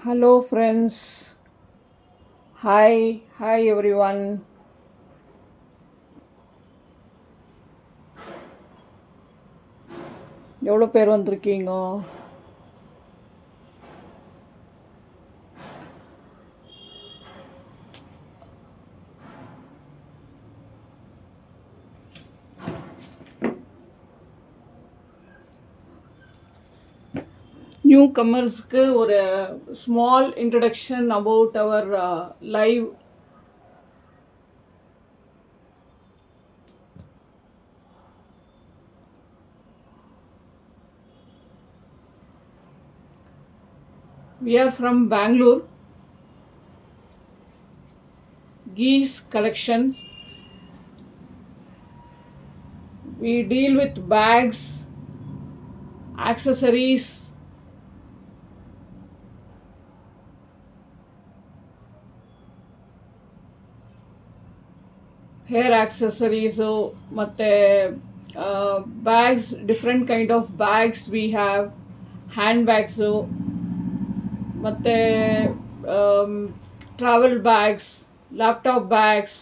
Hello, friends. Hi, everyone. எவ்வளோ பேர் வந்திருக்கீங்க? நியூ கமர்ஸ்க்கு ஒரு small introduction about our live. We are from Bangalore. Geese Collections. We deal with bags, accessories, hair accessories ಮತ್ತು bags, different kind of bags we have, hand bags ಮತ್ತು travel bags, laptop bags,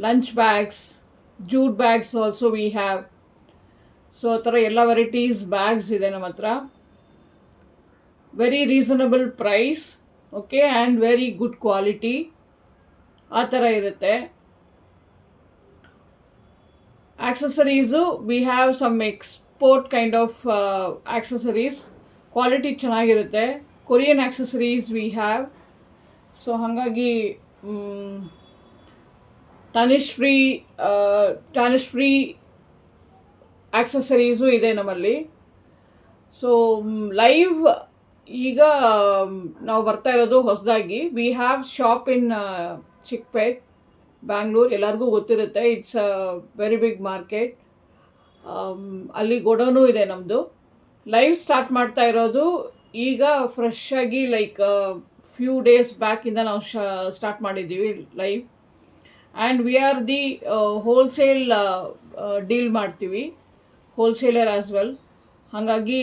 lunch bags, jute bags also we have. So ಆ ಥರ ಎಲ್ಲ varieties bags ಇದೆ ನಮ್ಮ ಹತ್ರ. Very reasonable price, okay, and very good quality ಆ ಥರ ಇರುತ್ತೆ. Accessories we have some export kind of accessories, quality ಚೆನ್ನಾಗಿರುತ್ತೆ. Korean accessories we have. So ಹಾಗಾಗಿ ತಾನಿಶ್ರೀ ಆಕ್ಸೆಸರೀಸು ಇದೆ ನಮ್ಮಲ್ಲಿ. ಸೊ ಲೈವ್ ಈಗ ನಾವು ಬರ್ತಾ ಇರೋದು ಹೊಸದಾಗಿ. We have shop in Chickpet, Bangalore. ಎಲ್ಲರಿಗೂ ಗೊತ್ತಿರುತ್ತೆ, it's a very big market. ಅಲ್ಲಿ ಗೋಡೌನು ಇದೆ ನಮ್ಮದು. ಲೈವ್ ಸ್ಟಾರ್ಟ್ ಮಾಡ್ತಾ ಇರೋದು ಈಗ ಫ್ರೆಶ್ ಆಗಿ, ಲೈಕ್ ಫ್ಯೂ ಡೇಸ್ ಬ್ಯಾಕಿಂದ ನಾವು ಸ್ಟಾರ್ಟ್ ಮಾಡಿದ್ದೀವಿ live. And we are the wholesale deal ಮಾಡ್ತೀವಿ, ಹೋಲ್ಸೇಲರ್ ಆ್ಯಸ್ ವೆಲ್. ಹಾಗಾಗಿ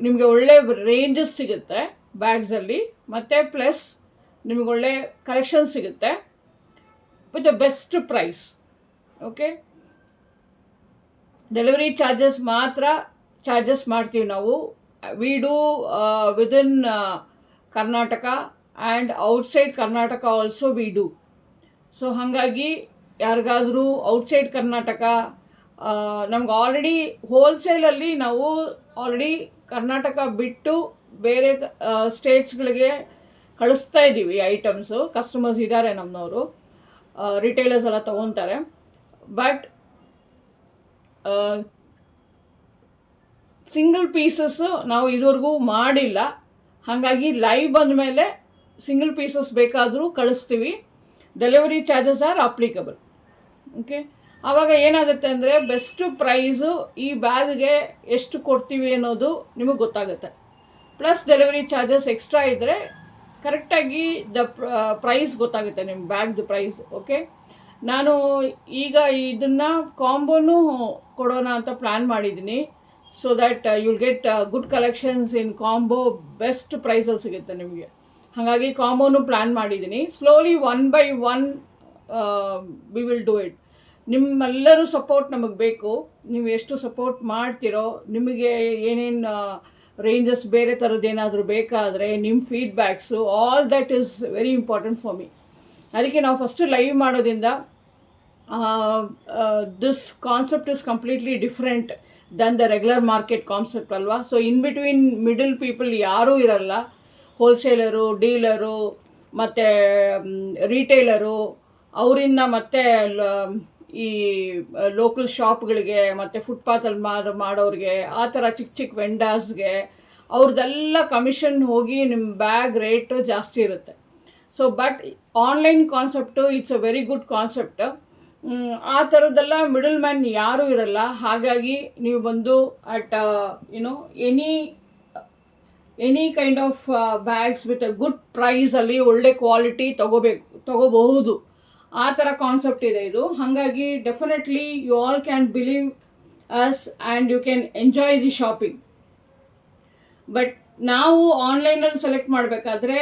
ನಿಮಗೆ ಒಳ್ಳೆ ರೇಂಜಸ್ ಸಿಗುತ್ತೆ ಬ್ಯಾಗ್ಸಲ್ಲಿ, ಮತ್ತು ಪ್ಲಸ್ ನಿಮಗೆ ಒಳ್ಳೆ ಕಲೆಕ್ಷನ್ ಸಿಗುತ್ತೆ with the best price. Okay, delivery charges ಮಾತ್ರ ಚಾರ್ಜಸ್ ಮಾಡ್ತೀವಿ ನಾವು. We do within Karnataka and outside Karnataka also we do. So ಹಾಗಾಗಿ ಯಾರಿಗಾದರೂ ಔಟ್ಸೈಡ್ ಕರ್ನಾಟಕ, ನಮ್ಗೆ ಆಲ್ರೆಡಿ ಹೋಲ್ಸೇಲಲ್ಲಿ ನಾವು ಆಲ್ರೆಡಿ ಕರ್ನಾಟಕ ಬಿಟ್ಟು ಬೇರೆ ಸ್ಟೇಟ್ಸ್ಗಳಿಗೆ ಕಳಿಸ್ತಾ ಇದ್ದೀವಿ ಐಟಮ್ಸು. ಕಸ್ಟಮರ್ಸ್ ಇದ್ದಾರೆ ನಮ್ಮನವರು, ರಿಟೇಲರ್ಸ್ ಎಲ್ಲ ತೊಗೊತಾರೆ. ಬಟ್ ಸಿಂಗಲ್ ಪೀಸಸ್ಸು ನಾವು ಇದುವರೆಗೂ ಮಾಡಿಲ್ಲ. ಹಾಗಾಗಿ ಲೈವ್ ಬಂದ ಮೇಲೆ ಸಿಂಗಲ್ ಪೀಸಸ್ ಬೇಕಾದರೂ ಕಳಿಸ್ತೀವಿ. Delivery charges are applicable. Okay, ಆವಾಗ ಏನಾಗುತ್ತೆ ಅಂದರೆ ಬೆಸ್ಟ್ ಪ್ರೈಸು ಈ ಬ್ಯಾಗ್ಗೆ ಎಷ್ಟು ಕೊಡ್ತೀವಿ ಅನ್ನೋದು ನಿಮಗೆ ಗೊತ್ತಾಗುತ್ತೆ. ಪ್ಲಸ್ ಡೆಲಿವರಿ ಚಾರ್ಜಸ್ ಎಕ್ಸ್ಟ್ರಾ ಇದ್ದರೆ ಕರೆಕ್ಟಾಗಿ ಪ್ರೈಸ್ ಗೊತ್ತಾಗುತ್ತೆ, ನಿಮ್ಮ ಬ್ಯಾಗ್ದು ಪ್ರೈಸ್. ಓಕೆ, ನಾನು ಈಗ ಇದನ್ನು ಕಾಂಬೋನೂ ಕೊಡೋಣ ಅಂತ ಪ್ಲ್ಯಾನ್ ಮಾಡಿದ್ದೀನಿ. So that you'll get good collections in combo, best ಪ್ರೈಸಲ್ಲಿ ಸಿಗುತ್ತೆ ನಿಮಗೆ. ಹಾಗಾಗಿ ಕಾಂಬೋನು ಪ್ಲ್ಯಾನ್ ಮಾಡಿದ್ದೀನಿ. Slowly one by one we will do it. ನಿಮ್ಮೆಲ್ಲರೂ ಸಪೋರ್ಟ್ ನಮಗೆ ಬೇಕು. ನೀವು ಎಷ್ಟು ಸಪೋರ್ಟ್ ಮಾಡ್ತಿರೋ, ನಿಮಗೆ ಏನೇನು ರೇಂಜಸ್ ಬೇರೆ ಥರದ್ದು ಏನಾದರೂ ಬೇಕಾದರೆ ನಿಮ್ಮ feedbacks, all that is very important for me. ಅದಕ್ಕೆ ನಾವು ಫಸ್ಟು ಲೈವ್ ಮಾಡೋದ್ರಿಂದ this concept is completely different than the regular market concept ಅಲ್ವಾ. So in between middle people ಯಾರೂ ಇರಲ್ಲ. ಹೋಲ್ಸೇಲರು, ಡೀಲರು ಮತ್ತು ರಿಟೇಲರು, ಅವರಿಂದ ಮತ್ತು ಈ ಲೋಕಲ್ ಶಾಪ್ಗಳಿಗೆ ಮತ್ತು ಫುಟ್ಪಾತಲ್ಲಿ ಮಾಡೋರಿಗೆ, ಆ ಥರ ಚಿಕ್ಕ ಚಿಕ್ಕ ವೆಂಡರ್ಸ್ಗೆ ಅವ್ರದ್ದೆಲ್ಲ ಕಮಿಷನ್ ಹೋಗಿ ನಿಮ್ಮ ಬ್ಯಾಗ್ ರೇಟು ಜಾಸ್ತಿ ಇರುತ್ತೆ. So but online concept it's a very good concept. ಆ ಥರದ್ದೆಲ್ಲ ಮಿಡಲ್ ಮ್ಯಾನ್ ಯಾರೂ ಇರಲ್ಲ. ಹಾಗಾಗಿ ನೀವು ಬಂದು at any kind of bags with a good ಪ್ರೈಸಲ್ಲಿ ಒಳ್ಳೆ ಕ್ವಾಲಿಟಿ ತಗೋಬಹುದು. ಆ ಥರ ಕಾನ್ಸೆಪ್ಟ್ ಇದೆ ಇದು. ಹಾಗಾಗಿ definitely you all can believe us and you can enjoy the shopping. But ನಾವು ಆನ್ಲೈನಲ್ಲಿ ಸೆಲೆಕ್ಟ್ ಮಾಡಬೇಕಾದ್ರೆ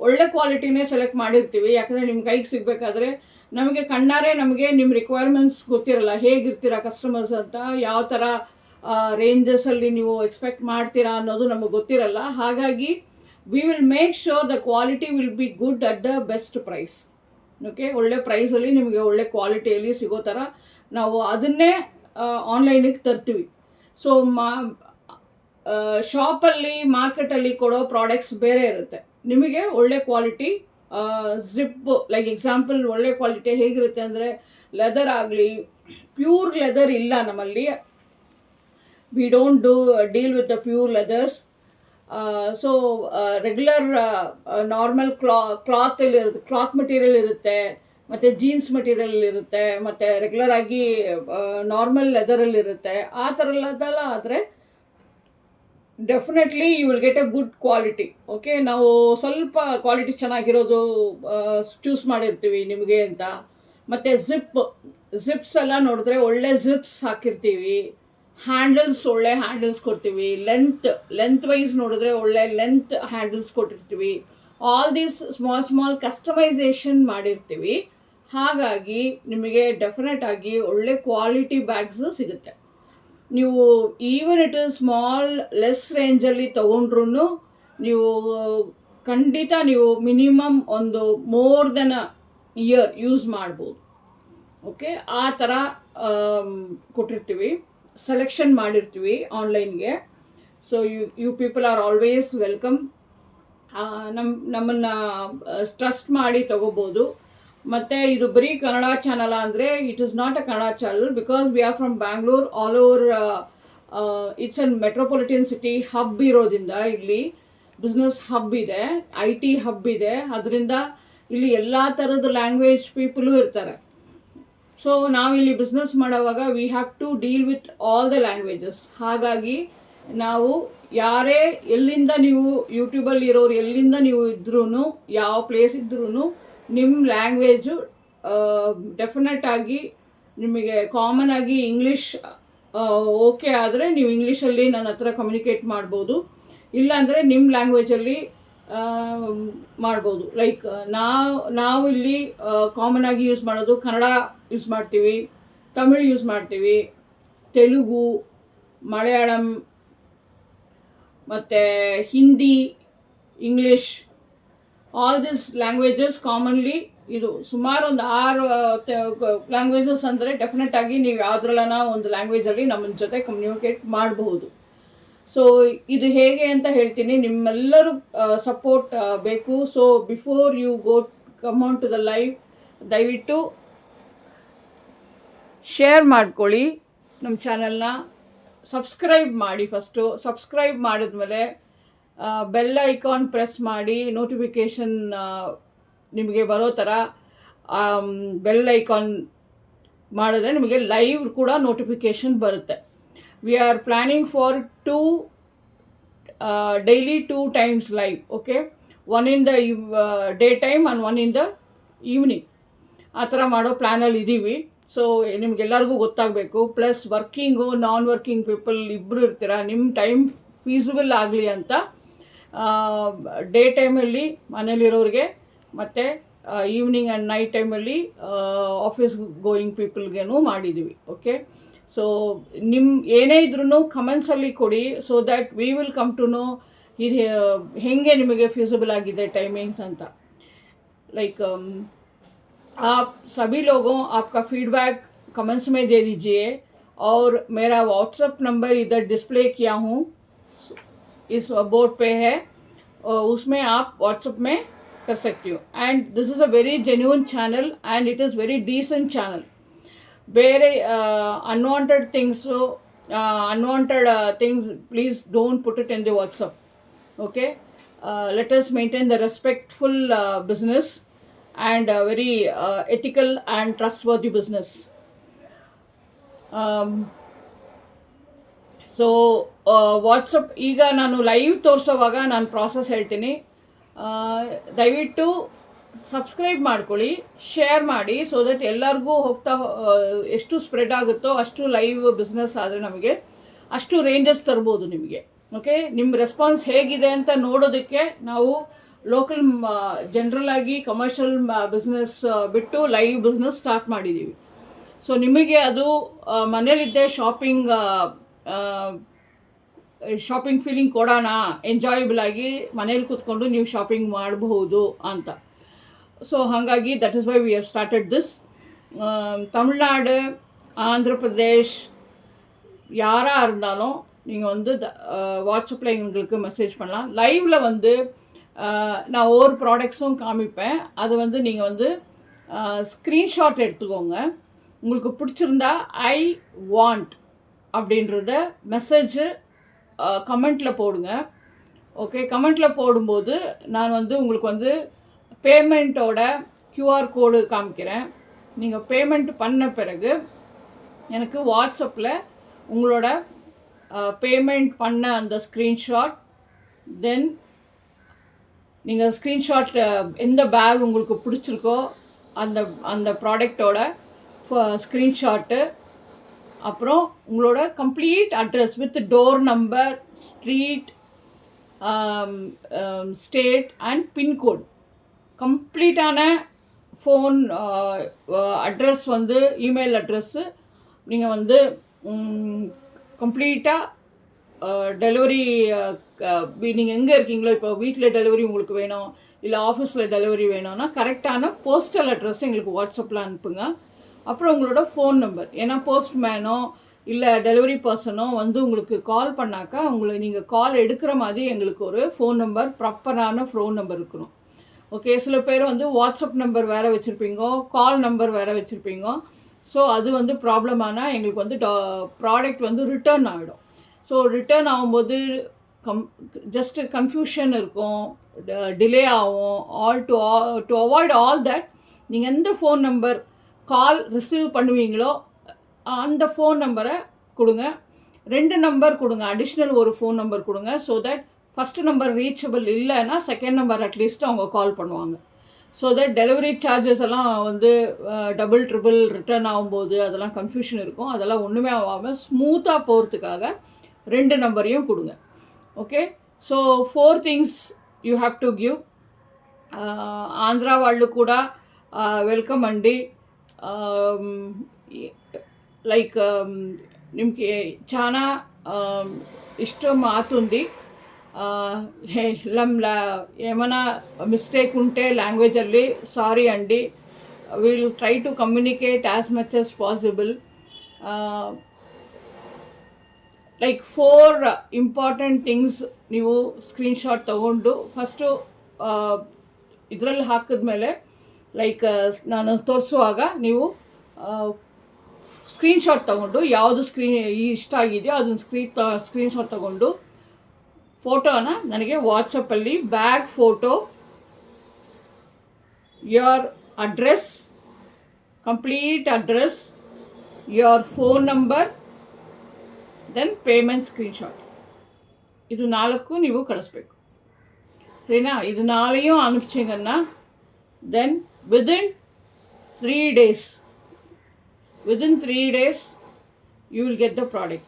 ಒಳ್ಳೆ ಕ್ವಾಲಿಟಿನೇ ಸೆಲೆಕ್ಟ್ ಮಾಡಿರ್ತೀವಿ. ಯಾಕಂದರೆ ನಿಮ್ಮ ಕೈಗೆ ಸಿಗಬೇಕಾದ್ರೆ ನಮಗೆ ಕಣ್ಣಾರೆ ನಮಗೆ ನಿಮ್ಮ ರಿಕ್ವೈರ್ಮೆಂಟ್ಸ್ ಗೊತ್ತಿರಲ್ಲ, ಹೇಗಿರ್ತೀರ ಕಸ್ಟಮರ್ಸ್ ಅಂತ, ಯಾವ ಥರ ರೇಂಜಸಲ್ಲಿ ನೀವು ಎಕ್ಸ್ಪೆಕ್ಟ್ ಮಾಡ್ತೀರಾ ಅನ್ನೋದು ನಮಗೆ ಗೊತ್ತಿರಲ್ಲ. ಹಾಗಾಗಿ we will make sure the quality will be good at the best price. Okay, ಒಳ್ಳೆ ಪ್ರೈಸಲ್ಲಿ ನಿಮಗೆ ಒಳ್ಳೆ ಕ್ವಾಲಿಟಿಯಲ್ಲಿ ಸಿಗೋ ಥರ ನಾವು ಅದನ್ನೇ ಆನ್ಲೈನಿಗೆ ತರ್ತೀವಿ. ಸೊ ಶಾಪಲ್ಲಿ ಮಾರ್ಕೆಟಲ್ಲಿ ಕೊಡೋ ಪ್ರಾಡಕ್ಟ್ಸ್ ಬೇರೆ ಇರುತ್ತೆ. ನಿಮಗೆ ಒಳ್ಳೆ ಕ್ವಾಲಿಟಿ ಜಿಪ್, ಲೈಕ್ ಎಕ್ಸಾಂಪಲ್ ಒಳ್ಳೆ ಕ್ವಾಲಿಟಿ ಹೇಗಿರುತ್ತೆ ಅಂದರೆ ಲೆದರ್ ಆಗಲಿ, ಪ್ಯೂರ್ ಲೆದರ್ ಇಲ್ಲ ನಮ್ಮಲ್ಲಿ. We don't deal with the pure leathers. So regular normal ಕ್ಲಾತಲ್ಲಿ ಇರುತ್ತೆ, ಕ್ಲಾತ್ ಮೆಟೀರಿಯಲ್ ಇರುತ್ತೆ, ಮತ್ತು ಜೀನ್ಸ್ ಮೆಟೀರಿಯಲ್ ಇರುತ್ತೆ, ಮತ್ತು ರೆಗ್ಯುಲರ್ ಆಗಿ ನಾರ್ಮಲ್ ಲೆದರಲ್ಲಿ ಇರುತ್ತೆ. ಆ ಥರ ಎಲ್ಲದೆಲ್ಲ ಆದರೆ definitely you will get a good quality. Okay, ನಾವು ಸ್ವಲ್ಪ ಕ್ವಾಲಿಟಿ ಚೆನ್ನಾಗಿರೋದು ಚೂಸ್ ಮಾಡಿರ್ತೀವಿ ನಿಮಗೆ ಅಂತ. ಮತ್ತು ಜಿಪ್ಸ್ ಎಲ್ಲ ನೋಡಿದ್ರೆ ಒಳ್ಳೆ ಜಿಪ್ಸ್ ಹಾಕಿರ್ತೀವಿ, ಹ್ಯಾಂಡಲ್ಸ್ ಒಳ್ಳೆ ಹ್ಯಾಂಡಲ್ಸ್ ಕೊಡ್ತೀವಿ, ಲೆಂತ್ ವೈಸ್ ನೋಡಿದ್ರೆ ಒಳ್ಳೆ ಲೆಂತ್ ಹ್ಯಾಂಡಲ್ಸ್ ಕೊಟ್ಟಿರ್ತೀವಿ. ಆಲ್ ದೀಸ್ ಸ್ಮಾಲ್ ಕಸ್ಟಮೈಸೇಷನ್ ಮಾಡಿರ್ತೀವಿ. ಹಾಗಾಗಿ ನಿಮಗೆ ಡೆಫಿನೆಟ್ ಆಗಿ ಒಳ್ಳೆ ಕ್ವಾಲಿಟಿ ಬ್ಯಾಗ್ಸು ಸಿಗುತ್ತೆ. ನೀವು even it is small less ರೇಂಜಲ್ಲಿ ತೊಗೊಂಡ್ರೂ ನೀವು ಖಂಡಿತ ನೀವು ಮಿನಿಮಮ್ ಒಂದು more than a year use ಮಾಡ್ಬೋದು. ಓಕೆ, ಆ ಥರ ಕೊಟ್ಟಿರ್ತೀವಿ, ಸೆಲೆಕ್ಷನ್ ಮಾಡಿರ್ತೀವಿ ಆನ್ಲೈನ್ಗೆ. So you people are always welcome. ನಮ್ಮನ್ನು ಟ್ರಸ್ಟ್ ಮಾಡಿ ತೊಗೋಬೋದು. ಮತ್ತು ಇದು ಬರೀ ಕನ್ನಡ ಚಾನಲ ಅಂದರೆ it is not a Kannada channel, because we are from Bangalore. All over it's an metropolitan city hub ಇರೋದ್ರಿಂದ ಇಲ್ಲಿ ಬಿಸ್ನೆಸ್ ಹಬ್ ಇದೆ, IT ಹಬ್ ಇದೆ. ಅದರಿಂದ ಇಲ್ಲಿ ಎಲ್ಲ ಥರದ ಲ್ಯಾಂಗ್ವೇಜ್ ಪೀಪಲು ಇರ್ತಾರೆ. ಸೊ ನಾವಿಲ್ಲಿ ಬಿಸ್ನೆಸ್ ಮಾಡೋವಾಗ we have to deal with all the languages. ಹಾಗಾಗಿ ನಾವು ಯಾರೇ ಎಲ್ಲಿಂದ ನೀವು ಯೂಟ್ಯೂಬಲ್ಲಿ ಇರೋರು ಎಲ್ಲಿಂದ ನೀವು ಇದ್ರೂ, ಯಾವ ಪ್ಲೇಸ್ ಇದ್ರೂ ನಿಮ್ಮ ಲ್ಯಾಂಗ್ವೇಜು ಡೆಫಿನೆಟ್ ಆಗಿ ನಿಮಗೆ ಕಾಮನ್ ಆಗಿ ಇಂಗ್ಲೀಷ್ ಓಕೆ ಆದರೆ ನೀವು ಇಂಗ್ಲೀಷಲ್ಲಿ ನನ್ನ ಹತ್ರ ಕಮ್ಯುನಿಕೇಟ್ ಮಾಡ್ಬೋದು. ಇಲ್ಲಾಂದರೆ ನಿಮ್ಮ ಲ್ಯಾಂಗ್ವೇಜಲ್ಲಿ ಮಾಡ್ಬೋದು. ಲೈಕ್ ನಾವು ಇಲ್ಲಿ ಕಾಮನ್ ಆಗಿ ಯೂಸ್ ಮಾಡೋದು ಕನ್ನಡ ಯೂಸ್ ಮಾಡ್ತೀವಿ, ತಮಿಳ್ ಯೂಸ್ ಮಾಡ್ತೀವಿ, ತೆಲುಗು, ಮಲಯಾಳಂ, ಮತ್ತು Hindi, English, all this languages commonly. ಇದು ಸುಮಾರು ಒಂದು 6 ಲ್ಯಾಂಗ್ವೇಜಸ್ ಅಂದರೆ ಡೆಫಿನೆಟ್ ಆಗಿ ನೀವು ಯಾವುದ್ರಲ್ಲನ ಒಂದು ಲ್ಯಾಂಗ್ವೇಜಲ್ಲಿ ನಮ್ಮ ಜೊತೆ ಕಮ್ಯುನಿಕೇಟ್ ಮಾಡಬಹುದು. ಸೊ ಇದು ಹೇಗೆ ಅಂತ ಹೇಳ್ತೀನಿ. ನಿಮ್ಮೆಲ್ಲರೂ ಸಪೋರ್ಟ್ ಬೇಕು. So before you come on to the live, ದಯವಿಟ್ಟು ಶೇರ್ ಮಾಡ್ಕೊಳ್ಳಿ, ನಮ್ಮ ಚಾನಲ್ನ ಸಬ್ಸ್ಕ್ರೈಬ್ ಮಾಡಿ. ಫಸ್ಟು ಸಬ್ಸ್ಕ್ರೈಬ್ ಮಾಡಿದ್ಮೇಲೆ ಬೆಲ್ ಐಕಾನ್ ಪ್ರೆಸ್ ಮಾಡಿ, ನೋಟಿಫಿಕೇಷನ್ ನಿಮಗೆ ಬರೋ ಥರ ಬೆಲ್ ಐಕಾನ್ ಮಾಡಿದ್ರೆ ನಿಮಗೆ ಲೈವ್ ಕೂಡ ನೋಟಿಫಿಕೇಷನ್ ಬರುತ್ತೆ. V are planning for daily 2 times live. Okay, one in the day time and one in the evening. ಆ ಥರ ಮಾಡೋ ಪ್ಲ್ಯಾನಲ್ಲಿ ಇದ್ದೀವಿ. ಸೊ ನಿಮಗೆಲ್ಲರಿಗೂ ಗೊತ್ತಾಗಬೇಕು. ಪ್ಲಸ್ ವರ್ಕಿಂಗು ನಾನ್ ವರ್ಕಿಂಗ್ ಪೀಪಲ್ ಇಬ್ಬರು ಇರ್ತೀರ, ನಿಮ್ಮ ಟೈಮ್ ಫೀಸಿಬಲ್ ಆಗಲಿ ಅಂತ ಡೇ ಟೈಮಲ್ಲಿ ಮನೇಲಿರೋರಿಗೆ ಮತ್ತು ಈವ್ನಿಂಗ್ ಆ್ಯಂಡ್ ನೈಟ್ ಟೈಮಲ್ಲಿ ಆಫೀಸ್ ಗೋಯಿಂಗ್ ಪೀಪಲ್ಗೇನೂ ಮಾಡಿದ್ದೀವಿ. ಓಕೆ, ಸೊ ನಿಮ್ಮ ಏನೇ ಇದ್ರೂ ಕಮೆಂಟ್ಸಲ್ಲಿ ಕೊಡಿ. So that we will come to know ಇದು ಹೇಗೆ ನಿಮಗೆ ಫೀಸಿಬಲ್ ಆಗಿದೆ ಟೈಮಿಂಗ್ಸ್ ಅಂತ. लाइक आप सभी लोगों आपका फीडबैक कमेंट्स में दे दीजिए और मेरा व्हाट्सएप नंबर इधर डिस्प्ले किया हूँ इस बोर्ड पे है उसमें आप व्हाट्सएप में कर सकती हो and this is a very genuine channel and it is very decent channel ಬೇರೆ unwanted things please don't put it in the WhatsApp. Okay, let us maintain the respectful business and very ethical and trustworthy business. So WhatsApp ಈಗ ನಾನು live ತೋರಿಸೋವಾಗ ನಾನು process ಹೇಳ್ತೀನಿ. ದಯವಿಟ್ಟು subscribe ಮಾಡ್ಕೊಳ್ಳಿ, share ಮಾಡಿ, so that ಎಲ್ಲರಿಗೂ ಹೋಗ್ತಾ ಎಷ್ಟು ಸ್ಪ್ರೆಡ್ ಆಗುತ್ತೋ ಅಷ್ಟು ಲೈವ್ ಬಿಸ್ನೆಸ್ ಆದರೆ ನಮಗೆ ಅಷ್ಟು ರೇಂಜಸ್ ತರ್ಬೋದು ನಿಮಗೆ. ಓಕೆ, ನಿಮ್ಮ ರೆಸ್ಪಾನ್ಸ್ ಹೇಗಿದೆ ಅಂತ ನೋಡೋದಕ್ಕೆ ನಾವು ಲೋಕಲ್ ಜನರಲ್ ಆಗಿ ಕಮರ್ಷಿಯಲ್ ಬಿಸ್ನೆಸ್ ಬಿಟ್ಟು ಲೈವ್ ಬಿಸ್ನೆಸ್ ಸ್ಟಾರ್ಟ್ ಮಾಡಿದ್ದೀವಿ. ಸೊ ನಿಮಗೆ ಅದು ಮನೇಲಿದ್ದೇ ಶಾಪಿಂಗ್ ಫೀಲಿಂಗ್ ಕೊಡೋಣ, ಎಂಜಾಯಬಲ್ ಆಗಿ ಮನೇಲಿ ಕೂತ್ಕೊಂಡು ನೀವು ಶಾಪಿಂಗ್ ಮಾಡಬಹುದು ಅಂತ. ಸೊ ಹಾಗಾಗಿ that is why we have started this. Tamil Nadu, Andhra Pradesh யாராக இருந்தாலும் நீங்கள் வந்து வாட்ஸ்அப்பில் எங்களுக்கு மெசேஜ் பண்ணலாம். லைவில் வந்து நான் ஒவ்வொரு ப்ராடக்ட்ஸும் காமிப்பேன். அது வந்து நீங்கள் வந்து ஸ்க்ரீன்ஷாட் எடுத்துக்கோங்க. உங்களுக்கு பிடிச்சிருந்தா ஐ வாண்ட் அப்படின்றத மெசேஜு கமெண்ட்டில் போடுங்க. ஓகே, கமெண்ட்டில் போடும்போது நான் வந்து உங்களுக்கு வந்து பேமெண்ட்டோட QR கோடு காமிக்கிறேன். நீங்கள் பேமெண்ட் பண்ண பிறகு எனக்கு வாட்ஸ்அப்பில் உங்களோட பேமெண்ட் பண்ண அந்த ஸ்க்ரீன்ஷாட், தென் நீங்கள் ஸ்க்ரீன்ஷாட் எந்த பேக் உங்களுக்கு பிடிச்சிருக்கோ அந்த அந்த ப்ராடக்டோட ஸ்க்ரீன்ஷாட்டு, அப்புறம் உங்களோட complete address with door number, street, state and pincode, கம்ப்ளீட்டான ஃபோன் அட்ரஸ் வந்து இமெயில் அட்ரெஸ்ஸு நீங்கள் வந்து கம்ப்ளீட்டாக டெலிவரி நீங்கள் எங்கே இருக்கீங்களோ, இப்போ வீட்டில் டெலிவரி உங்களுக்கு வேணும் இல்லை ஆஃபீஸில் டெலிவரி வேணும்னா கரெக்டான போஸ்டல் அட்ரஸ் எங்களுக்கு வாட்ஸ்அப்பில் அனுப்புங்க. அப்புறம் உங்களோட ஃபோன் நம்பர், ஏன்னா போஸ்ட்மேனோ இல்லை டெலிவரி பர்சனோ வந்து உங்களுக்கு கால் பண்ணாக்கா உங்களுக்கு நீங்கள் கால் எடுக்கிற மாதிரி எங்களுக்கு ஒரு ஃபோன் நம்பர், ப்ராப்பரான ஃபோன் நம்பர் இருக்கணும். ஓகே, சில பேர் வந்து வாட்ஸ்அப் நம்பர் வேறு வச்சுருப்பீங்க, கால் நம்பர் வேறு வச்சுருப்பீங்க. ஸோ அது வந்து ப்ராப்ளமானால் எங்களுக்கு வந்து ப்ராடக்ட் வந்து ரிட்டர்ன் ஆகிடும். ஸோ ரிட்டர்ன் ஆகும்போது ஜஸ்ட்டு கன்ஃபியூஷன் இருக்கும், டிலே ஆகும். டு அவாய்ட் ஆல் தட், நீங்கள் எந்த ஃபோன் நம்பர் கால் ரிசீவ் பண்ணுவீங்களோ அந்த ஃபோன் நம்பரை கொடுங்க. 2 நம்பர் கொடுங்க, அடிஷ்னல் ஒரு ஃபோன் நம்பர் கொடுங்க. So that first number reachable இல்லைன்னா செகண்ட் நம்பர் அட்லீஸ்ட் அவங்க கால் பண்ணுவாங்க. ஸோ தட் டெலிவரி சார்ஜஸ் எல்லாம் வந்து டபுள் ட்ரிபிள் ரிட்டர்ன் ஆகும்போது அதெல்லாம் கன்ஃபியூஷன் இருக்கும். அதெல்லாம் ஒன்றுமே ஆகாமல் ஸ்மூத்தாக போகிறதுக்காக 2 நம்பரையும் கொடுங்க. Okay, so 4 things you have to give. Andhra వాళ్ళు కూడా వెల్కమ్ అండి. లైక్ నిమ్కి చాలా ఇష్టం అవుతుంది. ఏమైనా మిస్టేక్ ఉంటే లాంగ్వేజಲ್ಲಿ సారీ అండి. Will try to communicate as much as possible. Like 4 important things ನೀವು ಸ್ಕ್ರೀನ್ಶಾಟ್ ತೊಗೊಂಡು ಫಸ್ಟು ಇದರಲ್ಲಿ ಹಾಕಿದ್ಮೇಲೆ ಲೈಕ್ ನಾನು ತೋರಿಸುವಾಗ ನೀವು ಸ್ಕ್ರೀನ್ಶಾಟ್ ತೊಗೊಂಡು ಯಾವುದು ಇಷ್ಟ ಆಗಿದೆಯೋ ಅದನ್ನು ಸ್ಕ್ರೀನ್ಶಾಟ್ ತೊಗೊಂಡು ಫೋಟೋನ ನನಗೆ ವಾಟ್ಸಪ್ಪಲ್ಲಿ bag photo, your address, complete address, your phone number, then payment screenshot. ಇದು 4 ನೀವು ಕಳಿಸ್ಬೇಕು. ಸರಿನಾ? ಇದು 4 ಅನುಪ್ಚಿங்கன்னா then within 3 days you will get the product.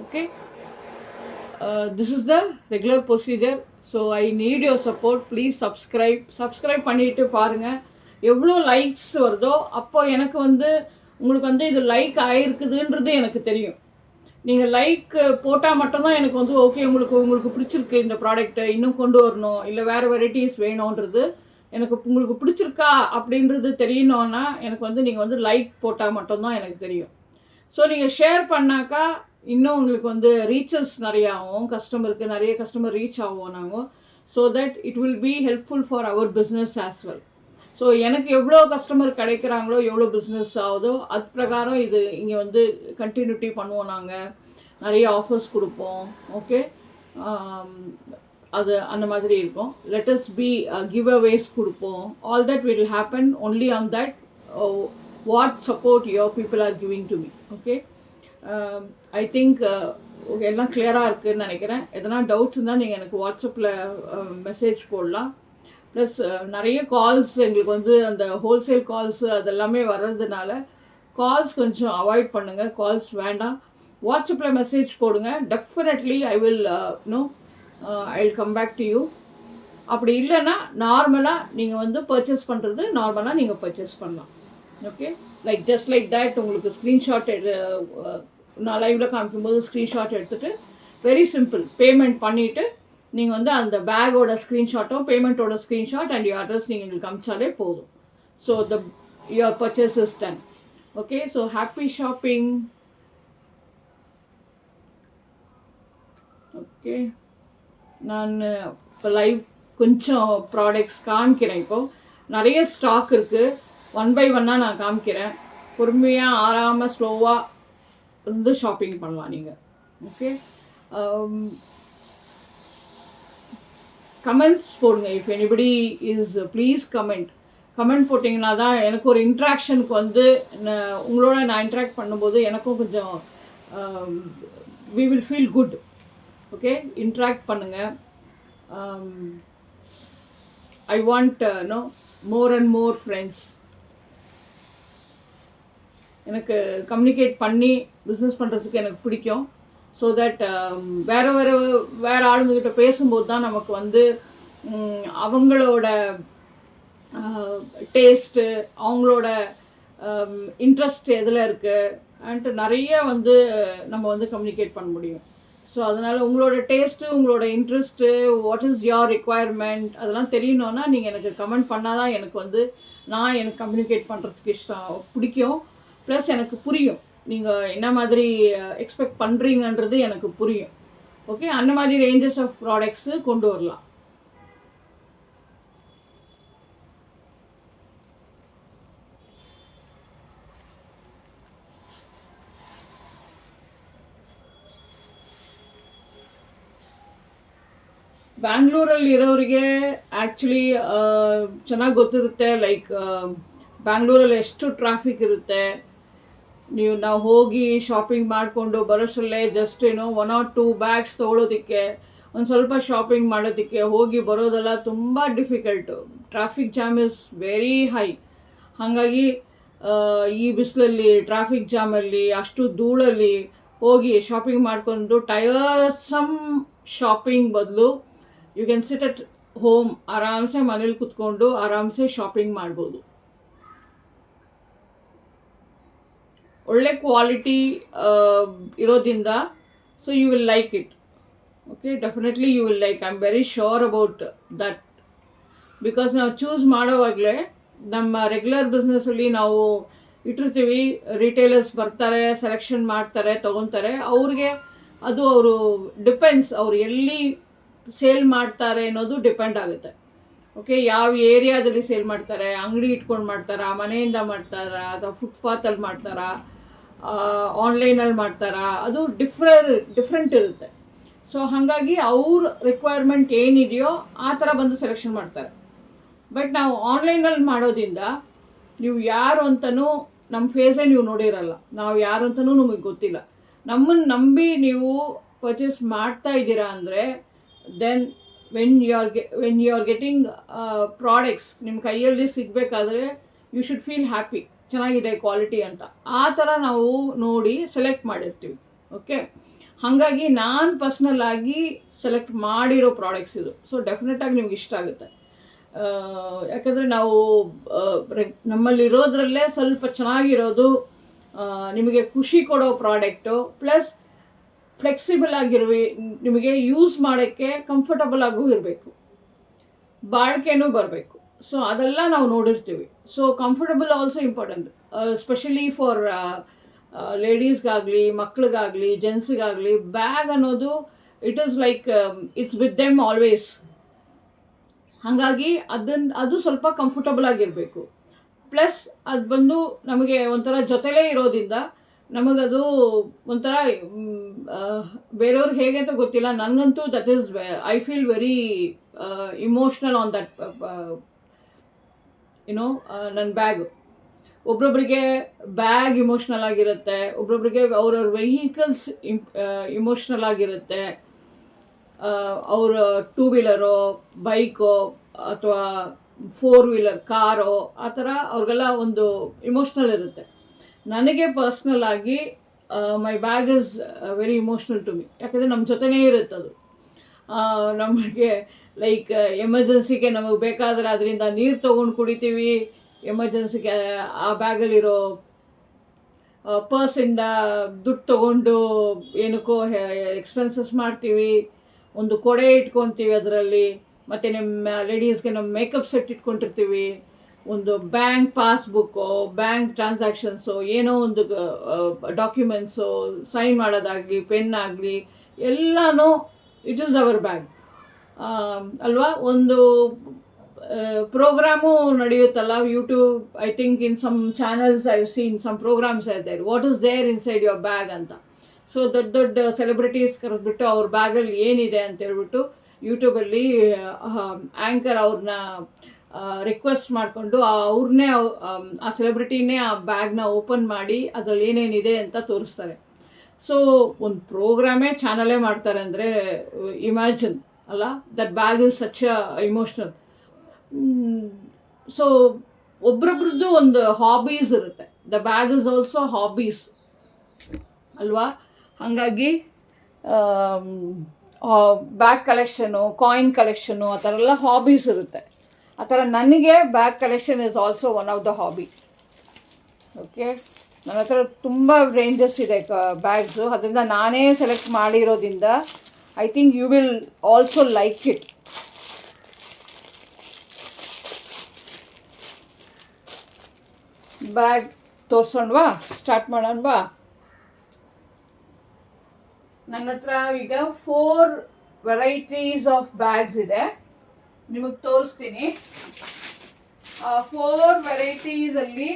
Okay, this is the regular procedure. So I need your support. Please subscribe பண்ணிட்டு பாருங்கள். எவ்வளோ likes வருதோ அப்போ எனக்கு வந்து உங்களுக்கு வந்து இது லைக் ஆகிருக்குதுன்றது எனக்கு தெரியும். நீங்கள் லைக் போட்டால் மட்டும்தான் எனக்கு வந்து ஓகே உங்களுக்கு பிடிச்சிருக்கு இந்த ப்ராடக்ட்டை இன்னும் கொண்டு வரணும் இல்லை வேறு வெரைட்டிஸ் வேணுன்றது எனக்கு உங்களுக்கு பிடிச்சிருக்கா அப்படின்றது தெரியணுன்னா எனக்கு வந்து நீங்கள் வந்து லைக் போட்டால் மட்டும்தான் எனக்கு தெரியும். ஸோ நீங்கள் ஷேர் பண்ணாக்கா இன்னும் உங்களுக்கு வந்து ரீச்சஸ் நிறைய ஆகும், நிறைய கஸ்டமர் ரீச் ஆகும் நாங்கள். So that it will be helpful for our business as well. So எனக்கு எவ்வளோ கஸ்டமர் கிடைக்கிறாங்களோ எவ்வளோ பிஸ்னஸ் ஆகுதோ அது பிரகாரம் இது இங்கே வந்து கண்டினியூட்டி பண்ணுவோம். நாங்கள் நிறைய ஆஃபர்ஸ் கொடுப்போம். ஓகே, அது அந்த மாதிரி இருக்கும். லெட் அஸ் பி கிவ் அவேஸ் கொடுப்போம். All that will happen only on that what support your people are giving to me. Okay, I think okay எல்லாம் கிளியராக இருக்குதுன்னு நினைக்கிறேன். எதனா டவுட்ஸ் இருந்தால் நீங்கள் எனக்கு வாட்ஸ்அப்பில் மெசேஜ் போடலாம். ப்ளஸ் நிறைய கால்ஸ் எங்களுக்கு வந்து அந்த ஹோல்சேல் கால்ஸ் அதெல்லாமே வர்றதுனால கால்ஸ் கொஞ்சம் அவாய்ட் பண்ணுங்கள். கால்ஸ் வேண்டாம். வாட்ஸ்அப்பில் மெசேஜ் போடுங்க. Definitely I will come back to you. அப்படி இல்லைன்னா நார்மலாக நீங்கள் வந்து பர்ச்சேஸ் பண்ணுறது நார்மலாக நீங்கள் பர்ச்சேஸ் பண்ணலாம். Okay, just like that. உங்களுக்கு ஸ்க்ரீன்ஷாட் நான் லைவில் காமிக்கும்போது ஸ்க்ரீன்ஷாட் எடுத்துகிட்டு வெரி சிம்பிள் பேமெண்ட் பண்ணிவிட்டு நீங்கள் வந்து அந்த பேக்கோட ஸ்க்ரீன்ஷாட்டோ பேமெண்ட்டோட ஸ்க்ரீன்ஷாட் அண்ட் யூர் அட்ரஸ் நீங்கள் எங்களுக்கு அனுப்பிச்சாலே போதும். So your purchase is done. Okay, so happy shopping. Okay, நான் இப்போ லைவ் கொஞ்சம் ப்ராடக்ட்ஸ் காமிக்கிறேன். இப்போது நிறைய ஸ்டாக் இருக்குது. 1 by 1 நான் காமிக்கிறேன். பொறுமையாக ஆறாமல் ஸ்லோவாக இருந்து ஷாப்பிங் பண்ணலாம் நீங்கள். ஓகே, கமெண்ட்ஸ் போடுங்க. If anybody is please comment போட்டிங்கன்னா தான் எனக்கு ஒரு இன்ட்ராக்ஷனுக்கு வந்து உங்களோட நான் இன்ட்ராக்ட் பண்ணும்போது எனக்கும் கொஞ்சம் we will feel good. Okay, interact பண்ணுங்கள். I want more and more friends. எனக்கு கம்யூனிகேட் பண்ணி பிஸ்னஸ் பண்ணுறதுக்கு எனக்கு பிடிக்கும். ஸோ தட் வேறு ஆளுங்கக்கிட்ட பேசும்போது தான் நமக்கு வந்து அவங்களோட டேஸ்ட்டு, அவங்களோட இன்ட்ரெஸ்ட் எதில் இருக்குது நிறைய வந்து நம்ம வந்து கம்யூனிகேட் பண்ண முடியும். ஸோ அதனால் உங்களோட டேஸ்ட்டு, உங்களோட interest, what is your requirement அதெல்லாம் தெரியணுன்னா நீங்கள் எனக்கு கமெண்ட் பண்ணால் தான் எனக்கு வந்து எனக்கு கம்யூனிகேட் பண்ணுறதுக்கு பிடிக்கும். ப்ளஸ் எனக்கு புரியும் நீங்கள் என்ன மாதிரி எக்ஸ்பெக்ட் பண்ணுறீங்கன்றது எனக்கு புரியும். ஓகே, அந்த மாதிரி ரேஞ்சஸ் ஆஃப் ப்ராடக்ட்ஸு கொண்டு வரலாம். ಬ್ಯಾಂಗ್ಳೂರಲ್ಲಿ ಇರೋರಿಗೆ ಆ್ಯಕ್ಚುಲಿ ಚೆನ್ನಾಗಿ ಗೊತ್ತಿರುತ್ತೆ. ಬ್ಯಾಂಗ್ಳೂರಲ್ಲಿ ಎಷ್ಟು ಟ್ರಾಫಿಕ್ ಇರುತ್ತೆ. ನಾವು ಹೋಗಿ ಶಾಪಿಂಗ್ ಮಾಡಿಕೊಂಡು ಬರೋಷ್ಟರಲ್ಲೇ ಜಸ್ಟ್ 1 or 2 ಬ್ಯಾಗ್ಸ್ ತೊಗೊಳೋದಕ್ಕೆ, ಒಂದು ಸ್ವಲ್ಪ ಶಾಪಿಂಗ್ ಮಾಡೋದಕ್ಕೆ ಹೋಗಿ ಬರೋದೆಲ್ಲ ತುಂಬ difficult. Traffic jam is very high. ಹಾಗಾಗಿ ಈ ಬಿಸಿಲಲ್ಲಿ ಟ್ರಾಫಿಕ್ ಜಾಮಲ್ಲಿ ಅಷ್ಟು ಧೂಳಲ್ಲಿ ಹೋಗಿ ಶಾಪಿಂಗ್ ಮಾಡಿಕೊಂಡು ಟಯರ್ಸಮ್ ಶಾಪಿಂಗ್ ಬದಲು you can sit at home, ಆರಾಮ್ಸೆ ಮನೇಲಿ ಕೂತ್ಕೊಂಡು ಆರಾಮ್ಸೆ ಶಾಪಿಂಗ್ ಮಾಡ್ಬೋದು. ಒಳ್ಳೆ ಕ್ವಾಲಿಟಿ ಇರೋದ್ರಿಂದ so you will like it. Okay, definitely you will like. I am very sure about that. Because ನಾವು ಚೂಸ್ ಮಾಡೋವಾಗಲೇ ನಮ್ಮ ರೆಗ್ಯುಲರ್ ಬಿಸ್ನೆಸ್ಸಲ್ಲಿ ನಾವು ಇಟ್ಟಿರ್ತೀವಿ. ರಿಟೇಲರ್ಸ್ ಬರ್ತಾರೆ, ಸೆಲೆಕ್ಷನ್ ಮಾಡ್ತಾರೆ, ತೊಗೊತಾರೆ. ಅವ್ರಿಗೆ ಅದು ಅವರು ಡಿಪೆಂಡ್ಸ್, ಅವ್ರು ಎಲ್ಲಿ ಸೇಲ್ ಮಾಡ್ತಾರೆ ಅನ್ನೋದು ಡಿಪೆಂಡ್ ಆಗುತ್ತೆ. ಓಕೆ, ಯಾವ ಏರಿಯಾದಲ್ಲಿ ಸೇಲ್ ಮಾಡ್ತಾರೆ, ಅಂಗಡಿ ಇಟ್ಕೊಂಡು ಮಾಡ್ತಾರಾ, ಮನೆಯಿಂದ ಮಾಡ್ತಾರಾ, ಅಥವಾ ಫುಟ್ಪಾತಲ್ಲಿ ಮಾಡ್ತಾರಾ, ಆನ್ಲೈನಲ್ಲಿ ಮಾಡ್ತಾರಾ, ಅದು ಡಿಫ್ರೆಂಟ್ ಇರುತ್ತೆ. ಸೊ ಹಾಗಾಗಿ ಅವ್ರ ರಿಕ್ವೈರ್ಮೆಂಟ್ ಏನಿದೆಯೋ ಆ ಥರ ಬಂದು ಸೆಲೆಕ್ಷನ್ ಮಾಡ್ತಾರೆ. ಬಟ್ ನಾವು ಆನ್ಲೈನಲ್ಲಿ ಮಾಡೋದ್ರಿಂದ ನೀವು ಯಾರು ಅಂತಲೂ ನಮ್ಮ ಫೇಸೇ ನೀವು ನೋಡಿರಲ್ಲ, ನಾವು ಯಾರು ಅಂತಲೂ ನಮಗೆ ಗೊತ್ತಿಲ್ಲ. ನಮ್ಮನ್ನು ನಂಬಿ ನೀವು ಪರ್ಚೇಸ್ ಮಾಡ್ತಾ ಇದ್ದೀರಾ ಅಂದರೆ then when you are getting products ನಿಮ್ಮ ಕೈಯಲ್ಲಿ ಸಿಗಬೇಕಾದ್ರೆ ಯು ಶುಡ್ ಫೀಲ್ ಹ್ಯಾಪಿ, ಚೆನ್ನಾಗಿದೆ ಕ್ವಾಲಿಟಿ ಅಂತ. ಆ ಥರ ನಾವು ನೋಡಿ ಸೆಲೆಕ್ಟ್ ಮಾಡಿರ್ತೀವಿ. ಓಕೆ, ಹಾಗಾಗಿ ನಾನು ಪರ್ಸ್ನಲ್ಲಾಗಿ ಸೆಲೆಕ್ಟ್ ಮಾಡಿರೋ ಪ್ರಾಡಕ್ಟ್ಸ್ ಇದು. ಸೊ ಡೆಫಿನೆಟಾಗಿ ನಿಮ್ಗೆ ಇಷ್ಟ ಆಗುತ್ತೆ. ಯಾಕಂದರೆ ನಾವು ನಮ್ಮಲ್ಲಿರೋದ್ರಲ್ಲೇ ಸ್ವಲ್ಪ ಚೆನ್ನಾಗಿರೋದು, ನಿಮಗೆ ಖುಷಿ ಕೊಡೋ ಪ್ರಾಡಕ್ಟು, ಪ್ಲಸ್ ಫ್ಲೆಕ್ಸಿಬಲ್ ಆಗಿರುವೆ, ನಿಮಗೆ ಯೂಸ್ ಮಾಡೋಕ್ಕೆ ಕಂಫರ್ಟಬಲ್ ಆಗೂ ಇರಬೇಕು, ಬಾಳಿಕೆನೂ ಬರಬೇಕು. ಸೊ ಅದೆಲ್ಲ ನಾವು ನೋಡಿರ್ತೀವಿ. So comfortable also important, specially for ಲೇಡೀಸ್ಗಾಗಲಿ, ಮಕ್ಳಿಗಾಗಲಿ, ಜೆಂಟ್ಸಿಗಾಗಲಿ. ಬ್ಯಾಗ್ ಅನ್ನೋದು it is like it's with them always. ಹಾಗಾಗಿ ಅದು ಸ್ವಲ್ಪ ಕಂಫರ್ಟಬಲ್ ಆಗಿರಬೇಕು. ಪ್ಲಸ್ ಅದು ಬಂದು ನಮಗೆ ಒಂಥರ ಜೊತೆಲೇ ಇರೋದ್ರಿಂದ ನಮಗದು ಒಂಥರ ಬೇರೆಯವ್ರಿಗೆ ಹೇಗೆ ಅಂತ ಗೊತ್ತಿಲ್ಲ, ನನಗಂತೂ that is I feel very emotional on that ನನ್ನ ಬ್ಯಾಗು. ಒಬ್ರೊಬ್ರಿಗೆ ಬ್ಯಾಗ್ ಇಮೋಷ್ನಲ್ ಆಗಿರುತ್ತೆ, ಒಬ್ರೊಬ್ರಿಗೆ ಅವ್ರವ್ರ ವೆಹಿಕಲ್ಸ್ ಇಮೋಷ್ನಲ್ ಆಗಿರುತ್ತೆ. ಅವರ 2 ವೀಲರೋ, ಬೈಕೋ ಅಥವಾ 4 ವೀಲರ್ ಕಾರೋ, ಆ ಥರ ಅವ್ರಿಗೆಲ್ಲ ಒಂದು ಇಮೋಷ್ನಲ್ ಇರುತ್ತೆ. ನನಗೆ ಪರ್ಸ್ನಲ್ ಆಗಿ my bag is very emotional to me. ಯಾಕಂದರೆ ನಮ್ಮ ಜೊತೆನೇ ಇರುತ್ತೆ ಅದು. ನಮಗೆ ಲೈಕ್ ಎಮರ್ಜೆನ್ಸಿಗೆ ನಮಗೆ ಬೇಕಾದರೆ ಅದರಿಂದ ನೀರು ತೊಗೊಂಡು ಕುಡಿತೀವಿ. ಎಮರ್ಜೆನ್ಸಿಗೆ ಆ ಬ್ಯಾಗಲ್ಲಿರೋ ಪರ್ಸಿಂದ ದುಡ್ಡು ತೊಗೊಂಡು ಏನಕ್ಕೋ ಎಕ್ಸ್ಪೆನ್ಸಸ್ ಮಾಡ್ತೀವಿ. ಒಂದು ಕೊಡೆ ಇಟ್ಕೊತೀವಿ ಅದರಲ್ಲಿ. ಮತ್ತು ನಮ್ಮ ಲೇಡೀಸ್ಗೆ ನಮ್ಮ ಮೇಕಪ್ ಸೆಟ್ ಇಟ್ಕೊಂಡಿರ್ತೀವಿ. ಒಂದು ಬ್ಯಾಂಕ್ ಪಾಸ್ಬುಕ್ಕು, ಬ್ಯಾಂಕ್ ಟ್ರಾನ್ಸಾಕ್ಷನ್ಸು, ಏನೋ ಒಂದು ಡಾಕ್ಯುಮೆಂಟ್ಸು ಸೈನ್ ಮಾಡೋದಾಗಲಿ, ಪೆನ್ ಆಗಲಿ, ಎಲ್ಲನೂ ಇಟ್ ಈಸ್ ಅವರ್ ಬ್ಯಾಗ್ ಅಲ್ವಾ. ಒಂದು ಪ್ರೋಗ್ರಾಮು ನಡೆಯುತ್ತಲ್ಲ YouTube, I think in some channels I seen some programmes are there, what is there inside your bag ಅಂತ. ಸೊ ದೊಡ್ಡ ದೊಡ್ಡ ಸೆಲೆಬ್ರಿಟೀಸ್ ಕರೆದ್ಬಿಟ್ಟು ಅವ್ರ ಬ್ಯಾಗಲ್ಲಿ ಏನಿದೆ ಅಂತೇಳ್ಬಿಟ್ಟು ಯೂಟ್ಯೂಬಲ್ಲಿ ಆ್ಯಂಕರ್ ಅವ್ರನ್ನ ರಿಕ್ವೆಸ್ಟ್ ಮಾಡಿಕೊಂಡು ಅವ್ರನ್ನೇ ಆ ಸೆಲೆಬ್ರಿಟಿನೇ ಆ ಬ್ಯಾಗ್ನ ಓಪನ್ ಮಾಡಿ ಅದರಲ್ಲಿ ಏನೇನಿದೆ ಅಂತ ತೋರಿಸ್ತಾರೆ. ಸೊ ಒಂದು ಪ್ರೋಗ್ರಾಮೇ ಚಾನಲೇ ಮಾಡ್ತಾರೆ ಅಂದರೆ ಇಮ್ಯಾಜಿನ್ ಅಲ್ಲ, that bag is such emotional. So ಒಬ್ರೊಬ್ರದ್ದು ಒಂದು ಹಾಬೀಸ್ ಇರುತ್ತೆ. The bag is also hobbies ಅಲ್ವಾ. ಹಾಗಾಗಿ ಬ್ಯಾಗ್ ಕಲೆಕ್ಷನು, ಕಾಯಿನ್ ಕಲೆಕ್ಷನು, ಆ ಥರ ಎಲ್ಲ ಹಾಬೀಸ್ ಇರುತ್ತೆ. ಆ ಥರ ನನಗೆ bag collection is also one of the hobby. Okay, ನನ್ನ ಹತ್ರ ತುಂಬ ರೇಂಜಸ್ ಇದೆ ಬ್ಯಾಗ್ಸು. ಅದರಿಂದ ನಾನೇ ಸೆಲೆಕ್ಟ್ ಮಾಡಿರೋದ್ರಿಂದ I think you will also like it. Bag ತೋರಿಸೋಣವಾ, ಸ್ಟಾರ್ಟ್ ಮಾಡೋಣವಾ. ನನ್ನ ಹತ್ರ ಈಗ 4 ವೆರೈಟೀಸ್ ಆಫ್ ಬ್ಯಾಗ್ಸ್ ಇದೆ, ನಿಮಗೆ ತೋರಿಸ್ತೀನಿ. 4 ವೆರೈಟೀಸಲ್ಲಿ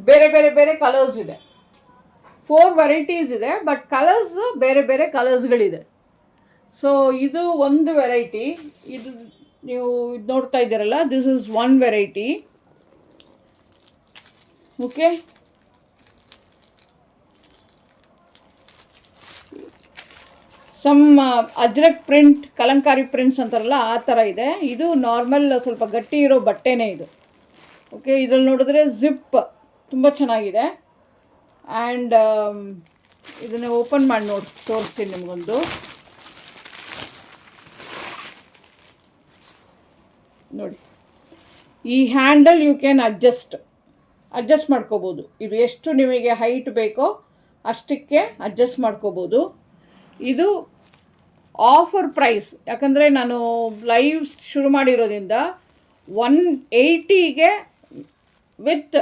ಬೇರೆ ಬೇರೆ ಬೇರೆ ಕಲರ್ಸ್ ಇದೆ. 4 ವೆರೈಟೀಸ್ ಇದೆ, ಬಟ್ ಕಲರ್ಸ್ ಬೇರೆ ಬೇರೆ ಕಲರ್ಸ್ಗಳಿದೆ. ಸೊ ಇದು ಒಂದು ವೆರೈಟಿ. ಇದು ನೀವು ಇದು ನೋಡ್ತಾ ಇದ್ದೀರಲ್ಲ, this is one variety. Okay, some ajrak print, kalamkari prints ಅಂತಾರಲ್ಲ ಆ ಥರ ಇದೆ. ಇದು ನಾರ್ಮಲ್ ಸ್ವಲ್ಪ ಗಟ್ಟಿ ಇರೋ ಬಟ್ಟೆನೇ ಇದು. ಓಕೆ, ಇದ್ರಲ್ಲಿ ನೋಡಿದ್ರೆ ಜಿಪ್ ತುಂಬ ಚೆನ್ನಾಗಿದೆ. ಆ್ಯಂಡ್ ಇದನ್ನು ಓಪನ್ ಮಾಡಿ ತೋರಿಸ್ತೀನಿ ನಿಮಗೊಂದು. ನೋಡಿ, ಈ ಹ್ಯಾಂಡಲ್ ಯು ಕ್ಯಾನ್ ಅಡ್ಜಸ್ಟ್ ಮಾಡ್ಕೋಬೋದು. ಇದು ಎಷ್ಟು ನಿಮಗೆ ಹೈಟ್ ಬೇಕೋ ಅಷ್ಟಕ್ಕೆ ಅಡ್ಜಸ್ಟ್ ಮಾಡ್ಕೋಬೋದು. ಇದು ಆಫರ್ ಪ್ರೈಸ್, ಯಾಕಂದರೆ ನಾನು ಲೈವ್ ಶುರು ಮಾಡಿರೋದ್ರಿಂದ 180ಗೆ ವಿತ್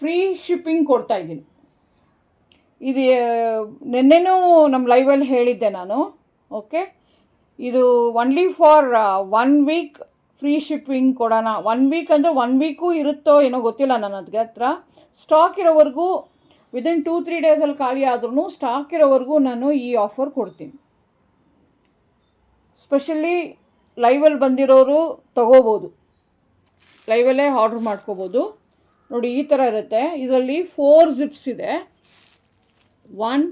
ಫ್ರೀ ಶಿಪ್ಪಿಂಗ್ ಕೊಡ್ತಾಯಿದ್ದೀನಿ. ಇದು ನೆನ್ನೆನೂ ನಮ್ಮ ಲೈವಲ್ಲಿ ಹೇಳಿದ್ದೆ ನಾನು. ಓಕೆ, ಇದು only for 1 week free shipping ಕೊಡೋಣ. 1 ವೀಕ್ ಅಂದರೆ 1 ವೀಕು ಇರುತ್ತೋ ಏನೋ ಗೊತ್ತಿಲ್ಲ ನನ್ನ ಹತ್ರ. ಸ್ಟಾಕ್ ಇರೋವರೆಗೂ ವಿದಿನ್ 2-3 ಡೇಸಲ್ಲಿ ಖಾಲಿ ಆದ್ರೂ ಸ್ಟಾಕ್ ಇರೋವರೆಗೂ ನಾನು ಈ ಆಫರ್ ಕೊಡ್ತೀನಿ. ಸ್ಪೆಷಲಿ ಲೈವಲ್ಲಿ ಬಂದಿರೋರು ತೊಗೋಬೋದು, ಲೈವಲ್ಲೇ ಆರ್ಡ್ರ್ ಮಾಡ್ಕೋಬೋದು. ನೋಡಿ, ಈ ಥರ ಇರುತ್ತೆ. ಇದರಲ್ಲಿ 4 ಜಿಪ್ಸ್ ಇದೆ. 1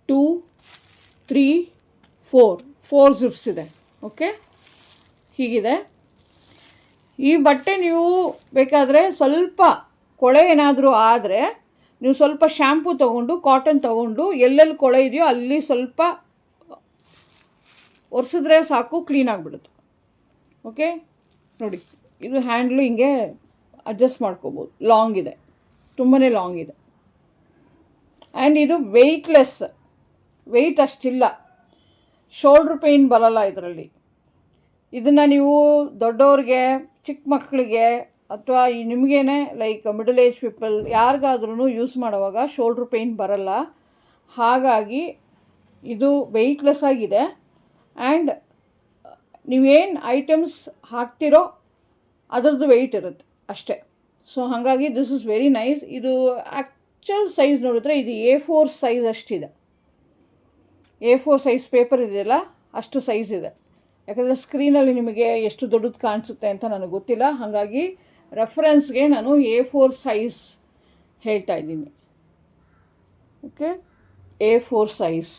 2 3 4 ಜಿಪ್ಸ್ ಇದೆ. ಓಕೆ, ಹೀಗಿದೆ. ಈ ಬಟ್ಟೆ ನೀವು ಬೇಕಾದರೆ ಸ್ವಲ್ಪ ಕೊಳೆ ಏನಾದರೂ ಆದರೆ ನೀವು ಸ್ವಲ್ಪ ಶ್ಯಾಂಪು ತೊಗೊಂಡು, ಕಾಟನ್ ತೊಗೊಂಡು, ಎಲ್ಲೆಲ್ಲಿ ಕೊಳೆ ಇದೆಯೋ ಅಲ್ಲಿ ಸ್ವಲ್ಪ ಒರೆಸಿದ್ರೆ ಸಾಕು, ಕ್ಲೀನ್ ಆಗಿಬಿಡುತ್ತೆ. ಓಕೆ, ನೋಡಿ, ಇದು ಹ್ಯಾಂಡ್ಲು ಹಿಂಗೆ ಅಡ್ಜಸ್ಟ್ ಮಾಡ್ಕೋಬೋದು. ಲಾಂಗ್ ಇದೆ, ತುಂಬಾ ಲಾಂಗ್ ಇದೆ. ಆ್ಯಂಡ್ ಇದು ವೆಯ್ಟ್ಲೆಸ್, ವೆಯ್ಟ್ ಅಷ್ಟಿಲ್ಲ, ಶೋಲ್ಡ್ರ್ ಪೇಯ್ನ್ ಬರೋಲ್ಲ ಇದರಲ್ಲಿ. ಇದನ್ನು ನೀವು ದೊಡ್ಡವ್ರಿಗೆ, ಚಿಕ್ಕ ಮಕ್ಕಳಿಗೆ, ಅಥವಾ ನಿಮಗೇನೆ ಲೈಕ್ ಮಿಡಲ್ ಏಜ್ ಪೀಪಲ್ ಯಾರಿಗಾದ್ರೂ ಯೂಸ್ ಮಾಡುವಾಗ ಶೋಲ್ಡ್ರ್ ಪೇಯ್ನ್ ಬರಲ್ಲ. ಹಾಗಾಗಿ ಇದು ವೆಯ್ಟ್ಲೆಸ್ ಆಗಿದೆ. ಆ್ಯಂಡ್ ನೀವೇನು ಐಟಮ್ಸ್ ಹಾಕ್ತಿರೋ ಅದರದ್ದು ವೆಯ್ಟ್ ಇರುತ್ತೆ ಅಷ್ಟೇ. ಸೊ ಹಾಗಾಗಿ ದಿಸ್ ಇಸ್ ವೆರಿ ನೈಸ್. ಇದು ಆ್ಯಕ್ಚುಲ್ ಸೈಜ್ ನೋಡಿದ್ರೆ ಇದು A4 size ಅಷ್ಟಿದೆ. A4 size paper ಇದೆಯಲ್ಲ ಅಷ್ಟು ಸೈಜ್ ಇದೆ. ಯಾಕಂದರೆ ಸ್ಕ್ರೀನಲ್ಲಿ ನಿಮಗೆ ಎಷ್ಟು ದೊಡ್ಡದು ಕಾಣಿಸುತ್ತೆ ಅಂತ ನನಗೆ ಗೊತ್ತಿಲ್ಲ. ಹಾಗಾಗಿ ರೆಫರೆನ್ಸ್ಗೆ ನಾನು A4 ಸೈಜ್ ಹೇಳ್ತಾ ಇದ್ದೀನಿ. ಓಕೆ, A4 ಸೈಜ್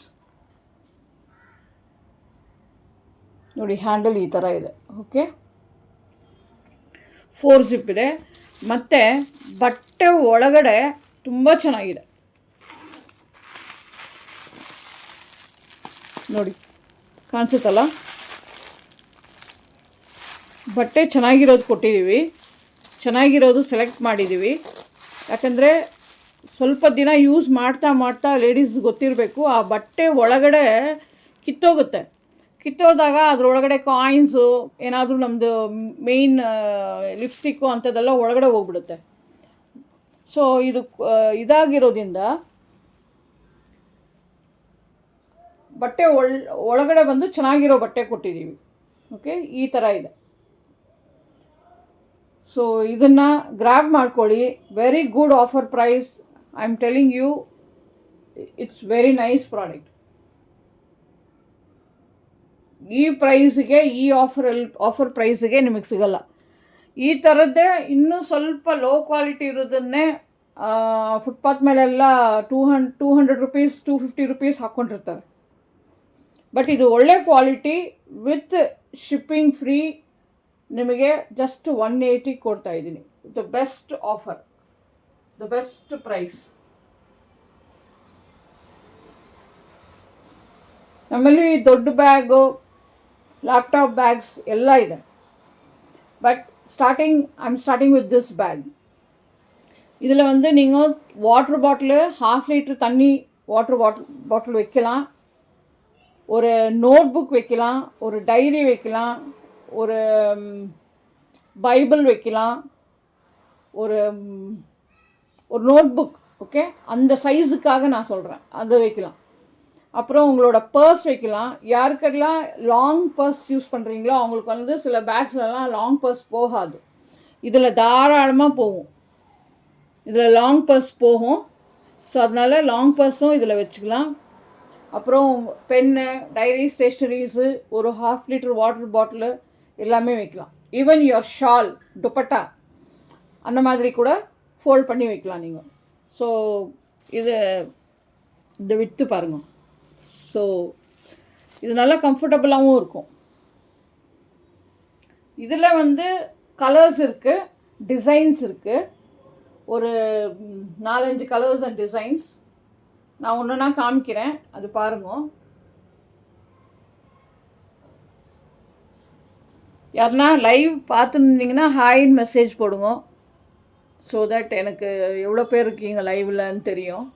ನೋಡಿ. ಹ್ಯಾಂಡಲ್ ಈ ಥರ ಇದೆ. ಓಕೆ, 4 ಜಿಪ್ ಇದೆ. ಮತ್ತು ಬಟ್ಟೆ ಒಳಗಡೆ ತುಂಬ ಚೆನ್ನಾಗಿದೆ ನೋಡಿ, ಕಾಣಿಸುತ್ತಲ್ಲ. ಬಟ್ಟೆ ಚೆನ್ನಾಗಿರೋದು ಕೊಟ್ಟಿದ್ದೀವಿ, ಚೆನ್ನಾಗಿರೋದು ಸೆಲೆಕ್ಟ್ ಮಾಡಿದ್ದೀವಿ. ಯಾಕಂದರೆ ಸ್ವಲ್ಪ ದಿನ ಯೂಸ್ ಮಾಡ್ತಾ ಲೇಡೀಸ್ ಗೊತ್ತಿರಬೇಕು, ಆ ಬಟ್ಟೆ ಒಳಗಡೆ ಕಿತ್ತೋಗುತ್ತೆ. ಕಿತ್ತೋದಾಗ ಅದರೊಳಗಡೆ ಕಾಯಿನ್ಸು ಏನಾದರೂ ನಮ್ಮದು ಮೇಯ್ನ್ ಲಿಪ್ಸ್ಟಿಕ್ಕು ಅಂಥದ್ದೆಲ್ಲ ಒಳಗಡೆ ಹೋಗ್ಬಿಡುತ್ತೆ. ಸೊ ಇದು ಇದಾಗಿರೋದ್ರಿಂದ ಬಟ್ಟೆ ಒಳಗಡೆ ಬಂದು ಚೆನ್ನಾಗಿರೋ ಬಟ್ಟೆ ಕೊಟ್ಟಿದ್ದೀವಿ. ಓಕೆ, ಈ ಥರ ಇದೆ. ಸೊ ಇದನ್ನು ಗ್ರ್ಯಾಬ್ ಮಾಡ್ಕೊಳ್ಳಿ. Very good offer price. I am telling you, it's very nice product. ಈ ಪ್ರೈಸ್ಗೆ, ಈ ಆಫರ್ ಪ್ರೈಸ್ಗೆ ನಿಮಗೆ ಸಿಗಲ್ಲ. ಈ ಥರದ್ದೇ ಇನ್ನೂ ಸ್ವಲ್ಪ ಲೋ ಕ್ವಾಲಿಟಿ ಇರೋದನ್ನೇ ಫುಟ್ಪಾತ್ ಮೇಲೆಲ್ಲ 200 ರೂಪೀಸ್ 250 ರೂಪೀಸ್ ಹಾಕ್ಕೊಂಡಿರ್ತಾರೆ. ಬಟ್ ಇದು ಒಳ್ಳೆ ಕ್ವಾಲಿಟಿ ವಿತ್ ಶಿಪ್ಪಿಂಗ್ ಫ್ರೀ. ನಿಮಗೆ ಜಸ್ಟ್ 180 ಕೊಡ್ತಾ ಇದ್ದೀನಿ. The best offer, the best price. ನಮ್ಮಲ್ಲಿ ದೊಡ್ಡ ಬ್ಯಾಗು, ಲ್ಯಾಪ್ಟಾಪ್ ಬ್ಯಾಗ್ಸ್ ಎಲ್ಲ ಇದೆ. But I am starting with this bag. இதில் வந்து நீங்கள் வாட்டர் பாட்டிலு 1/2 லிட்டர் தண்ணி வாட்டர் பாட்டில் வைக்கலாம், ஒரு நோட் புக் வைக்கலாம், ஒரு டைரி வைக்கலாம், ஒரு பைபிள் வைக்கலாம், ஒரு நோட் புக். ஓகே, அந்த சைஸுக்காக நான் சொல்கிறேன், அதை வைக்கலாம். அப்புறம் உங்களோட பர்ஸ் வைக்கலாம். யாருக்கெல்லாம் லாங் பர்ஸ் யூஸ் பண்ணுறீங்களோ அவங்களுக்கு வந்து சில பேக்ஸ்லலாம் லாங் பர்ஸ் போகாது. இதில் தாராளமாக போகும். இதில் லாங் பர்ஸ் போகும். ஸோ அதனால் லாங் பர்ஸும் இதில் வச்சுக்கலாம். அப்புறம் பென்னு, டைரி, ஸ்டேஷ்னரிஸு, ஒரு 1/2 லிட்டர் வாட்டர் பாட்டிலு எல்லாமே வைக்கலாம். ஈவன் யுவர் ஷால், துப்பட்டா அந்த மாதிரி கூட ஃபோல்ட் பண்ணி வைக்கலாம் நீங்கள். ஸோ இந்த வித்து பாருங்கள். ஸோ இது நல்லா கம்ஃபர்டபுளாகவும் இருக்கும். இதில் வந்து கலர்ஸ் இருக்குது, டிசைன்ஸ் இருக்குது. ஒரு 4-5 கலர்ஸ் அண்ட் டிசைன்ஸ் நான் ஒன்றுனா காமிக்கிறேன், அது பாருங்க. யாருன்னா லைவ் பார்த்துருந்தீங்கன்னா ஹாய்ன்னு மெசேஜ் போடுங்க. ஸோ தட் எனக்கு எவ்வளோ பேர் இருக்கீங்க லைவ்லன்னு தெரியும்.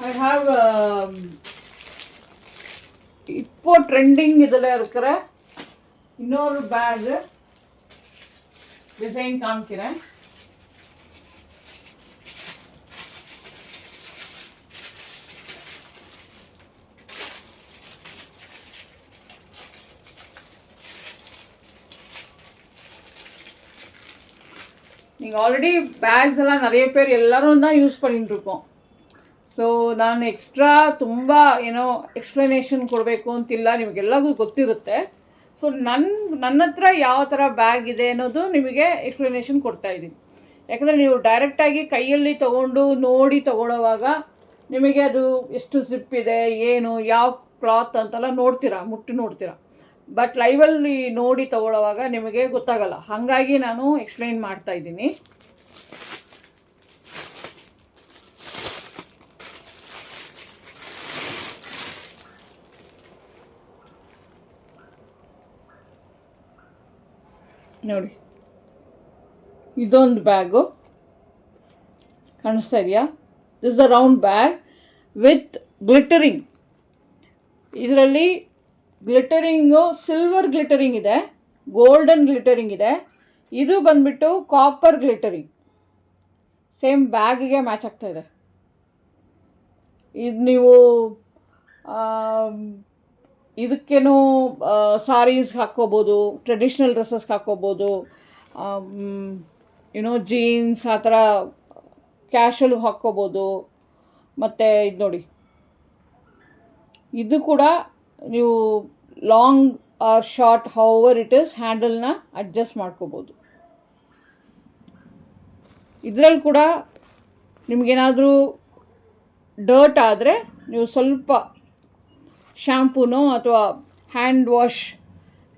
I have இப்போ ட்ரெண்டிங் இதில் இருக்கிற இன்னொரு பேகு டிசைன் காமிக்கிறேன். நீங்கள் ஆல்ரெடி பேக்ஸ் எல்லாம் நிறைய பேர் எல்லோரும் தான் யூஸ் பண்ணிட்டுருக்கோம். ಸೊ ನಾನು ಎಕ್ಸ್ಟ್ರಾ ತುಂಬ ಏನೋ ಎಕ್ಸ್ಪ್ಲನೇಷನ್ ಕೊಡಬೇಕು ಅಂತಿಲ್ಲ, ನಿಮಗೆಲ್ಲರಿಗೂ ಗೊತ್ತಿರುತ್ತೆ. ಸೊ ನನ್ನ ಹತ್ರ ಯಾವ ಥರ ಬ್ಯಾಗ್ ಇದೆ ಅನ್ನೋದು ನಿಮಗೆ ಎಕ್ಸ್ಪ್ಲನೇಷನ್ ಕೊಡ್ತಾಯಿದ್ದೀನಿ. ಯಾಕಂದರೆ ನೀವು ಡೈರೆಕ್ಟಾಗಿ ಕೈಯಲ್ಲಿ ತೊಗೊಂಡು ನೋಡಿ ತೊಗೊಳ್ಳೋವಾಗ ನಿಮಗೆ ಅದು ಎಷ್ಟು ಜಿಪ್ ಇದೆ, ಏನು, ಯಾವ ಕ್ಲಾತ್ ಅಂತೆಲ್ಲ ಮುಟ್ಟಿ ನೋಡ್ತೀರಾ. ಬಟ್ ಲೈವಲ್ಲಿ ನೋಡಿ ತೊಗೊಳ್ಳೋವಾಗ ನಿಮಗೆ ಗೊತ್ತಾಗಲ್ಲ. ಹಾಗಾಗಿ ನಾನು ಎಕ್ಸ್ಪ್ಲೈನ್ ಮಾಡ್ತಾಯಿದ್ದೀನಿ. ನೋಡಿ, ಇದೊಂದು ಬ್ಯಾಗು ಕಾಣಿಸ್ತಾ ಇದೆಯಾ? This a round bag with glittering. ಇದರಲ್ಲಿ ಗ್ಲಿಟರಿಂಗು ಸಿಲ್ವರ್ ಗ್ಲಿಟರಿಂಗ್ ಇದೆ, ಗೋಲ್ಡನ್ ಗ್ಲಿಟರಿಂಗ್ ಇದೆ. ಇದು ಬಂದ್ಬಿಟ್ಟು ಕಾಪರ್ ಗ್ಲಿಟರಿಂಗ್. ಸೇಮ್ ಬ್ಯಾಗಿಗೆ ಮ್ಯಾಚ್ ಆಗ್ತಾ ಇದೆ. ಇದು ನೀವು ಇದಕ್ಕೇನು ಸಾರೀಸ್ಗೆ ಹಾಕ್ಕೋಬೋದು, ಟ್ರೆಡಿಷ್ನಲ್ ಡ್ರೆಸ್ಸಸ್ಗೆ ಹಾಕ್ಕೋಬೋದು, ಜೀನ್ಸ್ ಆ ಥರ ಕ್ಯಾಶುವಲ್ಗೆ ಹಾಕ್ಕೋಬೋದು. ಮತ್ತು ಇದು ನೋಡಿ, ಇದು ಕೂಡ ನೀವು long or short however it is ಹ್ಯಾಂಡಲ್ನ ಅಡ್ಜಸ್ಟ್ ಮಾಡ್ಕೋಬೋದು. ಇದರಲ್ಲಿ ಕೂಡ ನಿಮಗೇನಾದರೂ ಡರ್ಟ್ ಆದರೆ ನೀವು ಸ್ವಲ್ಪ ಶ್ಯಾಂಪೂನೋ ಅಥವಾ hand wash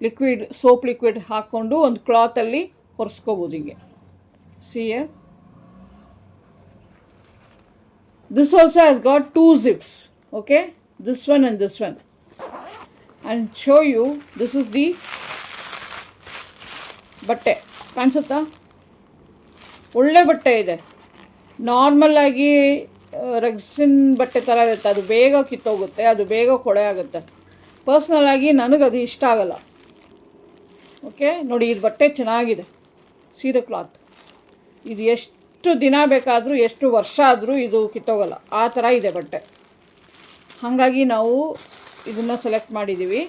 liquid soap liquid ಹಾಕ್ಕೊಂಡು ಒಂದು ಕ್ಲಾತಲ್ಲಿ ಒರೆಸ್ಕೋಬೋದು. ಹೀಗೆ see here, this also has got 2 zips, okay, this one and this one. And show you, this is the ಬಟ್ಟೆ ಕಾಣಿಸುತ್ತಾ, ಒಳ್ಳೆ ಬಟ್ಟೆ ಇದೆ. ನಾರ್ಮಲ್ ಆಗಿ ರೆಗ್ಸಿನ್ ಬಟ್ಟೆ ಥರ ಇರುತ್ತೆ, ಅದು ಬೇಗ ಕಿತ್ತೋಗುತ್ತೆ, ಅದು ಬೇಗ ಕೊಳೆ ಆಗುತ್ತೆ. ಪರ್ಸ್ನಲ್ ಆಗಿ ನನಗದು ಇಷ್ಟ ಆಗಲ್ಲ. ಓಕೆ ನೋಡಿ, ಇದು ಬಟ್ಟೆ ಚೆನ್ನಾಗಿದೆ, ಸೀರೆ ಕ್ಲಾತ್. ಇದು ಎಷ್ಟು ದಿನ ಬೇಕಾದರೂ ಎಷ್ಟು ವರ್ಷ ಆದರೂ ಇದು ಕಿತ್ತೋಗಲ್ಲ, ಆ ಥರ ಇದೆ ಬಟ್ಟೆ. ಹಾಗಾಗಿ ನಾವು ಇದನ್ನು ಸೆಲೆಕ್ಟ್ ಮಾಡಿದ್ದೀವಿ.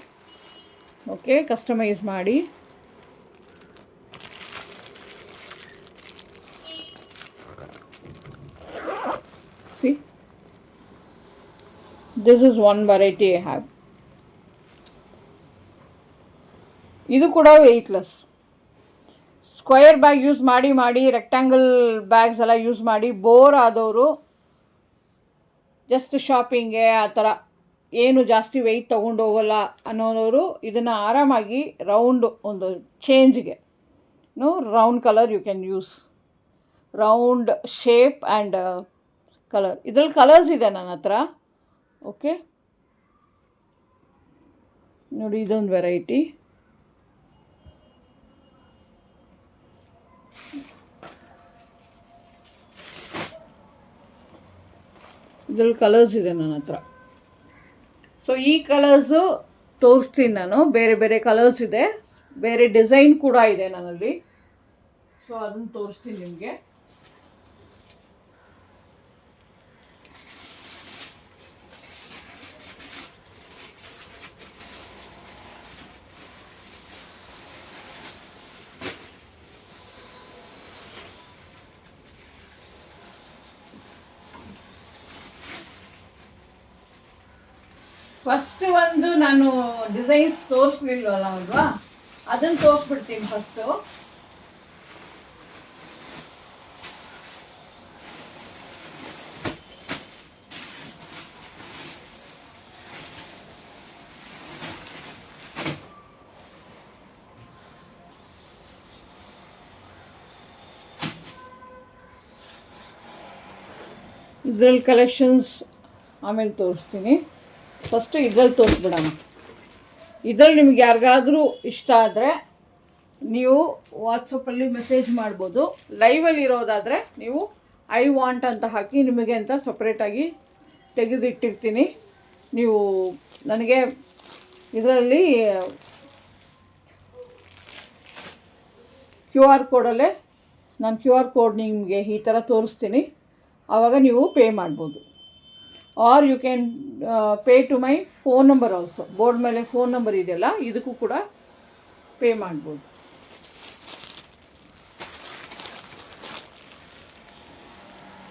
ಓಕೆ, ಕಸ್ಟಮೈಸ್ ಮಾಡಿ. See, this is one variety I have. ಇದು ಕೂಡ ವೆಯ್ಟ್ಲೆಸ್. ಸ್ಕ್ವಯರ್ ಬ್ಯಾಗ್ ಯೂಸ್ ಮಾಡಿ ಮಾಡಿ ರೆಕ್ಟ್ಯಾಂಗಲ್ ಬ್ಯಾಗ್ಸ್ ಎಲ್ಲ ಯೂಸ್ ಮಾಡಿ ಬೋರ್ ಆದವರು, ಜಸ್ಟ್ ಶಾಪಿಂಗ್ಗೆ ಆ ಥರ ಏನು ಜಾಸ್ತಿ ವೆಯ್ಟ್ ತೊಗೊಂಡು ಹೋಗಲ್ಲ ಅನ್ನೋರು ಇದನ್ನು ಆರಾಮಾಗಿ ರೌಂಡ್ ಒಂದು ಚೇಂಜ್ಗೆ round colour you can use. Round shape and colour, ಇದರಲ್ಲಿ ಕಲರ್ಸ್ ಇದೆ ನನ್ನ ಹತ್ರ. ಓಕೆ ನೋಡಿ, ಇದೊಂದು ವೆರೈಟಿ. ಇದರಲ್ಲಿ ಕಲರ್ಸ್ ಇದೆ ನನ್ನ ಹತ್ರ. ಸೊ ಈ ಕಲರ್ಸು ತೋರಿಸ್ತೀನಿ ನಾನು. ಬೇರೆ ಬೇರೆ ಕಲರ್ಸ್ ಇದೆ, ಬೇರೆ ಡಿಸೈನ್ ಕೂಡ ಇದೆ ನನ್ನಲ್ಲಿ. ಸೊ ಅದನ್ನು ತೋರಿಸ್ತೀನಿ ನಿಮಗೆ. ಫಸ್ಟ್ ಒಂದು ನಾನು ಡಿಸೈನ್ಸ್ ತೋರಿಸ್ಲಿಲ್ವಲ್ಲ ಅಲ್ವಾ, ಅದನ್ನು ತೋರಿಸ್ಬಿಡ್ತೀನಿ ಫಸ್ಟು. ಇದರಲ್ಲಿ ಕಲೆಕ್ಷನ್ಸ್ ಆಮೇಲೆ ತೋರಿಸ್ತೀನಿ. ಫಸ್ಟು ಇದರಲ್ಲಿ ತೋರಿಸ್ಬಿಡೋಣ. ಇದರಲ್ಲಿ ನಿಮ್ಗೆ ಯಾರಿಗಾದರೂ ಇಷ್ಟ ಆದರೆ ನೀವು ವಾಟ್ಸಪ್ಪಲ್ಲಿ ಮೆಸೇಜ್ ಮಾಡ್ಬೋದು. ಲೈವಲ್ಲಿ ಇರೋದಾದರೆ ನೀವು ಐ ವಾಂಟ್ ಅಂತ ಹಾಕಿ ನಿಮಗೆ ಅಂತ ಸಪ್ರೇಟಾಗಿ ತೆಗೆದಿಟ್ಟಿರ್ತೀನಿ. ನೀವು ನನಗೆ ಇದರಲ್ಲಿ ಕ್ಯೂ ಆರ್ ಕೋಡಲ್ಲೇ ನಾನು ಕ್ಯೂ ಆರ್ ಕೋಡ್ ನಿಮಗೆ ಈ ಥರ ತೋರಿಸ್ತೀನಿ, ಆವಾಗ ನೀವು ಪೇ ಮಾಡ್ಬೋದು. Or you can pay to my phone number also. Board ಮೇಲೆ ಫೋನ್ ನಂಬರ್ ಇದೆಯಲ್ಲ, ಇದಕ್ಕೂ ಕೂಡ ಪೇ ಮಾಡ್ಬೋದು.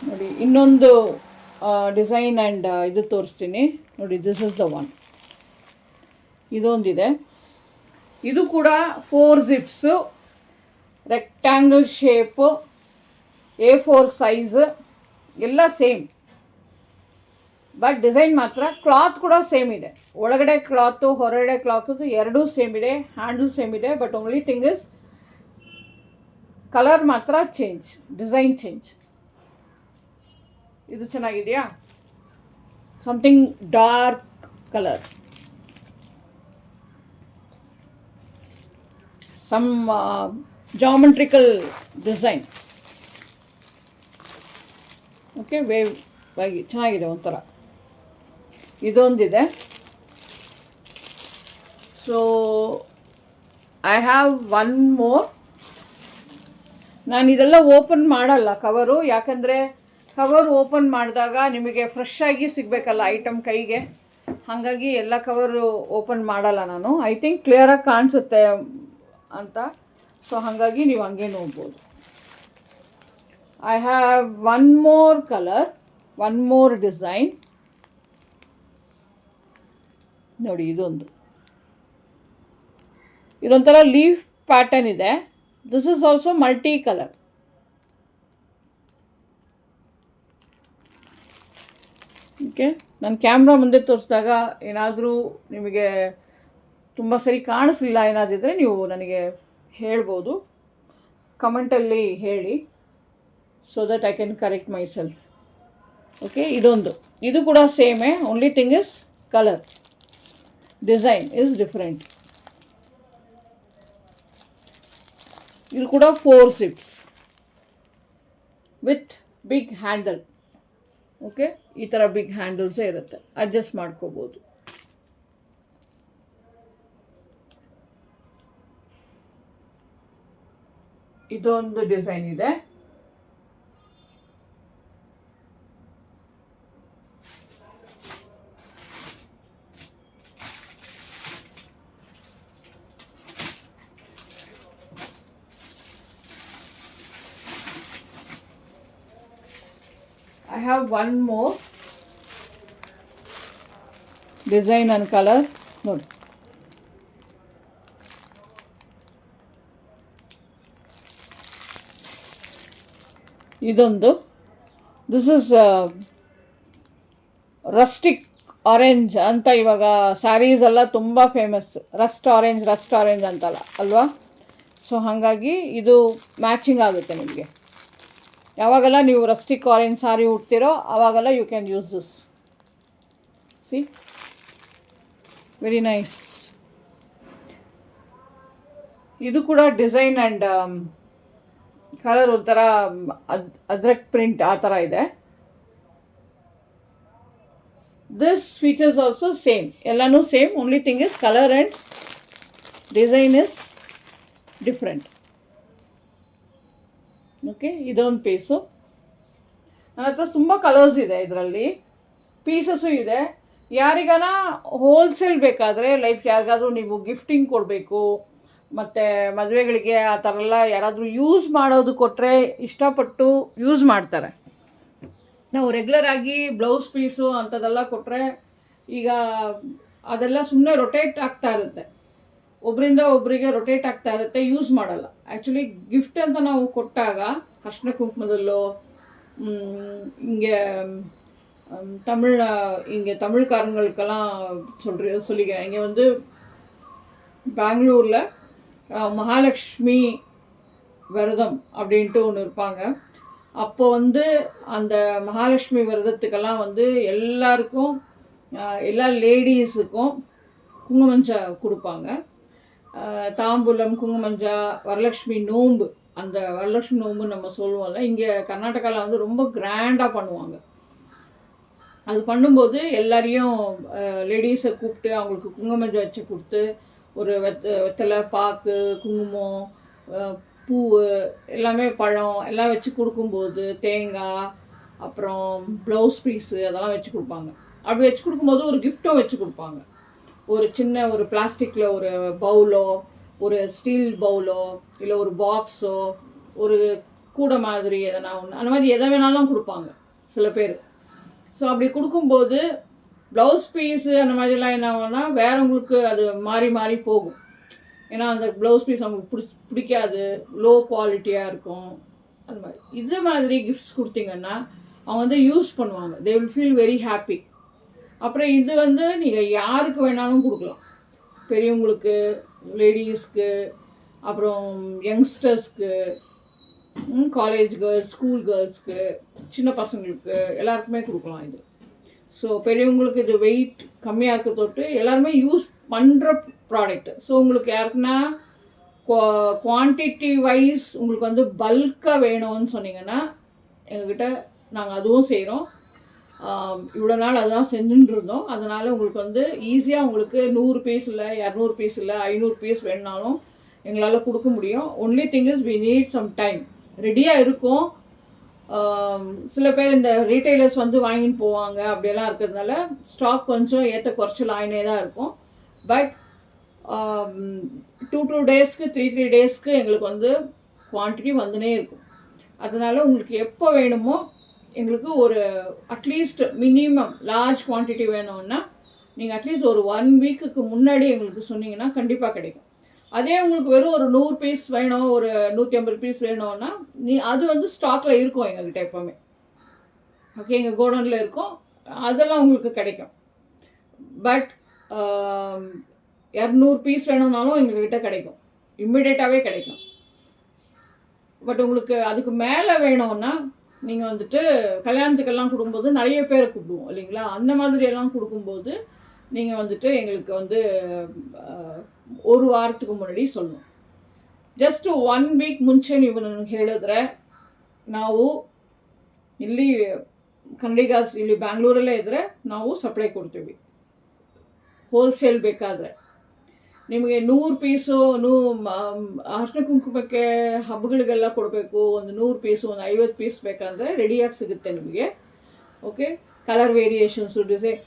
ನೋಡಿ, ಇನ್ನೊಂದು ಡಿಸೈನ್ ಆ್ಯಂಡ್ ಇದು ತೋರಿಸ್ತೀನಿ ನೋಡಿ. This is the one. ಇದೊಂದಿದೆ, ಇದು ಕೂಡ 4 zips, rectangle shape, A4 size, ಎಲ್ಲ ಸೇಮ್. ಬಟ್ ಡಿಸೈನ್ ಮಾತ್ರ, ಕ್ಲಾತ್ ಕೂಡ ಸೇಮ್ ಇದೆ. ಒಳಗಡೆ ಕ್ಲಾತು ಹೊರಗಡೆ ಕ್ಲಾತು ಎರಡೂ ಸೇಮ್ ಇದೆ, ಹ್ಯಾಂಡಲ್ ಸೇಮ್ ಇದೆ. But only thing is colour ಮಾತ್ರ ಚೇಂಜ್, ಡಿಸೈನ್ ಚೇಂಜ್. ಇದು ಚೆನ್ನಾಗಿದೆಯಾ? Something dark colour, some geometrical design. Okay, wave ಆಗಿ ಚೆನ್ನಾಗಿದೆ ಒಂಥರ. ಇದೊಂದಿದೆ. So I have one more. ನಾನು ಇದೆಲ್ಲ ಓಪನ್ ಮಾಡಲ್ಲ ಕವರು, ಯಾಕಂದರೆ ಕವರ್ ಓಪನ್ ಮಾಡಿದಾಗ ನಿಮಗೆ ಫ್ರೆಶ್ ಆಗಿ ಸಿಗಬೇಕಲ್ಲ ಐಟಮ್ ಕೈಗೆ. ಹಾಗಾಗಿ ಎಲ್ಲ ಕವರು ಓಪನ್ ಮಾಡಲ್ಲ ನಾನು. ಐ ಥಿಂಕ್ ಕ್ಲಿಯರಾಗಿ ಕಾಣಿಸುತ್ತೆ ಅಂತ. ಸೊ ಹಾಗಾಗಿ ನೀವು ಹಂಗೆ ನೋಡ್ಬೋದು. I have one more colour, one more design. ನೋಡಿ ಇದೊಂಥರ ಲೀಫ್ ಪ್ಯಾಟರ್ನ್ ಇದೆ. This is also multi colour. Okay, ನಾನು ಕ್ಯಾಮ್ರಾ ಮುಂದೆ ತೋರಿಸಿದಾಗ ಏನಾದರೂ ನಿಮಗೆ ತುಂಬ ಸರಿ ಕಾಣಿಸ್ಲಿಲ್ಲ ಏನಾದಿದ್ದರೆ ನೀವು ನನಗೆ ಹೇಳ್ಬೋದು, ಕಮೆಂಟಲ್ಲಿ ಹೇಳಿ, so that I can correct myself. Okay, ಇದು ಕೂಡ ಸೇಮೇ, only thing is colour, design is different. ಇದು ಕೂಡ 4 zips with big handle. Okay, ಈ ಥರ ಬಿಗ್ ಹ್ಯಾಂಡಲ್ಸೇ ಇರುತ್ತೆ, ಅಡ್ಜಸ್ಟ್ ಮಾಡ್ಕೋಬೋದು. ಇದೊಂದು ಡಿಸೈನ್ ಇದೆ. I have one more design and color. ನೋಡಿ, ಇದೊಂದು, ದಿಸ್ ಇಸ್ ರಸ್ಟಿಕ್ ಆರೆಂಜ್ ಅಂತ ಇವಾಗ ಸ್ಯಾರೀಸ್ ಎಲ್ಲ ತುಂಬ ಫೇಮಸ್, ರಸ್ಟ್ ಆರೆಂಜ್ ಅಂತಲ್ಲ ಅಲ್ವಾ. ಸೊ ಹಾಗಾಗಿ ಇದು ಮ್ಯಾಚಿಂಗ್ ಆಗುತ್ತೆ ನಿಮಗೆ. ಯಾವಾಗೆಲ್ಲ ನೀವು ರಸ್ಟಿಕ್ ಆರೆಂಜ್ ಸಾರಿ ಉಡ್ತೀರೋ ಆವಾಗೆಲ್ಲ you can use this. See, very nice. ಇದು ಕೂಡ ಡಿಸೈನ್ ಆ್ಯಂಡ್ ಕಲರ್ ಒಂಥರ ಅಜ್ರಕ್ ಪ್ರಿಂಟ್ ಆ ಥರ ಇದೆ. ದಿಸ್ ಫೀಚರ್ಸ್ ಆಲ್ಸೋ ಸೇಮ್, ಎಲ್ಲನೂ same, only thing is colour and design is different. Okay, ಇದೊಂದು ಪೀಸು. ನನ್ನ ಹತ್ರ ತುಂಬ ಕಲರ್ಸ್ ಇದೆ, ಇದರಲ್ಲಿ ಪೀಸಸ್ಸು ಇದೆ. ಯಾರಿಗಾನ ಹೋಲ್ಸೇಲ್ ಬೇಕಾದರೆ, ಲೈಫ್ ಯಾರಿಗಾದರೂ ನೀವು ಗಿಫ್ಟಿಂಗ್ ಕೊಡಬೇಕು, ಮತ್ತು ಮದುವೆಗಳಿಗೆ ಆ ಥರ ಎಲ್ಲ ಯಾರಾದರೂ ಯೂಸ್ ಮಾಡೋದು ಕೊಟ್ಟರೆ ಇಷ್ಟಪಟ್ಟು ಯೂಸ್ ಮಾಡ್ತಾರೆ. ನಾವು ರೆಗ್ಯುಲರಾಗಿ ಬ್ಲೌಸ್ ಪೀಸು ಅಂಥದ್ದೆಲ್ಲ ಕೊಟ್ಟರೆ ಈಗ ಅದೆಲ್ಲ ಸುಮ್ಮನೆ ರೊಟೇಟ್ ಆಗ್ತಾ ಇರುತ್ತೆ, ಒಬ್ಬರಿಂದ ಒಬ್ಬರಿಗೆ ರೊಟೇಟ್ ಆಗ್ತಾ ಇರುತ್ತೆ, ಯೂಸ್ ಮಾಡಲ್ಲ. ಆ್ಯಕ್ಚುಲಿ ಗಿಫ್ಟ್ ಅಂತ ನಾವು ಕೊಟ್ಟಾಗ ಅರ್ಶಿನ ಕುಂಕುಮದಲ್ಲೋ இங்கே தமிழ்காரங்களுக்கெல்லாம் சொல்லிக்கிறேன். இங்கே வந்து பெங்களூரில் மகாலட்சுமி விரதம் அப்படின்ட்டு ஒன்று இருப்பாங்க. அப்போ வந்து அந்த மகாலட்சுமி விரதத்துக்கெல்லாம் வந்து எல்லாருக்கும், எல்லா லேடிஸுக்கும் குங்குமஞ்சா கொடுப்பாங்க. தாம்பூலம், குங்குமஞ்சா, வரலட்சுமி நோன்பு, அந்த வரலட்சுமி நோன்பு நம்ம சொல்லுவோம்ல, இங்கே கர்நாடகாவில் வந்து ரொம்ப கிராண்டாக பண்ணுவாங்க. அது பண்ணும்போது எல்லாரையும் லேடிஸை கூப்பிட்டு அவங்களுக்கு குங்குமஞ்சா வச்சு கொடுத்து, ஒரு வெத்தலை, பாக்கு, குங்குமம், பூ, எல்லாமே பழம் எல்லாம் வச்சு கொடுக்கும்போது, தேங்காய், அப்புறம் ப்ளவுஸ் பீஸு அதெல்லாம் வச்சு கொடுப்பாங்க. அப்படி வச்சு கொடுக்கும்போது ஒரு கிஃப்ட்டும் வச்சு கொடுப்பாங்க. ஒரு சின்ன ஒரு பிளாஸ்டிக்கில் ஒரு பவுலோ, ஒரு ஸ்டீல் பவுலோ, இல்லை ஒரு பாக்ஸோ, ஒரு கூடை மாதிரி எதனா ஒன்று, அந்த மாதிரி எதை வேணாலும் கொடுப்பாங்க சில பேர். ஸோ அப்படி கொடுக்கும்போது ப்ளவுஸ் பீஸு அந்த மாதிரிலாம் என்ன ஆகும்னா வேறவங்களுக்கு அது மாறி மாறி போகும். ஏன்னா அந்த ப்ளவுஸ் பீஸ் அவங்களுக்கு பிடிக்காது, லோ குவாலிட்டியாக இருக்கும். அந்த மாதிரி இது மாதிரி கிஃப்ட்ஸ் கொடுத்தீங்கன்னா அவங்க வந்து யூஸ் பண்ணுவாங்க, they will feel very happy. அப்புறம் இது வந்து நீங்கள் யாருக்கு வேணாலும் கொடுக்கலாம், பெரியவங்களுக்கு, லேடிஸ்க்கு, அப்புறம் யங்ஸ்டர்ஸ்க்கு, காலேஜ் கேர்ள்ஸ், ஸ்கூல் கேர்ள்ஸ்க்கு, சின்ன பசங்களுக்கு எல்லாருக்குமே கொடுக்கலாம் இது. ஸோ பெரியவங்களுக்கு இது வெயிட் கம்மியாக இருக்க தொட்டு எல்லாருமே யூஸ் பண்ணுற ப்ராடக்ட்டு. ஸோ உங்களுக்கு யாருக்குன்னா குவான்டிட்டி வைஸ் உங்களுக்கு வந்து பல்காக வேணும்னு சொன்னீங்கன்னா எங்ககிட்ட நாங்கள் அதுவும் செய்கிறோம். இவ்வளோ நாள் அதுதான் செஞ்சுட்டு இருந்தோம். அதனால் உங்களுக்கு வந்து ஈஸியாக உங்களுக்கு 100 பீஸ் இல்லை, 200 பீஸ் இல்லை, 500 பீஸ் வேணுனாலும் எங்களால் கொடுக்க முடியும். Only thing is we need some time. ரெடியாக இருக்கும். சில பேர் இந்த ரீட்டைலர்ஸ் வந்து வாங்கிட்டு போவாங்க, அப்படியெல்லாம் இருக்கிறதுனால ஸ்டாக் கொஞ்சம் ஏற்ற குறைச்சல் ஆகினே தான் இருக்கும். பட் 2 டேஸ்க்கு 3 டேஸ்க்கு எங்களுக்கு வந்து குவான்டிட்டி வந்துனே இருக்கும். அதனால் உங்களுக்கு எப்போ வேணுமோ எங்களுக்கு ஒரு அட்லீஸ்ட் மினிமம் லார்ஜ் குவான்டிட்டி வேணும்னா நீங்கள் அட்லீஸ்ட் ஒரு 1 வீக்குக்கு முன்னாடி எங்களுக்கு சொன்னீங்கன்னா கண்டிப்பாக கிடைக்கும். அதே உங்களுக்கு வெறும் ஒரு 100 பீஸ் வேணும், ஒரு 150 பீஸ் வேணும்னா அது வந்து ஸ்டாக்கில் இருக்கும் எங்ககிட்ட எப்போவுமே. ஓகே, எங்கள் கோடவுனில் இருக்கும், அதெல்லாம் உங்களுக்கு கிடைக்கும். பட் 200 பீஸ் வேணும்னாலும் எங்கள்கிட்ட கிடைக்கும், இம்மிடியேட்டாகவே கிடைக்கும். பட் உங்களுக்கு அதுக்கு மேலே வேணும்னா நீங்கள் வந்துட்டு கல்யாணத்துக்கெல்லாம் கொடுக்கும்போது நிறைய பேரை கூப்பிடுவோம் இல்லைங்களா, அந்த மாதிரியெல்லாம் கொடுக்கும்போது நீங்கள் வந்துட்டு எங்களுக்கு வந்து ஒரு ವಾರಕ್ಕೆ ಮುನ್ನಡಿ சொல்லணும். ಜಸ್ಟ್ 1 ವೀಕ್ ಮುಂಚೆ ನೀವು ನನಗೆ ಹೇಳಿದ್ರೆ ನಾವು ಇಲ್ಲಿ ಕನ್ನಡಿಗಾಸ್ ಇಲ್ಲಿ ಬ್ಯಾಂಗ್ಳೂರಲ್ಲೇ ಇದ್ದರೆ ನಾವು ಸಪ್ಲೈ ಕೊಡ್ತೀವಿ. ಹೋಲ್ಸೇಲ್ ಬೇಕಾದರೆ ನಿಮಗೆ 100 ಪೀಸು ಅರ್ಶಿನ ಕುಂಕುಮಕ್ಕೆ ಹಬ್ಬಗಳಿಗೆಲ್ಲ ಕೊಡಬೇಕು, ಒಂದು 100 ಪೀಸು, ಒಂದು 50 ಪೀಸ್ ಬೇಕಾದರೆ ರೆಡಿಯಾಗಿ ಸಿಗುತ್ತೆ ನಿಮಗೆ. Okay, colour variations, design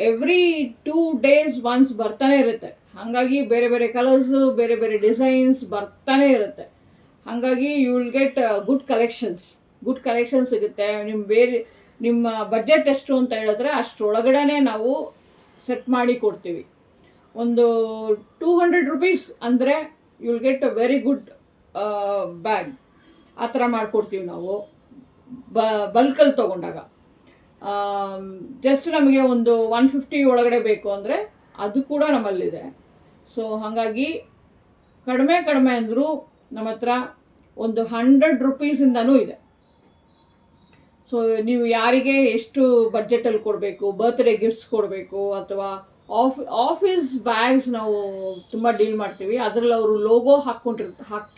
every 2 days once ಬರ್ತಾನೆ ಇರುತ್ತೆ. ಹಾಗಾಗಿ ಬೇರೆ ಬೇರೆ ಕಲರ್ಸು, ಬೇರೆ ಬೇರೆ ಡಿಸೈನ್ಸ್ ಬರ್ತಾನೆ ಇರುತ್ತೆ. ಹಾಗಾಗಿ you will get good collections ಸಿಗುತ್ತೆ. ನಿಮ್ಮ ಬಜೆಟ್ ಎಷ್ಟು ಅಂತ ಹೇಳಿದ್ರೆ ಅಷ್ಟರೊಳಗಡೆ ನಾವು ಸೆಟ್ ಮಾಡಿ ಕೊಡ್ತೀವಿ. ಒಂದು 200 rupees ಅಂದರೆ you will get a very good bag. ಆ ಥರ ಮಾಡಿಕೊಡ್ತೀವಿ ನಾವು ಬಲ್ಕಲ್ಲಿ ತೊಗೊಂಡಾಗ. ಜಸ್ಟ್ ನಮಗೆ ಒಂದು 150 ಒಳಗಡೆ ಬೇಕು ಅಂದರೆ ಅದು ಕೂಡ ನಮ್ಮಲ್ಲಿದೆ. ಸೊ ಹಾಗಾಗಿ ಕಡಿಮೆ ಅಂದರೂ ನಮ್ಮ ಹತ್ರ ಒಂದು 100 rupeesಯಿಂದನೂ ಇದೆ. ಸೊ ನೀವು ಯಾರಿಗೆ ಎಷ್ಟು ಬಡ್ಜೆಟಲ್ಲಿ ಕೊಡಬೇಕು, ಬರ್ತ್ಡೇ ಗಿಫ್ಟ್ಸ್ ಕೊಡಬೇಕು, ಅಥವಾ ಆಫೀಸ್ ಬ್ಯಾಗ್ಸ್ ನಾವು ತುಂಬ ಡೀಲ್ ಮಾಡ್ತೀವಿ. ಅದರಲ್ಲಿ ಅವರು ಲೋಗೋ ಹಾಕಿ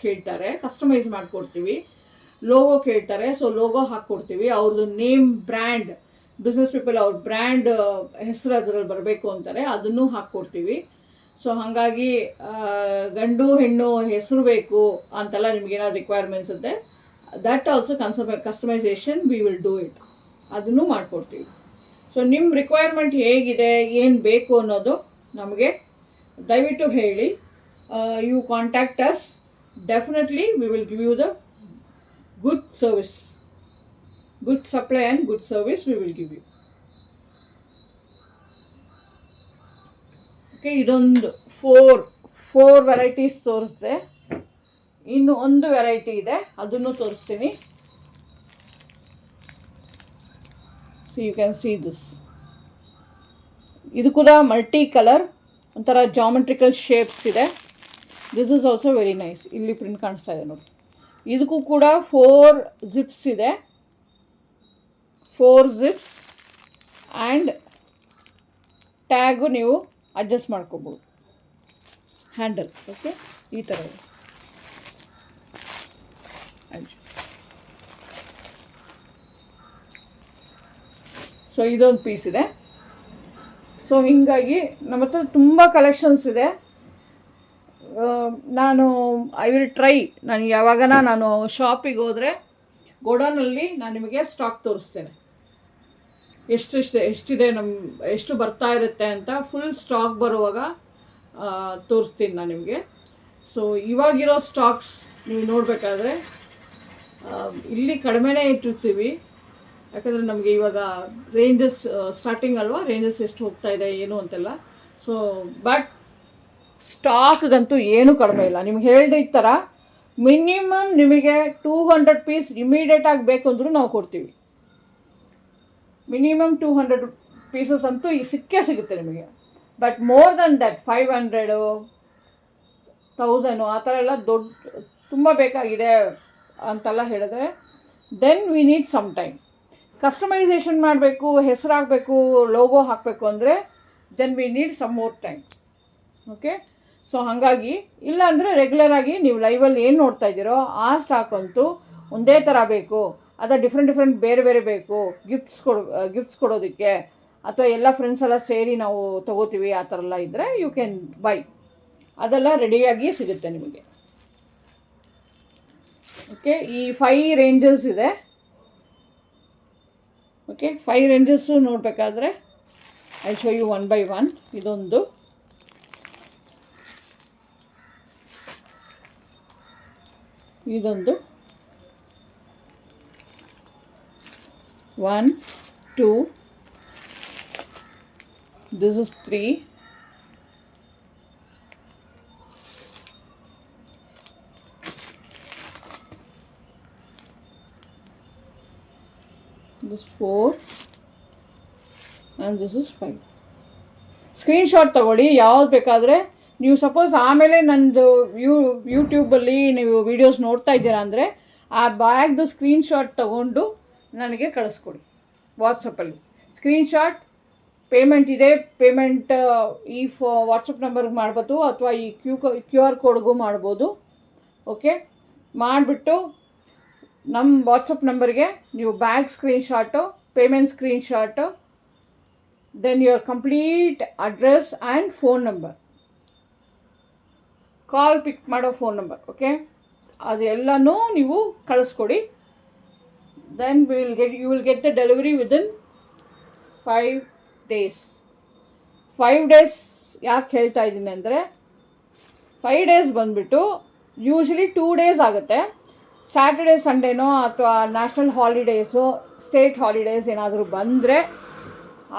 ಕೇಳ್ತಾರೆ, ಕಸ್ಟಮೈಸ್ ಮಾಡಿಕೊಡ್ತೀವಿ. ಲೋಗೋ ಕೇಳ್ತಾರೆ, ಸೊ ಲೋಗೋ ಹಾಕ್ಕೊಡ್ತೀವಿ. ಅವ್ರದ್ದು ನೇಮ್, ಬ್ರ್ಯಾಂಡ್, ಬಿಸ್ನೆಸ್ ಪೀಪಲ್ ಅವ್ರ ಬ್ರ್ಯಾಂಡ್ ಹೆಸರು ಅದರಲ್ಲಿ ಬರಬೇಕು ಅಂತಾರೆ, ಅದನ್ನು ಹಾಕ್ಕೊಡ್ತೀವಿ. ಸೊ ಹಾಗಾಗಿ ಗಂಡು ಹೆಣ್ಣು ಹೆಸರು ಬೇಕು ಅಂತೆಲ್ಲ ನಿಮಗೇನಾದ್ರು ರಿಕ್ವೈರ್ಮೆಂಟ್ಸ್ ಇದ್ದೆ, that also customization we will do it, ಅದನ್ನು ಮಾಡಿಕೊಡ್ತೀವಿ. ಸೊ ನಿಮ್ಮ ರಿಕ್ವೈರ್ಮೆಂಟ್ ಹೇಗಿದೆ, ಏನು ಬೇಕು ಅನ್ನೋದು ನಮಗೆ ದಯವಿಟ್ಟು ಹೇಳಿ. You contact us, definitely we will give you the good service, good supply and good service we will give you. Okay, ಇದೊಂದು ಫೋರ್ ವೆರೈಟೀಸ್ ತೋರಿಸ್ದೆ. ಇನ್ನು ಒಂದು ವೆರೈಟಿ ಇದೆ, ಅದನ್ನು ತೋರಿಸ್ತೀನಿ. So you can see this. ಇದು ಕೂಡ ಮಲ್ಟಿ ಕಲರ್, ಒಂಥರ ಜಾಮೆಟ್ರಿಕಲ್ ಶೇಪ್ಸ್ ಇದೆ. This is also very nice. ಇಲ್ಲಿ ಪ್ರಿಂಟ್ ಕಾಣಿಸ್ತಾ ಇದೆ ನೋಡಿ. ಇದಕ್ಕೂ ಕೂಡ 4 zips ಇದೆ, 4 zips ಆ್ಯಂಡ್ ಟ್ಯಾಗು ನೀವು ಅಡ್ಜಸ್ಟ್ ಮಾಡ್ಕೋಬೋದು, ಹ್ಯಾಂಡಲ್. ಓಕೆ, ಈ ಥರ ಇದೆ. ಸೊ ಇದೊಂದು ಪೀಸ್ ಇದೆ. ಸೊ ಹೀಗಾಗಿ ನಮ್ಮ ಹತ್ರ ತುಂಬ ಕಲೆಕ್ಷನ್ಸ್ ಇದೆ. ಐ ವಿಲ್ ಟ್ರೈ, ನಾನು ಶಾಪಿಗೆ ಹೋದರೆ ಗೋಡೌನಲ್ಲಿ ನಾನು ನಿಮಗೆ ಸ್ಟಾಕ್ ತೋರಿಸ್ತೇನೆ, ಎಷ್ಟಿದೆ, ಎಷ್ಟು ಬರ್ತಾ ಇರುತ್ತೆ ಅಂತ ಫುಲ್ ಸ್ಟಾಕ್ ಬರುವಾಗ ತೋರಿಸ್ತೀನಿ ನಾನು ನಿಮಗೆ. ಸೊ ಇವಾಗಿರೋ ಸ್ಟಾಕ್ಸ್ ನೀವು ನೋಡಬೇಕಾದ್ರೆ ಇಲ್ಲಿ ಕಡಿಮೆನೇ ಇಟ್ಟಿರ್ತೀವಿ, ಯಾಕಂದರೆ ನಮಗೆ ಇವಾಗ ರೇಂಜಸ್ ಸ್ಟಾರ್ಟಿಂಗ್ ಅಲ್ವಾ, ರೇಂಜಸ್ ಎಷ್ಟು ಹೋಗ್ತಾ ಇದೆ ಏನು ಅಂತೆಲ್ಲ. ಸೊ ಬಟ್ ಸ್ಟಾಕ್ಗಂತೂ ಏನೂ ಕಡಿಮೆ ಇಲ್ಲ. ನಿಮ್ಗೆ ಹೇಳಿದ ಥರ ಮಿನಿಮಮ್ ನಿಮಗೆ 200 ಪೀಸ್ ಇಮಿಡಿಯೇಟಾಗಿ ಬೇಕು ಅಂದರೂ ನಾವು ಕೊಡ್ತೀವಿ. ಮಿನಿಮಮ್ 200 ಪೀಸಸ್ ಅಂತೂ ಸಿಗುತ್ತೆ ನಿಮಗೆ. ಬಟ್ ಮೋರ್ ದೆನ್ ದಟ್ 500, 1000 ಆ ಥರ ಎಲ್ಲ ತುಂಬ ಬೇಕಾಗಿದೆ ಅಂತೆಲ್ಲ ಹೇಳಿದ್ರೆ then we need some time. Customization ಮಾಡಬೇಕು, ಹೆಸರಾಗಬೇಕು, ಲೋಗೋ ಹಾಕಬೇಕು ಅಂದರೆ then we need some more time. Okay, so ಹಾಗಾಗಿ ಇಲ್ಲಾಂದರೆ ರೆಗ್ಯುಲರಾಗಿ ನೀವು ಲೈವಲ್ಲಿ ಏನು ನೋಡ್ತಾ ಇದ್ದೀರೋ ಆ ಸ್ಟಾಕ್ ಅಂತೂ ಒಂದೇ ಥರ ಬೇಕು, ಅಥವಾ ಡಿಫ್ರೆಂಟ್ ಬೇರೆ ಬೇಕು, ಗಿಫ್ಟ್ಸ್ ಕೊಡೋದಕ್ಕೆ, ಅಥವಾ ಎಲ್ಲ ಫ್ರೆಂಡ್ಸ್ ಎಲ್ಲ ಸೇರಿ ನಾವು ತೊಗೋತೀವಿ, ಆ ಥರ ಎಲ್ಲ ಇದ್ದರೆ ಯು ಕ್ಯಾನ್ ಬೈ, ಅದೆಲ್ಲ ರೆಡಿಯಾಗಿ ಸಿಗುತ್ತೆ ನಿಮಗೆ. ಓಕೆ, ಈ 5 ರೇಂಜಸ್ ಇದೆ. ಓಕೆ, 5 ರೇಂಜಸ್ಸು ನೋಡಬೇಕಾದ್ರೆ I show you one by one. ಇದೊಂದು, ಇದೊಂದು 1 2 This is 3. This 4 and this is 5. Screenshot ತಗೊಳ್ಳಿ ಯಾವ್ದು ಬೇಕಾದರೆ. ನೀವು ಸಪೋಸ್ ಆಮೇಲೆ ನಂದು ಯೂಟ್ಯೂಬಲ್ಲಿ ನೀವು ವೀಡಿಯೋಸ್ ನೋಡ್ತಾ ಇದ್ದೀರಾ ಅಂದರೆ ಆ ಬ್ಯಾಗ್ದು ಸ್ಕ್ರೀನ್ಶಾಟ್ ತೊಗೊಂಡು ನನಗೆ ಕಳಿಸ್ಕೊಡಿ ವಾಟ್ಸಪ್ಪಲ್ಲಿ. ಸ್ಕ್ರೀನ್ಶಾಟ್ ಪೇಮೆಂಟ್ ಇದೆ, ಪೇಮೆಂಟ್ ಈ ವಾಟ್ಸಪ್ ನಂಬರ್ಗೆ ಮಾಡ್ಬೋದು ಅಥವಾ ಈ ಕ್ಯೂ ಆರ್ ಕೋಡ್ಗೂ ಮಾಡ್ಬೋದು. ಓಕೆ, ಮಾಡಿಬಿಟ್ಟು ನಮ್ಮ ವಾಟ್ಸಪ್ ನಂಬರ್ಗೆ ನೀವು bag screenshot, payment screenshot, then your complete address and phone number, call pick ಮಾಡೋ ಫೋನ್ ನಂಬರ್, ಓಕೆ, ಅದೆಲ್ಲನೂ ನೀವು ಕಳಿಸ್ಕೊಡಿ. Then you will get the delivery within 5 days. 5 days ಯಾಕೆ ಹೇಳ್ತಾ ಇದ್ದೀನಿ ಅಂದರೆ 5 days ಬಂದುಬಿಟ್ಟು ಯೂಶ್ವಲಿ 2 days ಆಗುತ್ತೆ. ಸ್ಯಾಟರ್ಡೇ ಸಂಡೇನೋ ಅಥವಾ ನ್ಯಾಷನಲ್ ಹಾಲಿಡೇಸು, ಸ್ಟೇಟ್ ಹಾಲಿಡೇಸ್ ಏನಾದರೂ ಬಂದರೆ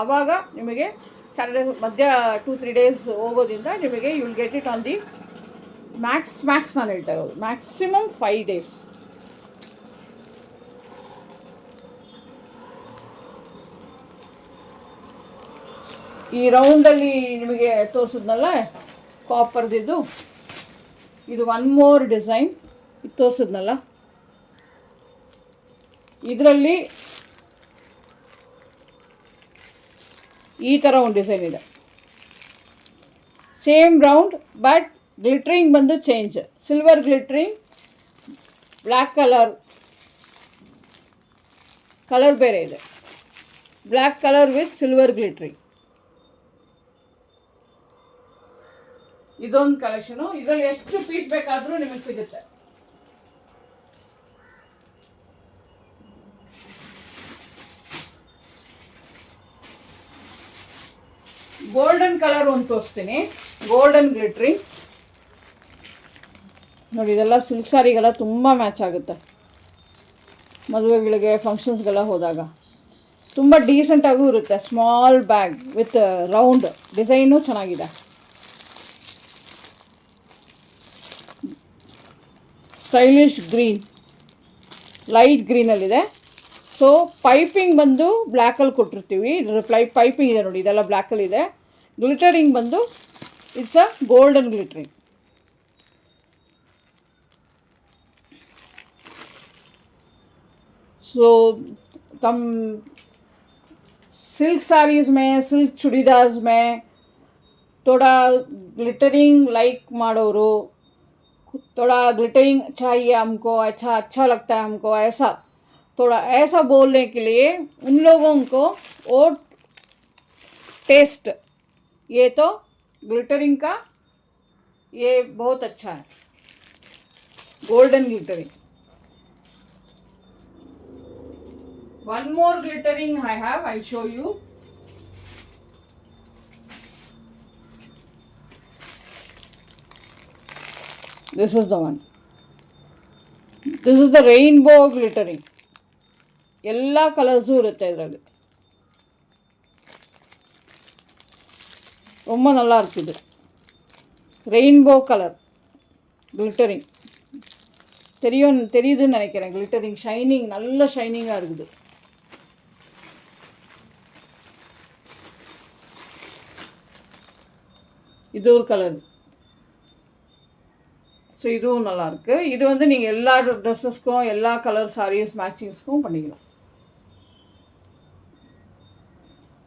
ಆವಾಗ ನಿಮಗೆ ಸ್ಯಾಟರ್ಡೇ ಮಧ್ಯ 2-3 days ಹೋಗೋದ್ರಿಂದ ನಿಮಗೆ you will get it on the max ನಾನು ಹೇಳ್ತಾ ಇರೋದು ಮ್ಯಾಕ್ಸಿಮಮ್ 5 days. ಈ ರೌಂಡಲ್ಲಿ ನಿಮಗೆ ತೋರಿಸಿದ್ನಲ್ಲ ಕಾಪರ್ದಿದ್ದು, ಇದು 1 more ಡಿಸೈನ್ ಇದು ತೋರಿಸಿದ್ನಲ್ಲ, ಇದರಲ್ಲಿ ಈ ಥರ ಒಂದು ಡಿಸೈನ್ ಇದೆ. ಸೇಮ್ ರೌಂಡ್ ಬಟ್ ಗ್ಲಿಟ್ರಿಂಗ್ ಬಂದು change. Silver glittering, black colour ಬೇರೆ ಇದೆ. Black colour with silver glittering. ಇದೊಂದು ಕಲೆಕ್ಷನು. ಇದರಲ್ಲಿ ಎಷ್ಟು ಪೀಸ್ ಬೇಕಾದರೂ ನಿಮಗೆ ಸಿಗುತ್ತೆ. ಗೋಲ್ಡನ್ ಕಲರ್ ಒಂದು ತೋರಿಸ್ತೀನಿ, ಗೋಲ್ಡನ್ ಗ್ಲಿಟ್ರಿಂಗ್ ನೋಡಿ. ಇದೆಲ್ಲ ಸಿಲ್ಕ್ ಸ್ಯಾರಿಗೆಲ್ಲ ತುಂಬ ಮ್ಯಾಚ್ ಆಗುತ್ತೆ. ಮದುವೆಗಳಿಗೆ ಫಂಕ್ಷನ್ಸ್ಗೆಲ್ಲ ಹೋದಾಗ ತುಂಬ ಡೀಸೆಂಟಾಗೂ ಇರುತ್ತೆ. Small bag with round design ಚೆನ್ನಾಗಿದೆ. ಸ್ಟೈಲಿಶ್ ಗ್ರೀನ್, ಲೈಟ್ ಗ್ರೀನಲ್ಲಿದೆ. ಸೊ ಪೈಪಿಂಗ್ ಬಂದು ಬ್ಲ್ಯಾಕಲ್ಲಿ ಕೊಟ್ಟಿರ್ತೀವಿ. ಇದರ ಪೈಪಿಂಗ್ ಇದೆ ನೋಡಿ, ಇದೆಲ್ಲ ಬ್ಲ್ಯಾಕಲ್ಲಿದೆ. ಗ್ಲಿಟರಿಂಗ್ ಬಂದು it's a golden glittering. So तम सिल्क साड़ीज़ में, सिल्क चूड़ीदार्स में थोड़ा ग्लिटरिंग लाइक माडोरो, थोड़ा ग्लिटरिंग चाहिए हमको, अच्छा लगता है हमको, ऐसा थोड़ा ऐसा बोलने के लिए उन लोगों को वो टेस्ट, ये तो ग्लिटरिंग का ये बहुत अच्छा है, golden glittering. One more glittering I have, I'll show you. This is the one. This is the rainbow glittering. ಎಲ್ಲ ಕಲರ್ಸು ಇರುತ್ತೆ ಇದರಲ್ಲಿ. ரொம்ப நல்லா இருக்குது. ரெயின்போ கலர் கிளிட்டரிங் தெரியுதுன்னு நினைக்கிறேன். கிளிட்டரிங் ஷைனிங், நல்ல ஷைனிங்காக இருக்குது. இது ஒரு கலர். ஸோ இதுவும் நல்லாயிருக்கு. இது வந்து நீங்கள் எல்லா ட்ரெஸ்ஸஸ்க்கும், எல்லா கலர் சாரீஸ் மேட்சிங்ஸ்க்கும் பண்ணிக்கலாம்.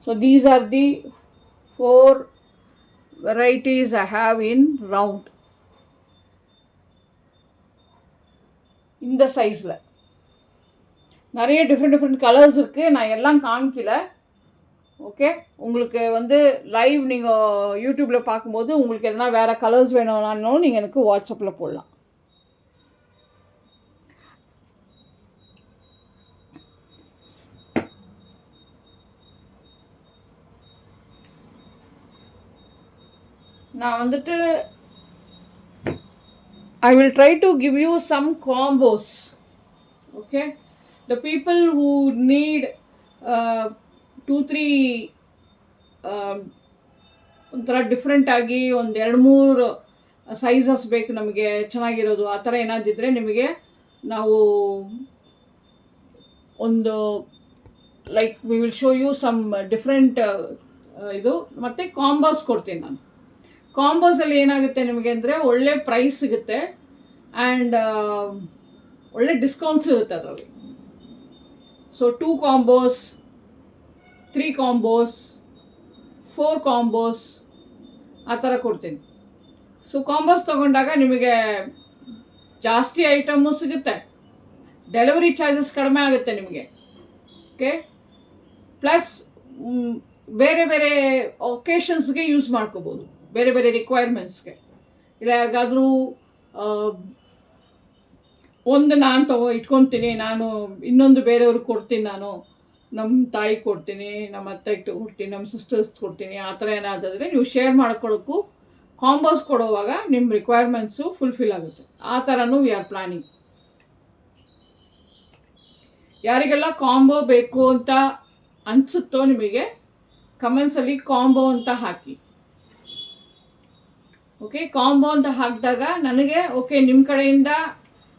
So these are the 4 varieties I have in round. இந்த சைஸில் நிறைய டிஃப்ரெண்ட் கலர்ஸ் இருக்குது. நான் எல்லாம் காமிக்கல. ஓகே, உங்களுக்கு வந்து லைவ் நீங்கள் யூடியூப்பில் பார்க்கும்போது உங்களுக்கு எதனா வேறு கலர்ஸ் வேணும்னாலும் நீங்கள் எனக்கு வாட்ஸ்அப்பில் போடலாம். நான் வந்துட்டு I will try to give you some combos. Okay, the people who need 2-3 ಒಂಥರ ಡಿಫ್ರೆಂಟಾಗಿ ಒಂದು 2-3 ಸೈಜಸ್ ಬೇಕು ನಮಗೆ ಚೆನ್ನಾಗಿರೋದು, ಆ ಥರ ಏನಾದಿದ್ದರೆ ನಿಮಗೆ ನಾವು ಒಂದು like we will show you some different ಇದು. ಮತ್ತು ಕಾಂಬೋಸ್ ಕೊಡ್ತೀನಿ ನಾನು. ಕಾಂಬೋಸಲ್ಲಿ ಏನಾಗುತ್ತೆ ನಿಮಗೆ ಅಂದರೆ ಒಳ್ಳೆ ಪ್ರೈಸ್ ಸಿಗುತ್ತೆ ಆ್ಯಂಡ್ ಒಳ್ಳೆ ಡಿಸ್ಕೌಂಟ್ಸ್ ಇರುತ್ತೆ ಅದರಲ್ಲಿ. ಸೊ 2 ಕಾಂಬೋಸ್, 3 ಕಾಂಬೋಸ್, 4 ಕಾಂಬೋಸ್ ಆ ಥರ ಕೊಡ್ತೀನಿ. ಸೊ ಕಾಂಬೋಸ್ ತೊಗೊಂಡಾಗ ನಿಮಗೆ ಜಾಸ್ತಿ ಐಟಮು ಸಿಗುತ್ತೆ, ಡೆಲಿವರಿ ಚಾರ್ಜಸ್ ಕಡಿಮೆ ಆಗುತ್ತೆ ನಿಮಗೆ. ಓಕೆ, ಪ್ಲಸ್ ಬೇರೆ ಬೇರೆ ಒಕೇಶನ್ಸ್ಗೆ ಯೂಸ್ ಮಾಡ್ಕೋಬೋದು, ಬೇರೆ ಬೇರೆ ರಿಕ್ವೈರ್ಮೆಂಟ್ಸ್ಗೆ. ಇಲ್ಲ ಯಾರಿಗಾದರೂ ಒಂದು ನಾನು ಇಟ್ಕೊತೀನಿ, ನಾನು ಇನ್ನೊಂದು ಬೇರೆಯವ್ರಿಗೆ ಕೊಡ್ತೀನಿ, ನಾನು ನಮ್ಮ ತಾಯಿಗೆ ಕೊಡ್ತೀನಿ, ನಮ್ಮ ಅತ್ತೆಗೆ ಕೊಡ್ತೀನಿ, ನಮ್ಮ ಸಿಸ್ಟರ್ಸ್ ಕೊಡ್ತೀನಿ, ಆ ಥರ ಏನಾದರೆ ನೀವು ಶೇರ್ ಮಾಡ್ಕೊಳ್ಳೋಕ್ಕೂ ಕಾಂಬೋಸ್ ಕೊಡುವಾಗ ನಿಮ್ಮ ರಿಕ್ವೈರ್ಮೆಂಟ್ಸು ಫುಲ್ಫಿಲ್ ಆಗುತ್ತೆ. ಆ ಥರನೂ ವಿ ಆರ್ ಪ್ಲ್ಯಾನಿಂಗ್. ಯಾರಿಗೆಲ್ಲ ಕಾಂಬೋ ಬೇಕು ಅಂತ ಅನಿಸುತ್ತೋ ನಿಮಗೆ ಕಮೆಂಟ್ಸಲ್ಲಿ ಕಾಂಬೋ ಅಂತ ಹಾಕಿ. ಓಕೆ, ಕಾಂಬೋ ಅಂತ ಹಾಕಿದಾಗ ನನಗೆ ಓಕೆ ನಿಮ್ಮ ಕಡೆಯಿಂದ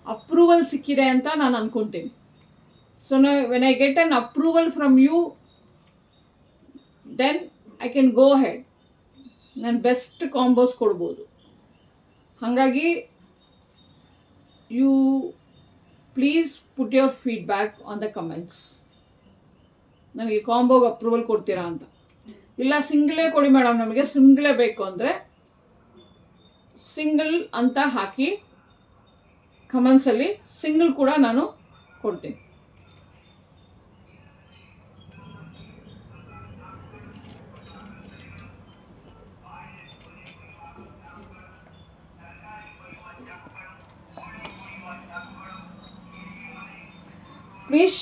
ಅಪ್ರೂವಲ್ ಸಿಕ್ಕಿದೆ ಅಂತ ನಾನು ಅಂದ್ಕೊತೀನಿ. So when I get an approval from you, then I can go ahead, ನಾನು ಬೆಸ್ಟ್ ಕಾಂಬೋಸ್ ಕೊಡ್ಬೋದು. ಹಾಗಾಗಿ you please put your feedback on the comments. ನನಗೆ ಕಾಂಬೋಗೆ ಅಪ್ರೂವಲ್ ಕೊಡ್ತೀರಾ ಅಂತ. ಇಲ್ಲ ಸಿಂಗಲೇ ಕೊಡಿ ಮೇಡಮ್, ನಮಗೆ ಸಿಂಗಲೇ ಬೇಕು ಅಂದರೆ ಸಿಂಗಲ್ ಅಂತ ಹಾಕಿ ಕಮೆಂಟ್ಸಲ್ಲಿ, ಸಿಂಗಲ್ ಕೂಡ ನಾನು ಕೊಡ್ತೀನಿ. Please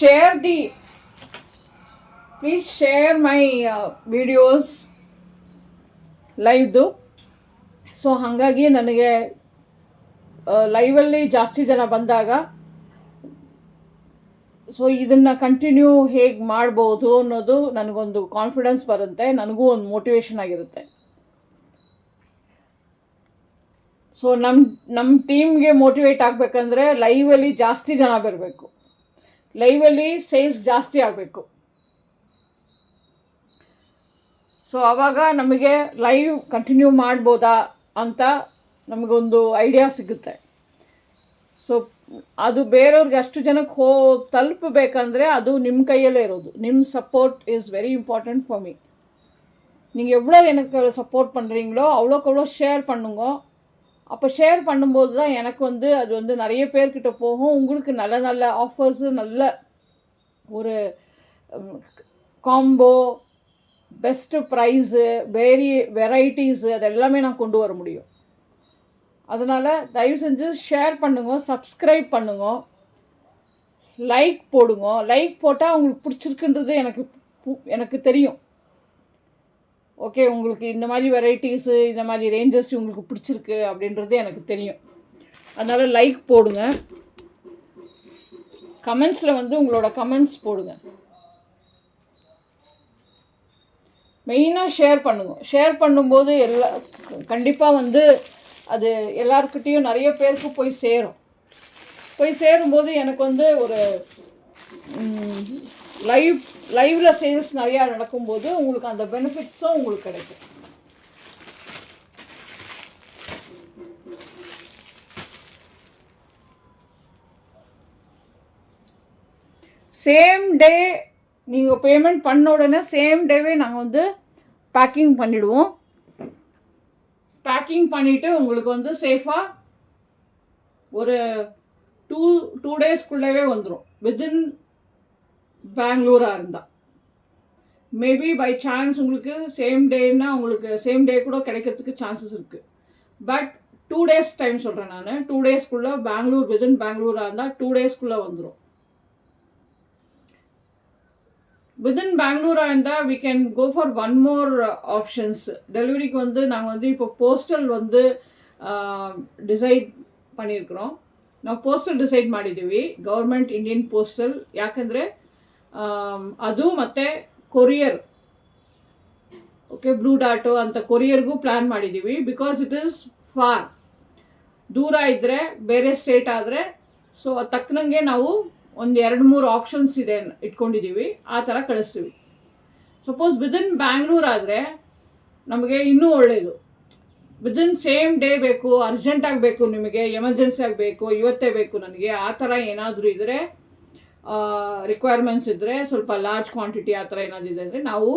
share my videos ಲೈವ್ದು. ಸೊ ಹಾಗಾಗಿ ನನಗೆ ಲೈವಲ್ಲಿ ಜಾಸ್ತಿ ಜನ ಬಂದಾಗ ಸೊ ಇದನ್ನು ಕಂಟಿನ್ಯೂ ಹೇಗೆ ಮಾಡ್ಬೋದು ಅನ್ನೋದು ನನಗೊಂದು ಕಾನ್ಫಿಡೆನ್ಸ್ ಬರುತ್ತೆ, ನನಗೂ ಒಂದು ಮೋಟಿವೇಶನ್ ಆಗಿರುತ್ತೆ. ಸೊ ನಮ್ಮ ಟೀಮ್ಗೆ ಮೋಟಿವೇಟ್ ಆಗಬೇಕಂದ್ರೆ ಲೈವಲ್ಲಿ ಜಾಸ್ತಿ ಜನ ಬರಬೇಕು, ಲೈವಲ್ಲಿ ಸೇಲ್ಸ್ ಜಾಸ್ತಿ ಆಗಬೇಕು. ಸೊ ಆವಾಗ ನಮಗೆ ಲೈವ್ ಕಂಟಿನ್ಯೂ ಮಾಡ್ಬೋದಾ ಅಂತ ನಮಗೊಂದು ಐಡಿಯಾ ಸಿಗುತ್ತೆ. ಸೊ ಅದು ಬೇರೆಯವ್ರಿಗೆ ಅಷ್ಟು ಜನಕ್ಕೆ ತಲುಪಬೇಕಂದ್ರೆ ಅದು ನಿಮ್ಮ ಕೈಯಲ್ಲೇ ಇರೋದು. ನಿಮ್ಮ support is very important for me. நீங்கள் எவ்வளோ எனக்கு சப்போர்ட் பண்ணுறீங்களோ அவ்வளோக்கு ஷேர் பண்ணுங்க. அப்போ ஷேர் பண்ணும்போது தான் எனக்கு அது நிறைய பேர்கிட்ட போகும். உங்களுக்கு நல்ல நல்ல ஆஃபர்ஸு, நல்ல ஒரு காம்போ, பெஸ்ட்டு ப்ரைஸு, வெரைட்டிஸு அது எல்லாமே நான் கொண்டு வர முடியும். அதனால் தயவு செஞ்சு ஷேர் பண்ணுங்க, சப்ஸ்கிரைப் பண்ணுங்க, லைக் போடுங்க. லைக் போட்டால் உங்களுக்கு பிடிச்சிருக்குன்றது எனக்கு தெரியும். ஓகே, உங்களுக்கு இந்த மாதிரி வெரைட்டிஸு, இந்த மாதிரி ரேஞ்சஸ் உங்களுக்கு பிடிச்சிருக்கு அப்படின்றது எனக்கு தெரியும். அதனால் லைக் போடுங்க. கமெண்ட்ஸில் உங்களோட கமெண்ட்ஸ் போடுங்க. மெயினாக ஷேர் பண்ணுங்க. ஷேர் பண்ணும்போது கண்டிப்பாக அது எல்லாருக்கிட்டேயும் நிறைய பேருக்கு போய் சேரும். போய் சேரும்போது எனக்கு ஒரு லைவில் சேல்ஸ் நிறையா நடக்கும்போது உங்களுக்கு அந்த பெனிஃபிட்ஸும் உங்களுக்கு கிடைக்கும். சேம் டே நீங்கள் பேமெண்ட் பண்ண உடனே சேம் டேவே நாங்கள் பேக்கிங் பண்ணிவிடுவோம். பேக்கிங் பண்ணிவிட்டு உங்களுக்கு சேஃபாக ஒரு டூ டேஸ்க்குள்ளவே வந்துடும். வித்தின் பெங்களூராக இருந்தால் மேபி பை சான்ஸ் உங்களுக்கு சேம் டேன்னா உங்களுக்கு சேம் டே கூட கிடைக்கிறதுக்கு சான்சஸ் இருக்குது. பட் 2 days டைம் சொல்கிறேன் நான். 2 daysக்குள்ளே வித்தின் பெங்களூராக இருந்தால் 2 daysக்குள்ளே வந்துடும். வித்தின் பெங்களூராக இருந்தால் we can go for one more options. டெலிவரிக்கு நாங்கள் இப்போ போஸ்டல் ಡಿಸೈಡ್ பண்ணியிருக்கிறோம். ನಾವು ಪೋಸ್ಟಲ್ ಡಿಸೈಡ್ ಮಾಡಿದ್ದೀವಿ, ಗೌರ್ಮೆಂಟ್ ಇಂಡಿಯನ್ ಪೋಸ್ಟಲ್. ಯಾಕಂದರೆ ಅದು ಮತ್ತು ಕೊರಿಯರ್ ಓಕೆ, ಬ್ಲೂ ಡಾಟು ಅಂತ ಕೊರಿಯರ್ಗೂ ಪ್ಲ್ಯಾನ್ ಮಾಡಿದ್ದೀವಿ. ಬಿಕಾಸ್ ಇಟ್ ಈಸ್ ಫಾರ್, ದೂರ ಇದ್ದರೆ, ಬೇರೆ ಸ್ಟೇಟ್ ಆದರೆ, ಸೊ ಅದು ತಕ್ಕನಂಗೆ ನಾವು ಒಂದು 2-3 ಆಪ್ಷನ್ಸ್ ಇದೆ ಇಟ್ಕೊಂಡಿದ್ದೀವಿ, ಆ ಥರ ಕಳಿಸ್ತೀವಿ. ಸಪೋಸ್ ವಿದಿನ್ ಬ್ಯಾಂಗ್ಳೂರ್ ಆದರೆ ನಮಗೆ ಇನ್ನೂ ಒಳ್ಳೆಯದು. ವಿದಿನ್ ಸೇಮ್ ಡೇ ಬೇಕು, ಅರ್ಜೆಂಟಾಗಿ ಬೇಕು, ನಿಮಗೆ ಎಮರ್ಜೆನ್ಸಿ ಆಗಬೇಕು, ಇವತ್ತೇ ಬೇಕು ನನಗೆ, ಆ ಥರ ಏನಾದರೂ ಇದ್ದರೆ, ರಿಕ್ವೈರ್ಮೆಂಟ್ಸ್ ಇದ್ದರೆ, ಸ್ವಲ್ಪ ಲಾರ್ಜ್ ಕ್ವಾಂಟಿಟಿ ಆ ಥರ ಏನಾದರೂ ಇದೆ ಅಂದರೆ ನಾವು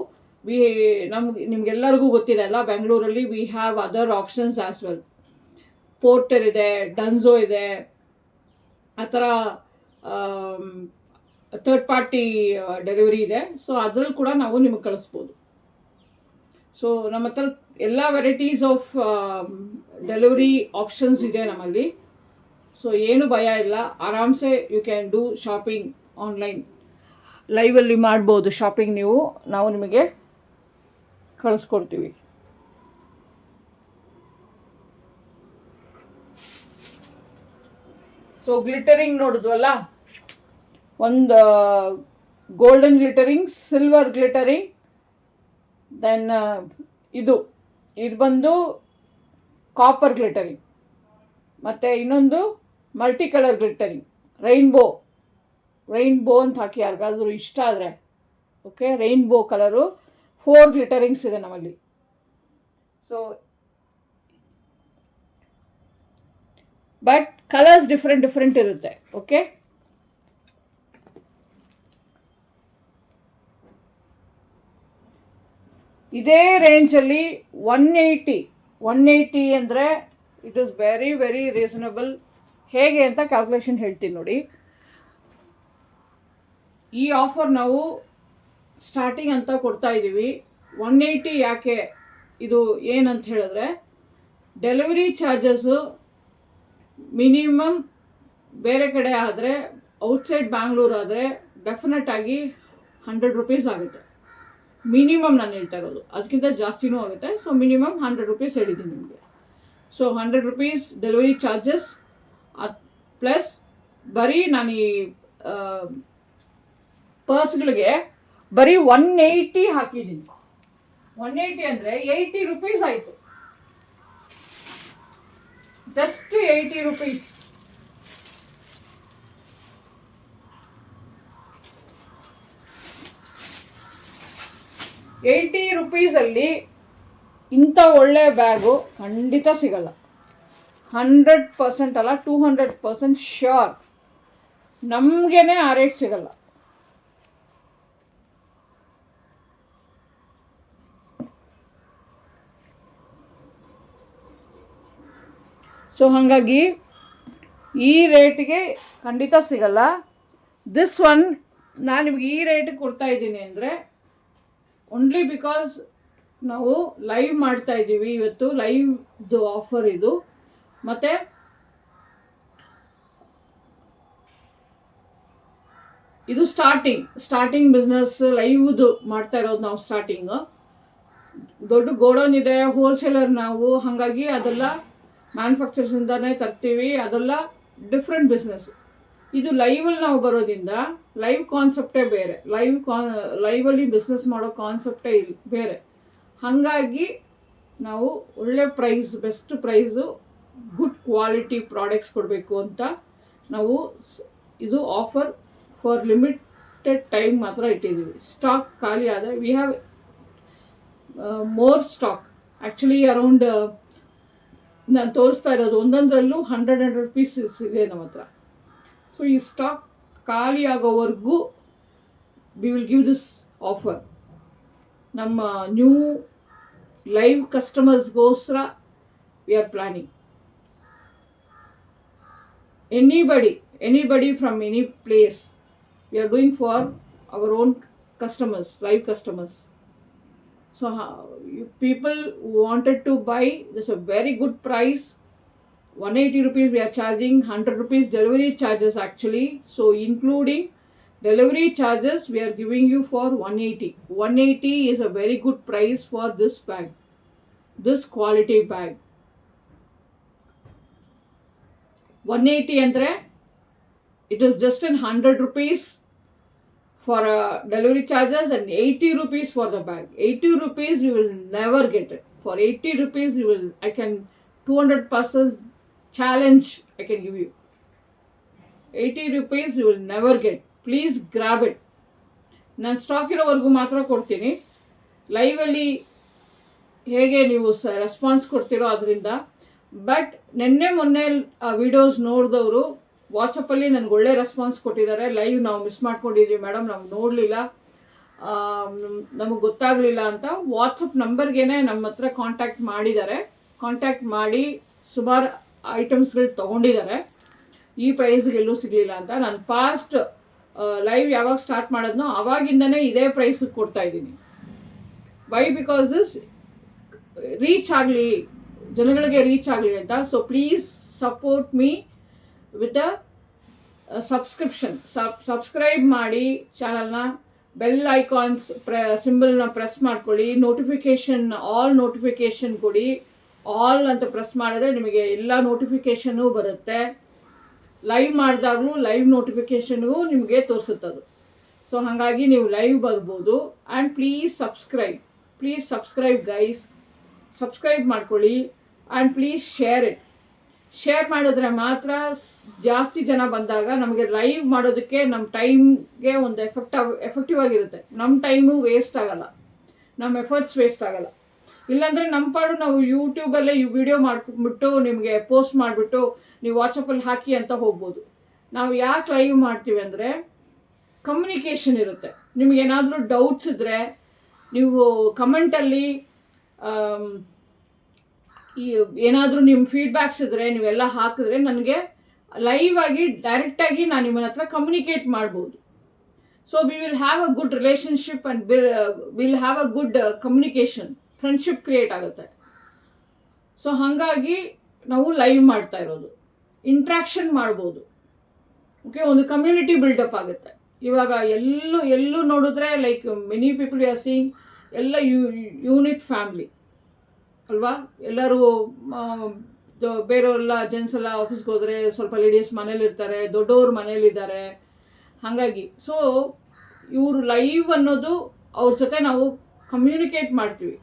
ನಿಮಗೆಲ್ಲರಿಗೂ ಗೊತ್ತಿದೆ ಅಲ್ಲ, ಬೆಂಗಳೂರಲ್ಲಿ we have other options as well. Porter ಇದೆ, ಡನ್ಝೋ ಇದೆ, ಆ ಥರ ಥರ್ಡ್ ಪಾರ್ಟಿ ಡೆಲಿವರಿ ಇದೆ. ಸೊ ಅದ್ರಲ್ಲಿ ಕೂಡ ನಾವು ನಿಮಗೆ ಕಳಿಸ್ಬೋದು. ಸೊ ನಮ್ಮ ಹತ್ರ ಎಲ್ಲ ವೆರೈಟೀಸ್ ಆಫ್ ಡೆಲಿವರಿ ಆಪ್ಷನ್ಸ್ ಇದೆ ನಮ್ಮಲ್ಲಿ. ಸೊ ಏನು ಭಯ ಇಲ್ಲ, ಆರಾಮ್ಸೆ you can do shopping online. ಲೈವಲ್ಲಿ ಮಾಡ್ಬೋದು ಶಾಪಿಂಗ್ ನೀವು, ನಾವು ನಿಮಗೆ ಕಳಿಸ್ಕೊಡ್ತೀವಿ. ಸೊ ಗ್ಲಿಟರಿಂಗ್ ನೋಡಿದ್ವಲ್ಲ, ಒಂದು golden glittering, silver glittering, then ಇದು ಬಂದು ಕಾಪರ್ ಗ್ಲಿಟರಿಂಗ್, ಮತ್ತು ಇನ್ನೊಂದು ಮಲ್ಟಿ ಕಲರ್ ಗ್ಲಿಟರಿಂಗ್, ರೈನ್ಬೋ ಅಂತ ಹಾಕಿ ಯಾರಿಗಾದ್ರೂ ಇಷ್ಟ ಆದರೆ. ಓಕೆ, ರೈನ್ಬೋ ಕಲರು 4 ಗ್ಲಿಟರಿಂಗ್ಸ್ ಇದೆ ನಮ್ಮಲ್ಲಿ. ಸೊ ಬಟ್ ಕಲರ್ಸ್ ಡಿಫ್ರೆಂಟ್ ಇರುತ್ತೆ. ಓಕೆ, ಇದೇ ರೇಂಜಲ್ಲಿ 180 ಅಂದರೆ it is very very reasonable. ಹೇಗೆ ಅಂತ ಕ್ಯಾಲ್ಕುಲೇಷನ್ ಹೇಳ್ತೀನಿ ನೋಡಿ. ಈ ಆಫರ್ ನಾವು ಸ್ಟಾರ್ಟಿಂಗ್ ಅಂತ ಕೊಡ್ತಾ ಇದ್ದೀವಿ. 180 ಯಾಕೆ ಇದು ಏನಂತ ಹೇಳಿದ್ರೆ, ಡೆಲಿವರಿ ಚಾರ್ಜಸ್ಸು ಮಿನಿಮಮ್ ಬೇರೆ ಕಡೆ ಆದರೆ, ಔಟ್ಸೈಡ್ ಬ್ಯಾಂಗ್ಳೂರ್ ಆದರೆ ಡೆಫಿನೆಟಾಗಿ 100 ರೂಪೀಸ್ ಆಗುತ್ತೆ. ಮಿನಿಮಮ್ ನಾನು ಹೇಳ್ತಾ ಇರೋದು, ಅದಕ್ಕಿಂತ ಜಾಸ್ತಿನೂ ಆಗುತ್ತೆ. ಸೊ ಮಿನಿಮಮ್ 100 ರೂಪೀಸ್ ಹೇಳಿದ್ದೀನಿ ನಿಮಗೆ. So 100 rupees delivery charges plus ಬರೀ ನಾನು ಈ ಪರ್ಸ್ಗಳಿಗೆ ಬರೀ 180 ಹಾಕಿದ್ದೀನಿ. 180 ಅಂದರೆ 80 ರೂಪೀಸ್ ಆಯಿತು, ಜಸ್ಟ್ 80 ರೂಪೀಸ್. ₹80 ಇಂಥ ಒಳ್ಳೆಯ ಬ್ಯಾಗು ಖಂಡಿತ ಸಿಗಲ್ಲ. 100% ಅಲ್ಲ, 200% ಶ್ಯೂರ್ ನಮಗೇ ಆ ರೇಟ್ ಸಿಗಲ್ಲ. ಸೊ ಹಾಗಾಗಿ ಈ ರೇಟಿಗೆ ಖಂಡಿತ ಸಿಗಲ್ಲ. ದಿಸ್ ಒನ್ ನಾನು ನಿಮಗೆ ಈ ರೇಟಿಗೆ ಕೊಡ್ತಾ ಇದ್ದೀನಿ ಅಂದರೆ ಓನ್ಲಿ ಬಿಕಾಸ್ ನಾವು ಲೈವ್ ಮಾಡ್ತಾ ಇದ್ದೀವಿ ಇವತ್ತು. ಲೈವ್ದು ಆಫರ್ ಇದು. ಮತ್ತು ಇದು ಸ್ಟಾರ್ಟಿಂಗ್ ಬಿಸ್ನೆಸ್, ಲೈವ್ದು ಮಾಡ್ತಾ ಇರೋದು ನಾವು. ಸ್ಟಾರ್ಟಿಂಗು ದೊಡ್ಡ ಗೋಡೌನ್ ಇದೆ, ಹೋಲ್ಸೇಲರ್ ನಾವು, ಹಾಗಾಗಿ ಅದೆಲ್ಲ ಮ್ಯಾನುಫ್ಯಾಕ್ಚರ್ಸಿಂದನೇ ತರ್ತೀವಿ, ಅದೆಲ್ಲ ಡಿಫ್ರೆಂಟ್ ಬಿಸ್ನೆಸ್. ಇದು ಲೈವಲ್ಲಿ ನಾವು ಬರೋದ್ರಿಂದ ಲೈವ್ ಕಾನ್ಸೆಪ್ಟೇ ಬೇರೆ, ಲೈವಲ್ಲಿ ಬಿಸ್ನೆಸ್ ಮಾಡೋ ಕಾನ್ಸೆಪ್ಟೇ ಬೇರೆ. ಹಾಗಾಗಿ ನಾವು ಒಳ್ಳೆ price, best price, good quality products ಕೊಡಬೇಕು ಅಂತ ನಾವು ಇದು ಆಫರ್ ಫಾರ್ ಲಿಮಿಟೆಡ್ ಟೈಮ್ ಮಾತ್ರ ಇಟ್ಟಿದ್ದೀವಿ. ಸ್ಟಾಕ್ ಖಾಲಿ ಆದರೆ we have more stock. Actually around ನಾನು ತೋರಿಸ್ತಾ ಇರೋದು ಒಂದೊಂದರಲ್ಲೂ 100 ರೂಪೀಸ್ ಇದೆ ನಮ್ಮ ಹತ್ರ. ಸೊ ಈ ಸ್ಟಾಕ್ ಖಾಲಿ ಆಗೋವರೆಗೂ we will give this offer. ನಮ್ಮ ನ್ಯೂ ಲೈವ್ ಕಸ್ಟಮರ್ಸ್ಗೋಸ್ಕರ we are planning. Anybody from any place we are doing for our own customers, live customers. So people wanted to buy, there's a very good price. 180 rupees we are charging, 100 rupees delivery charges actually. So including delivery charges we are giving you for 180. 180 is a very good price for this bag, this quality bag. 180 andre it is just an 100 rupees for delivery charges and 80 rupees for the bag. 80 rupees you will never get it. For 80 rupees you will, I can 200% challenge I can give you. 80 rupees you will never get. Please grab it. ನಾನು stock ಇರೋವರೆಗೂ ಮಾತ್ರ ಕೊಡ್ತೀನಿ. ಲೈವಲ್ಲಿ ಹೇಗೆ ನೀವು response ಕೊಡ್ತೀರೋ ಅದರಿಂದ. But ಮೊನ್ನೆ videos ನೋಡಿದವರು ವಾಟ್ಸಪ್ಪಲ್ಲಿ ನನಗೆ ಒಳ್ಳೆ ರೆಸ್ಪಾನ್ಸ್ ಕೊಟ್ಟಿದ್ದಾರೆ. ಲೈವ್ ನಾವು ಮಿಸ್ ಮಾಡ್ಕೊಂಡಿದ್ದೀವಿ ಮೇಡಮ್, ನಾವು ನೋಡಲಿಲ್ಲ, ನಮಗೆ ಗೊತ್ತಾಗಲಿಲ್ಲ ಅಂತ ವಾಟ್ಸಪ್ ನಂಬರ್ಗೆ ನಮ್ಮ ಹತ್ರ ಕಾಂಟ್ಯಾಕ್ಟ್ ಮಾಡಿದ್ದಾರೆ. ಕಾಂಟ್ಯಾಕ್ಟ್ ಮಾಡಿ ಸುಮಾರು ಐಟಮ್ಸ್ಗಳು ತೊಗೊಂಡಿದ್ದಾರೆ. ಈ ಪ್ರೈಸ್ಗೆ ಎಲ್ಲೂ ಸಿಗಲಿಲ್ಲ ಅಂತ. ನಾನು ಫಾಸ್ಟ್ ಲೈವ್ ಯಾವಾಗ ಸ್ಟಾರ್ಟ್ ಮಾಡೋದನೋ ಆವಾಗಿಂದನೇ ಇದೇ ಪ್ರೈಸಿಗೆ ಕೊಡ್ತಾಯಿದ್ದೀನಿ. ವೈ? ಬಿಕಾಸ್ ರೀಚ್ ಆಗಲಿ, ಜನಗಳಿಗೆ ರೀಚ್ ಆಗಲಿ ಅಂತ. So please support me with a subscription. Subscribe ಮಾಡಿ ಚಾನಲ್ನ. ಬೆಲ್ ಐಕಾನ್ಸ್ ಸಿಂಬಲ್ನ ಪ್ರೆಸ್ ಮಾಡ್ಕೊಳ್ಳಿ. ನೋಟಿಫಿಕೇಷನ್, ಆಲ್ ನೋಟಿಫಿಕೇಷನ್ ಕೊಡಿ. ಆಲ್ ಅಂತ ಪ್ರೆಸ್ ಮಾಡಿದ್ರೆ ನಿಮಗೆ ಎಲ್ಲ ನೋಟಿಫಿಕೇಷನ್ನು ಬರುತ್ತೆ. ಲೈವ್ ಮಾಡಿದಾಗಲೂ ಲೈವ್ ನೋಟಿಫಿಕೇಷನ್ಗೂ ನಿಮಗೆ ತೋರಿಸುತ್ತದು. ಸೊ ಹಾಗಾಗಿ ನೀವು ಲೈವ್ ಬರ್ಬೋದು. And please subscribe guys. Subscribe ಮಾಡ್ಕೊಳ್ಳಿ. And please share it. Share ಮಾಡಿದ್ರೆ ಮಾತ್ರ ಜಾಸ್ತಿ ಜನ ಬಂದಾಗ ನಮಗೆ ಲೈವ್ ಮಾಡೋದಕ್ಕೆ ನಮ್ಮ ಟೈಮ್ಗೆ ಒಂದು ಎಫೆಕ್ಟಿವ್ ಆಗಿರುತ್ತೆ. ನಮ್ಮ ಟೈಮು ವೇಸ್ಟ್ ಆಗೋಲ್ಲ, ನಮ್ಮ ಎಫರ್ಟ್ಸ್ ವೇಸ್ಟ್ ಆಗೋಲ್ಲ. ಇಲ್ಲಾಂದರೆ ನಮ್ಮ ಪಾಡು ನಾವು ಯೂಟ್ಯೂಬಲ್ಲೇ ವಿಡಿಯೋ ಮಾಡ್ಬಿಟ್ಟು ನಿಮಗೆ ಪೋಸ್ಟ್ ಮಾಡಿಬಿಟ್ಟು ನೀವು ವಾಟ್ಸಪ್ಪಲ್ಲಿ ಹಾಕಿ ಅಂತ ಹೋಗ್ಬೋದು. ನಾವು ಯಾಕೆ ಲೈವ್ ಮಾಡ್ತೀವಿ ಅಂದರೆ ಕಮ್ಯುನಿಕೇಷನ್ ಇರುತ್ತೆ. ನಿಮಗೇನಾದರೂ ಡೌಟ್ಸ್ ಇದ್ದರೆ ನೀವು ಕಮೆಂಟಲ್ಲಿ ಏನಾದರೂ ನಿಮ್ಮ ಫೀಡ್ಬ್ಯಾಕ್ಸ್ ಇದ್ದರೆ ನೀವೆಲ್ಲ ಹಾಕಿದ್ರೆ ನನಗೆ ಲೈವ್ ಆಗಿ ಡೈರೆಕ್ಟಾಗಿ ನಾನು ನಿಮ್ಮನ್ನ ಹತ್ರ ಕಮ್ಯುನಿಕೇಟ್ ಮಾಡ್ಬೋದು. So we will have a good relationship and will have a good communication, friendship create ಆಗುತ್ತೆ. ಸೊ ಹಾಗಾಗಿ ನಾವು ಲೈವ್ ಮಾಡ್ತಾ ಇರೋದು. ಇಂಟ್ರ್ಯಾಕ್ಷನ್ ಮಾಡ್ಬೋದು. ಓಕೆ, ಒಂದು ಕಮ್ಯುನಿಟಿ ಬಿಲ್ಡಪ್ ಆಗುತ್ತೆ. ಇವಾಗ ಎಲ್ಲೂ ನೋಡಿದ್ರೆ like many people you are seeing ಎಲ್ಲ ಯೂನಿಟ್ ಫ್ಯಾಮ್ಲಿ ಅಲ್ವಾ. ಎಲ್ಲರೂ ಬೇರೆಯವರೆಲ್ಲ ಜೆಂಟ್ಸ್ ಎಲ್ಲ ಆಫೀಸ್ಗೆ ಹೋದರೆ ಸ್ವಲ್ಪ ಲೇಡೀಸ್ ಮನೇಲಿರ್ತಾರೆ, ದೊಡ್ಡವರು ಮನೇಲಿದ್ದಾರೆ. ಹಾಗಾಗಿ ಸೊ ಇವರು ಲೈವ್ ಅನ್ನೋದು ಅವ್ರ ಜೊತೆ ನಾವು ಕಮ್ಯುನಿಕೇಟ್ ಮಾಡ್ತೀವಿ.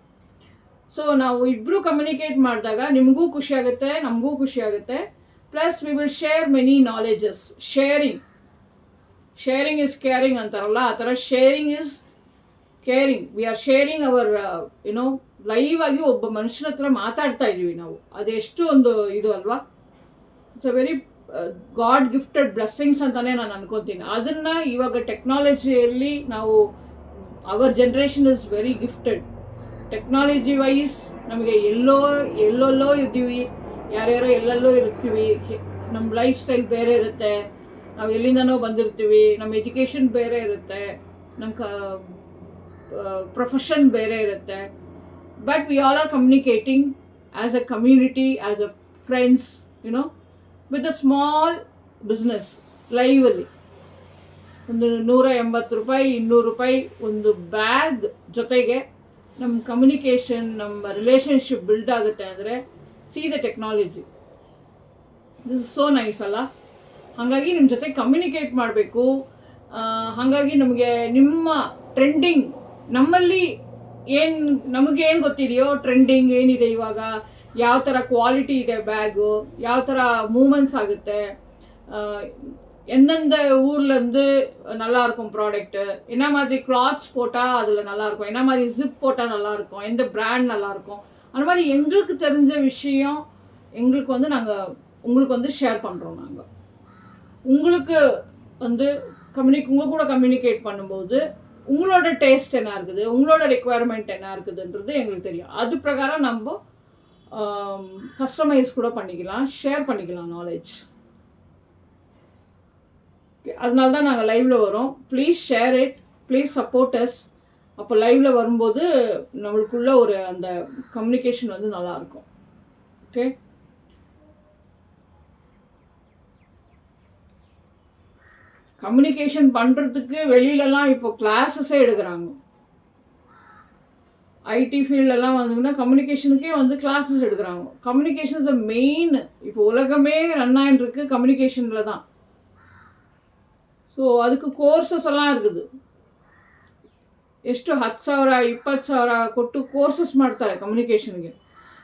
ಸೊ ನಾವು ಇಬ್ಬರು ಕಮ್ಯುನಿಕೇಟ್ ಮಾಡಿದಾಗ ನಿಮಗೂ ಖುಷಿ ಆಗುತ್ತೆ, ನಮಗೂ ಖುಷಿ ಆಗುತ್ತೆ. Plus we will share many knowledges. Sharing is caring ಅಂತಾರಲ್ಲ, ಆ ಥರ sharing is caring. We are sharing our live ಆಗಿ ಒಬ್ಬ ಮನುಷ್ಯನ ಹತ್ರ ಮಾತಾಡ್ತಾ ಇದ್ದೀವಿ ನಾವು. ಅದೆಷ್ಟು ಒಂದು ಇದು ಅಲ್ವಾ. It's a very god gifted blessings ಅಂತಲೇ ನಾನು ಅನ್ಕೊತೀನಿ. ಅದನ್ನು ಇವಾಗ ಟೆಕ್ನಾಲಜಿಯಲ್ಲಿ ನಾವು our generation is very gifted. Technology wise ನಮಗೆ ಎಲ್ಲೆಲ್ಲೋ ಇದ್ದೀವಿ, ಯಾರ್ಯಾರೋ ಎಲ್ಲೆಲ್ಲೋ ಇರ್ತೀವಿ. ನಮ್ಮ ಲೈಫ್ ಸ್ಟೈಲ್ ಬೇರೆ ಇರುತ್ತೆ, ನಾವು ಎಲ್ಲಿಂದನೋ ಬಂದಿರ್ತೀವಿ, ನಮ್ಮ ಎಜುಕೇಷನ್ ಬೇರೆ ಇರುತ್ತೆ, ನಮ್ಮ ಪ್ರೊಫೆಷನ್ ಬೇರೆ ಇರುತ್ತೆ. But we all are communicating as a community, as a friends, with a small business. ಲೈವಲ್ಲಿ ಒಂದು 180 ರೂಪಾಯಿ 200 ರೂಪಾಯಿ ಒಂದು ಬ್ಯಾಗ್ ಜೊತೆಗೆ ನಮ್ಮ ಕಮ್ಯುನಿಕೇಷನ್, ನಮ್ಮ ರಿಲೇಷನ್ಶಿಪ್ ಬಿಲ್ಡ್ ಆಗುತ್ತೆ ಅಂದರೆ C the technology. This is so nice ಅಲ್ಲ. ಹಾಗಾಗಿ ನಿಮ್ಮ ಜೊತೆ ಕಮ್ಯುನಿಕೇಟ್ ಮಾಡಬೇಕು. ಹಾಗಾಗಿ ನಮಗೆ ನಿಮ್ಮ ಟ್ರೆಂಡಿಂಗ್, ನಮ್ಮಲ್ಲಿ ನಮಗೇನು ಗೊತ್ತಿದೆಯೋ ಟ್ರೆಂಡಿಂಗ್ ಏನಿದೆ ಇವಾಗ, ಯಾವ ಥರ ಕ್ವಾಲಿಟಿ ಇದೆ ಬ್ಯಾಗು, ಯಾವ ಥರ ಮೂಮೆಂಟ್ಸ್ ஆகுது, எந்தெந்த ஊரில் வந்து நல்லா இருக்கும் ப்ராடக்ட்டு, என்ன மாதிரி கிளாத்ஸ் போட்டால் அதில் நல்லாயிருக்கும், என்ன மாதிரி ஜிப் போட்டால் நல்லாயிருக்கும், எந்த பிராண்ட் நல்லாயிருக்கும், அந்த மாதிரி எங்களுக்கு தெரிஞ்ச விஷயம் எங்களுக்கு வந்து நாங்கள் உங்களுக்கு வந்து ஷேர் பண்ணுறோம். நாங்கள் உங்களுக்கு வந்து உங்கள் கூட கம்யூனிகேட் பண்ணும்போது உங்களோட டேஸ்ட் என்ன இருக்குது, உங்களோட ரெக்குவயர்மெண்ட் என்ன இருக்குதுன்றது எங்களுக்கு தெரியும். அது பிரகாரம் நம்ம கஸ்டமைஸ் கூட பண்ணிக்கலாம், ஷேர் பண்ணிக்கலாம் நாலேஜ். அதனால தான் நாங்கள் லைவில் வரோம். Please share it, please support us. அப்போ லைவில் வரும்போது நம்மளுக்குள்ள ஒரு அந்த கம்யூனிகேஷன் வந்து நல்லாயிருக்கும். ஓகே, கம்யூனிகேஷன் பண்ணுறதுக்கு வெளியிலலாம் இப்போ கிளாஸஸே எடுக்கிறாங்க. ஐடி ஃபீல்டெல்லாம் வந்தீங்கன்னா கம்யூனிகேஷனுக்கே வந்து கிளாஸஸ் எடுக்கிறாங்க. Communication is a main. இப்போ உலகமே ரன் ஆகிட்டுருக்கு கம்யூனிகேஷனில் தான். ஸோ அதுக்கு கோர்சஸ் எல்லாம் இருக்குது. ಎಷ್ಟು 10,000 20,000 ಕೊಟ್ಟು ಕೋರ್ಸಸ್ ಮಾಡ್ತಾರೆ ಕಮ್ಯುನಿಕೇಷನ್ಗೆ.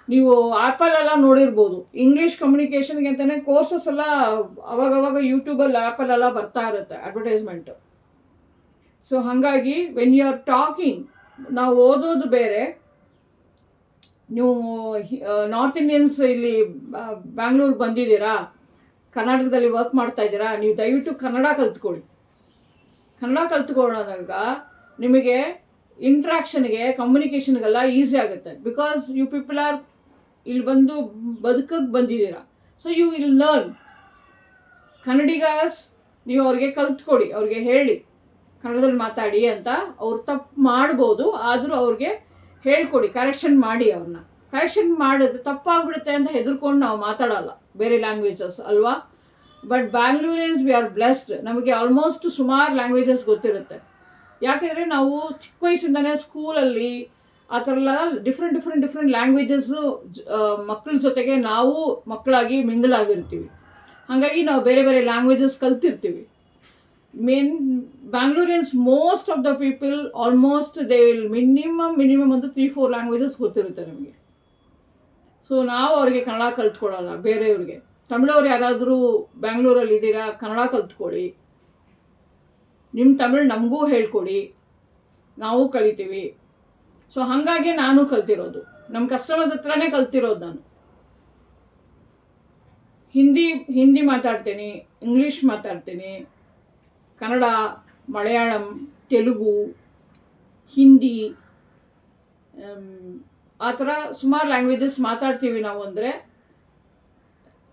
ನೀವು ಆ್ಯಪಲ್ಲೆಲ್ಲ ನೋಡಿರ್ಬೋದು, ಇಂಗ್ಲೀಷ್ ಕಮ್ಯುನಿಕೇಷನ್ಗೆ ಅಂತಲೇ ಕೋರ್ಸಸ್ ಎಲ್ಲ ಅವಾಗವಾಗ ಯೂಟ್ಯೂಬಲ್ಲಿ ಆ್ಯಪಲ್ಲೆಲ್ಲ ಬರ್ತಾ ಇರುತ್ತೆ ಅಡ್ವರ್ಟೈಸ್ಮೆಂಟು. ಸೊ ಹಾಗಾಗಿ ವೆನ್ ಯು ಆರ್ ಟಾಕಿಂಗ್, ನಾವು ಓದೋದು ಬೇರೆ, ನೀವು ನಾರ್ತ್ ಇಂಡಿಯನ್ಸ್ ಇಲ್ಲಿ ಬ್ಯಾಂಗ್ಳೂರಿಗೆ ಬಂದಿದ್ದೀರಾ, ಕರ್ನಾಟಕದಲ್ಲಿ ವರ್ಕ್ ಮಾಡ್ತಾ ಇದ್ದೀರಾ, ನೀವು ದಯವಿಟ್ಟು ಕನ್ನಡ ಕಲ್ತ್ಕೊಳ್ಳಿ. ಕನ್ನಡ ಕಲ್ತ್ಕೊಳ್ಳೋದಾಗ ನಿಮಗೆ ಇಂಟ್ರಾಕ್ಷನ್ಗೆ, ಕಮ್ಯುನಿಕೇಷನ್ಗೆಲ್ಲ ಈಸಿ ಆಗುತ್ತೆ. ಬಿಕಾಸ್ ಯು ಪೀಪಲ್ ಆರ್ ಇಲ್ಲಿ ಬಂದು ಬದುಕಕ್ಕೆ ಬಂದಿದ್ದೀರಾ. So you will learn. Kannadigas ನೀವು ಅವ್ರಿಗೆ ಕಲ್ತ್ಕೊಡಿ, ಅವ್ರಿಗೆ ಹೇಳಿ ಕನ್ನಡದಲ್ಲಿ ಮಾತಾಡಿ ಅಂತ. ಅವ್ರು ತಪ್ಪು ಮಾಡ್ಬೋದು, ಆದರೂ ಅವ್ರಿಗೆ ಹೇಳ್ಕೊಡಿ, ಕರೆಕ್ಷನ್ ಮಾಡಿ. ಅವ್ರನ್ನ ಕರೆಕ್ಷನ್ ಮಾಡಿದ್ರೆ ತಪ್ಪಾಗ್ಬಿಡುತ್ತೆ ಅಂತ ಹೆದರ್ಕೊಂಡು ನಾವು ಮಾತಾಡೋಲ್ಲ ಬೇರೆ ಲ್ಯಾಂಗ್ವೇಜಸ್ ಅಲ್ವಾ. But Bangaloreans we are blessed. ನಮಗೆ ಆಲ್ಮೋಸ್ಟ್ ಸುಮಾರು ಲ್ಯಾಂಗ್ವೇಜಸ್ ಗೊತ್ತಿರುತ್ತೆ. ಯಾಕೆಂದರೆ ನಾವು ಚಿಕ್ಕ ವಯಸ್ಸಿಂದನೇ ಸ್ಕೂಲಲ್ಲಿ ಆ ಥರ ಎಲ್ಲ ಡಿಫ್ರೆಂಟ್ ಲ್ಯಾಂಗ್ವೇಜಸ್ಸು ಮಕ್ಕಳ ಜೊತೆಗೆ ನಾವು ಮಕ್ಕಳಾಗಿ ಮಿಂಗಲ್ ಆಗಿರ್ತೀವಿ. ಹಾಗಾಗಿ ನಾವು ಬೇರೆ ಬೇರೆ ಲ್ಯಾಂಗ್ವೇಜಸ್ ಕಲ್ತಿರ್ತೀವಿ. Bangaloreans most of the people almost they will minimum ಒಂದು 3-4 ಲ್ಯಾಂಗ್ವೇಜಸ್ ಗೊತ್ತಿರುತ್ತೆ ನಮಗೆ. ಸೊ ನಾವು ಅವ್ರಿಗೆ ಕನ್ನಡ ಕಲ್ತ್ಕೊಳ್ಳೋಲ್ಲ, ಬೇರೆಯವ್ರಿಗೆ. ತಮಿಳವ್ರು ಯಾರಾದರೂ ಬ್ಯಾಂಗ್ಳೂರಲ್ಲಿ ಇದ್ದೀರಾ, ಕನ್ನಡ ಕಲ್ತ್ಕೊಳ್ಳಿ. ನಿಮ್ಮ ತಮಿಳು ನಮಗೂ ಹೇಳ್ಕೊಡಿ, ನಾವು ಕಲಿತೀವಿ. ಸೊ ಹಾಗಾಗಿ ನಾನು ಕಲ್ತಿರೋದು, ನಮ್ಮ ಕಸ್ಟಮರ್ಸ್ ಹತ್ರನೇ ಕಲ್ತಿರೋದು ನಾನು. ಹಿಂದಿ ಮಾತಾಡ್ತೀನಿ, ಇಂಗ್ಲೀಷ್ ಮಾತಾಡ್ತೀನಿ, ಕನ್ನಡ, ಮಲಯಾಳಂ, ತೆಲುಗು, ಹಿಂದಿ, ಆ ಥರ ಸುಮಾರು ಲ್ಯಾಂಗ್ವೇಜಸ್ ಮಾತಾಡ್ತೀವಿ ನಾವು. ಅಂದರೆ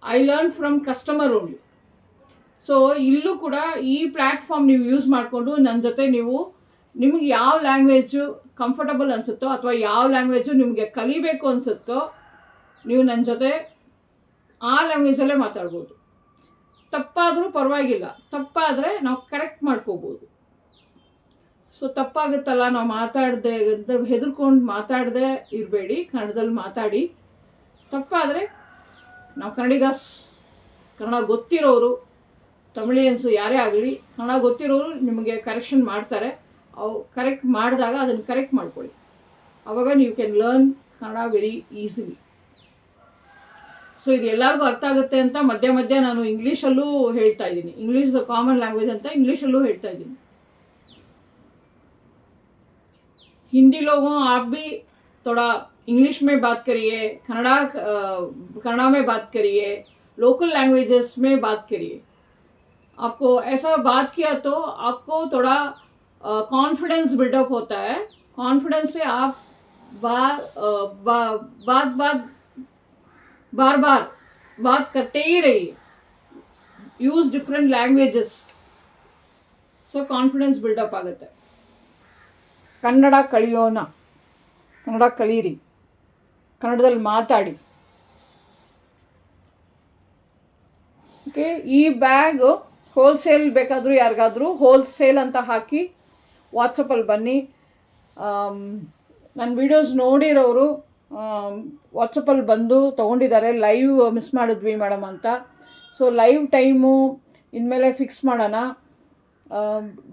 I learn from customer only. So ಇಲ್ಲೂ ಕೂಡ ಈ ಪ್ಲ್ಯಾಟ್ಫಾರ್ಮ್ ನೀವು ಯೂಸ್ ಮಾಡಿಕೊಂಡು ನನ್ನ ಜೊತೆ ನಿಮಗೆ ಯಾವ ಲ್ಯಾಂಗ್ವೇಜು ಕಂಫರ್ಟಬಲ್ ಅನಿಸುತ್ತೋ ಅಥವಾ ಯಾವ ಲ್ಯಾಂಗ್ವೇಜು ನಿಮಗೆ ಕಲಿಬೇಕು ಅನಿಸುತ್ತೋ ನೀವು ನನ್ನ ಜೊತೆ ಆ ಲ್ಯಾಂಗ್ವೇಜಲ್ಲೇ ಮಾತಾಡ್ಬೋದು. ತಪ್ಪಾದರೂ ಪರವಾಗಿಲ್ಲ, ತಪ್ಪಾದರೆ ನಾವು ಕರೆಕ್ಟ್ ಮಾಡ್ಕೋಬೋದು. ಸೊ ತಪ್ಪಾಗುತ್ತಲ್ಲ ನಾವು ಮಾತಾಡದೆ ಅಂತ ಹೆದರ್ಕೊಂಡು ಮಾತಾಡದೆ ಇರಬೇಡಿ, ಕನ್ನಡದಲ್ಲಿ ಮಾತಾಡಿ. ತಪ್ಪಾದರೆ ನಾವು ಕನ್ನಡ ಗೊತ್ತಿರೋರು, ತಮಿಳಿಯನ್ಸು ಯಾರೇ ಆಗಲಿ, ಕನ್ನಡ ಗೊತ್ತಿರೋರು ನಿಮಗೆ ಕರೆಕ್ಷನ್ ಮಾಡ್ತಾರೆ. ಅವು ಕರೆಕ್ಟ್ ಮಾಡಿದಾಗ ಅದನ್ನು ಕರೆಕ್ಟ್ ಮಾಡ್ಕೊಳ್ಳಿ. ಆವಾಗ ನೀವು can learn Kannada very easily. So ಇದು ಎಲ್ಲರಿಗೂ ಅರ್ಥ ಆಗುತ್ತೆ ಅಂತ ಮಧ್ಯ ನಾನು ಇಂಗ್ಲೀಷಲ್ಲೂ ಹೇಳ್ತಾ ಇದ್ದೀನಿ. ಇಂಗ್ಲೀಷ್ ಕಾಮನ್ ಲ್ಯಾಂಗ್ವೇಜ್ ಅಂತ इंग्लिशಲ್ಲೂ ಹೇಳ್ತಾ इದ್ದೀನಿ. हिंदी लोगों आप भी थोड़ा इंग्लिश में बात करिए, कन्नड़ा में बात करिए, लोकल लैंग्वेजेस में बात करिए. आपको ऐसा बात किया तो आपको थोड़ा कॉन्फिडेंस बिल्डअप होता है. कॉन्फिडेंस से आप बार बात करते ही रहिए. Use different languages. So confidence build up आगुत्ते. ಕನ್ನಡ ಕಲಿಯೋಣ, ಕನ್ನಡ ಕಲೀರಿ, ಕನ್ನಡದಲ್ಲಿ ಮಾತಾಡಿ. ಓಕೆ, ಈ ಬ್ಯಾಗ್ ಹೋಲ್ಸೇಲ್ ಬೇಕಾದರೂ ಯಾರಿಗಾದರೂ ಹೋಲ್ಸೇಲ್ ಅಂತ ಹಾಕಿ ವಾಟ್ಸಪ್ಪಲ್ಲಿ ಬನ್ನಿ. ನನ್ನ ವೀಡಿಯೋಸ್ ನೋಡಿರೋರು ವಾಟ್ಸಪ್ಪಲ್ಲಿ ಬಂದು ತೊಗೊಂಡಿದ್ದಾರೆ. ಲೈವ್ ಮಿಸ್ ಮಾಡಿದ್ವಿ ಮೇಡಮ್ ಅಂತ. ಸೊ ಲೈವ್ ಟೈಮು ಇನ್ಮೇಲೆ ಫಿಕ್ಸ್ ಮಾಡೋಣ.